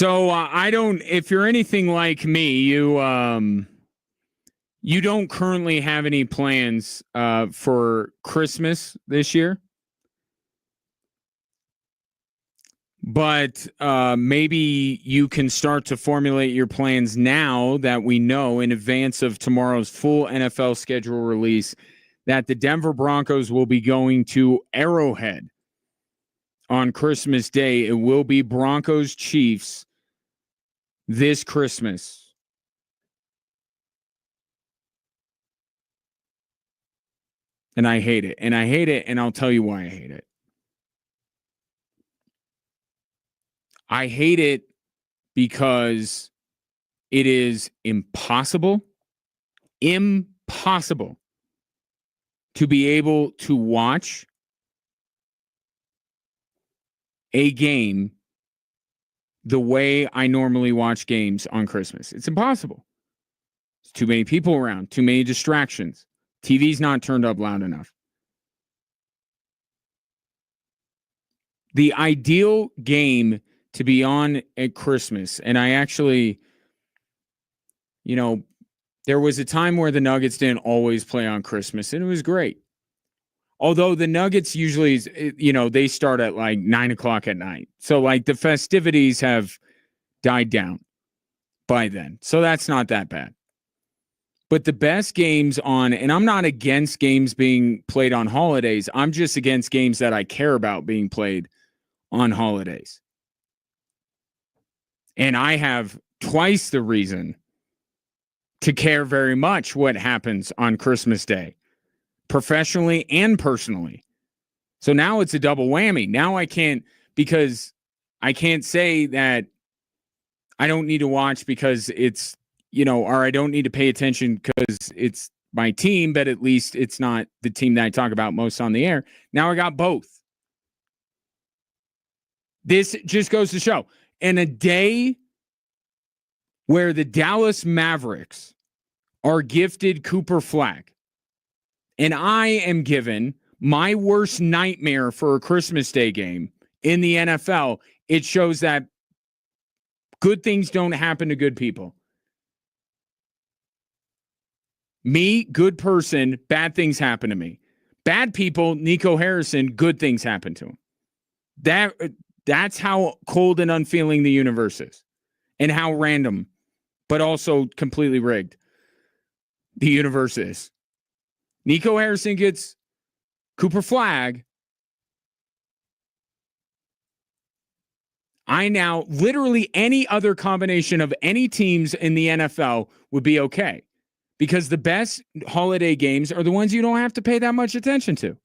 So I don't. If you're anything like me, you don't currently have any plans for Christmas this year. But maybe you can start to formulate your plans now that we know in advance of tomorrow's full NFL schedule release that the Denver Broncos will be going to Arrowhead on Christmas Day. It will be Broncos Chiefs this Christmas. And I hate it. And I hate it, and I'll tell you why I hate it. I hate it because it is impossible to be able to watch a game the way I normally watch games on Christmas. It's impossible. There's too many people around, too many distractions. TV's not turned up loud enough. The ideal game to be on at Christmas, and I actually, there was a time where the Nuggets didn't always play on Christmas, and it was great. Although the Nuggets usually, they start at like 9:00 at night. So like the festivities have died down by then. So that's not that bad. But the best games and I'm not against games being played on holidays. I'm just against games that I care about being played on holidays. And I have twice the reason to care very much what happens on Christmas Day, professionally and personally. So now it's a double whammy. Now because I can't say that I don't need to watch because it's, or I don't need to pay attention because it's my team, but at least it's not the team that I talk about most on the air. Now I got both. This just goes to show. In a day where the Dallas Mavericks are gifted Cooper Flagg, and I am given my worst nightmare for a Christmas Day game in the NFL, it shows that good things don't happen to good people. Me, good person, bad things happen to me. Bad people, Nico Harrison, good things happen to him. That's how cold and unfeeling the universe is, and how random, but also completely rigged the universe is. Nico Harrison gets Cooper Flagg. I now, literally any other combination of any teams in the NFL would be okay, because the best holiday games are the ones you don't have to pay that much attention to.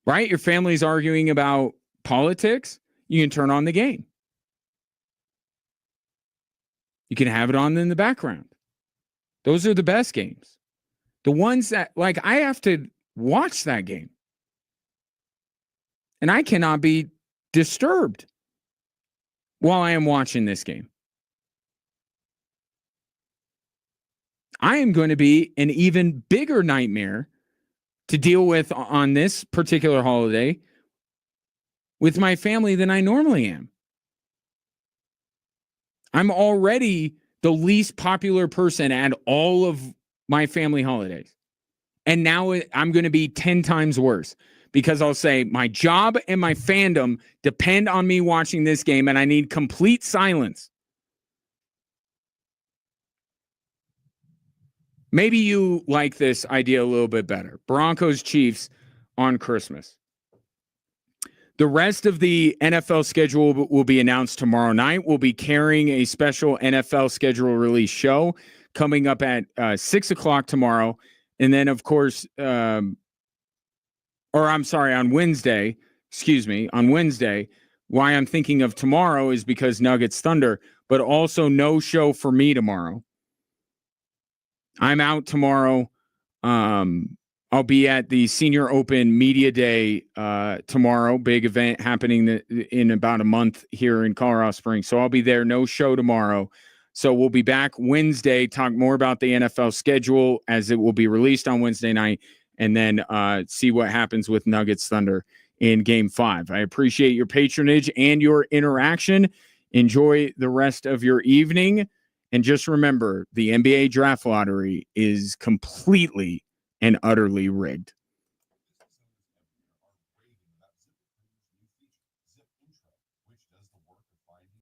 Right? Your family's arguing about politics. You can turn on the game. You can have it on in the background. Those are the best games. The ones that, I have to watch that game. And I cannot be disturbed while I am watching this game. I am going to be an even bigger nightmare to deal with on this particular holiday with my family than I normally am. I'm already the least popular person at all of my family holidays. And now I'm going to be 10 times worse, because I'll say my job and my fandom depend on me watching this game, and I need complete silence. Maybe you like this idea a little bit better. Broncos Chiefs on Christmas. The rest of the NFL schedule will be announced tomorrow night. We'll be carrying a special NFL schedule release show coming up at 6 o'clock tomorrow. And then, of course, on Wednesday, on Wednesday. Why I'm thinking of tomorrow is because Nuggets Thunder, but also no show for me tomorrow. I'm out tomorrow. I'll be at the Senior Open Media Day tomorrow. Big event happening in about a month here in Colorado Springs. So I'll be there. No show tomorrow. So we'll be back Wednesday, talk more about the NFL schedule as it will be released on Wednesday night, and then see what happens with Nuggets Thunder in Game 5. I appreciate your patronage and your interaction. Enjoy the rest of your evening. And just remember, the NBA draft lottery is completely and utterly rigged.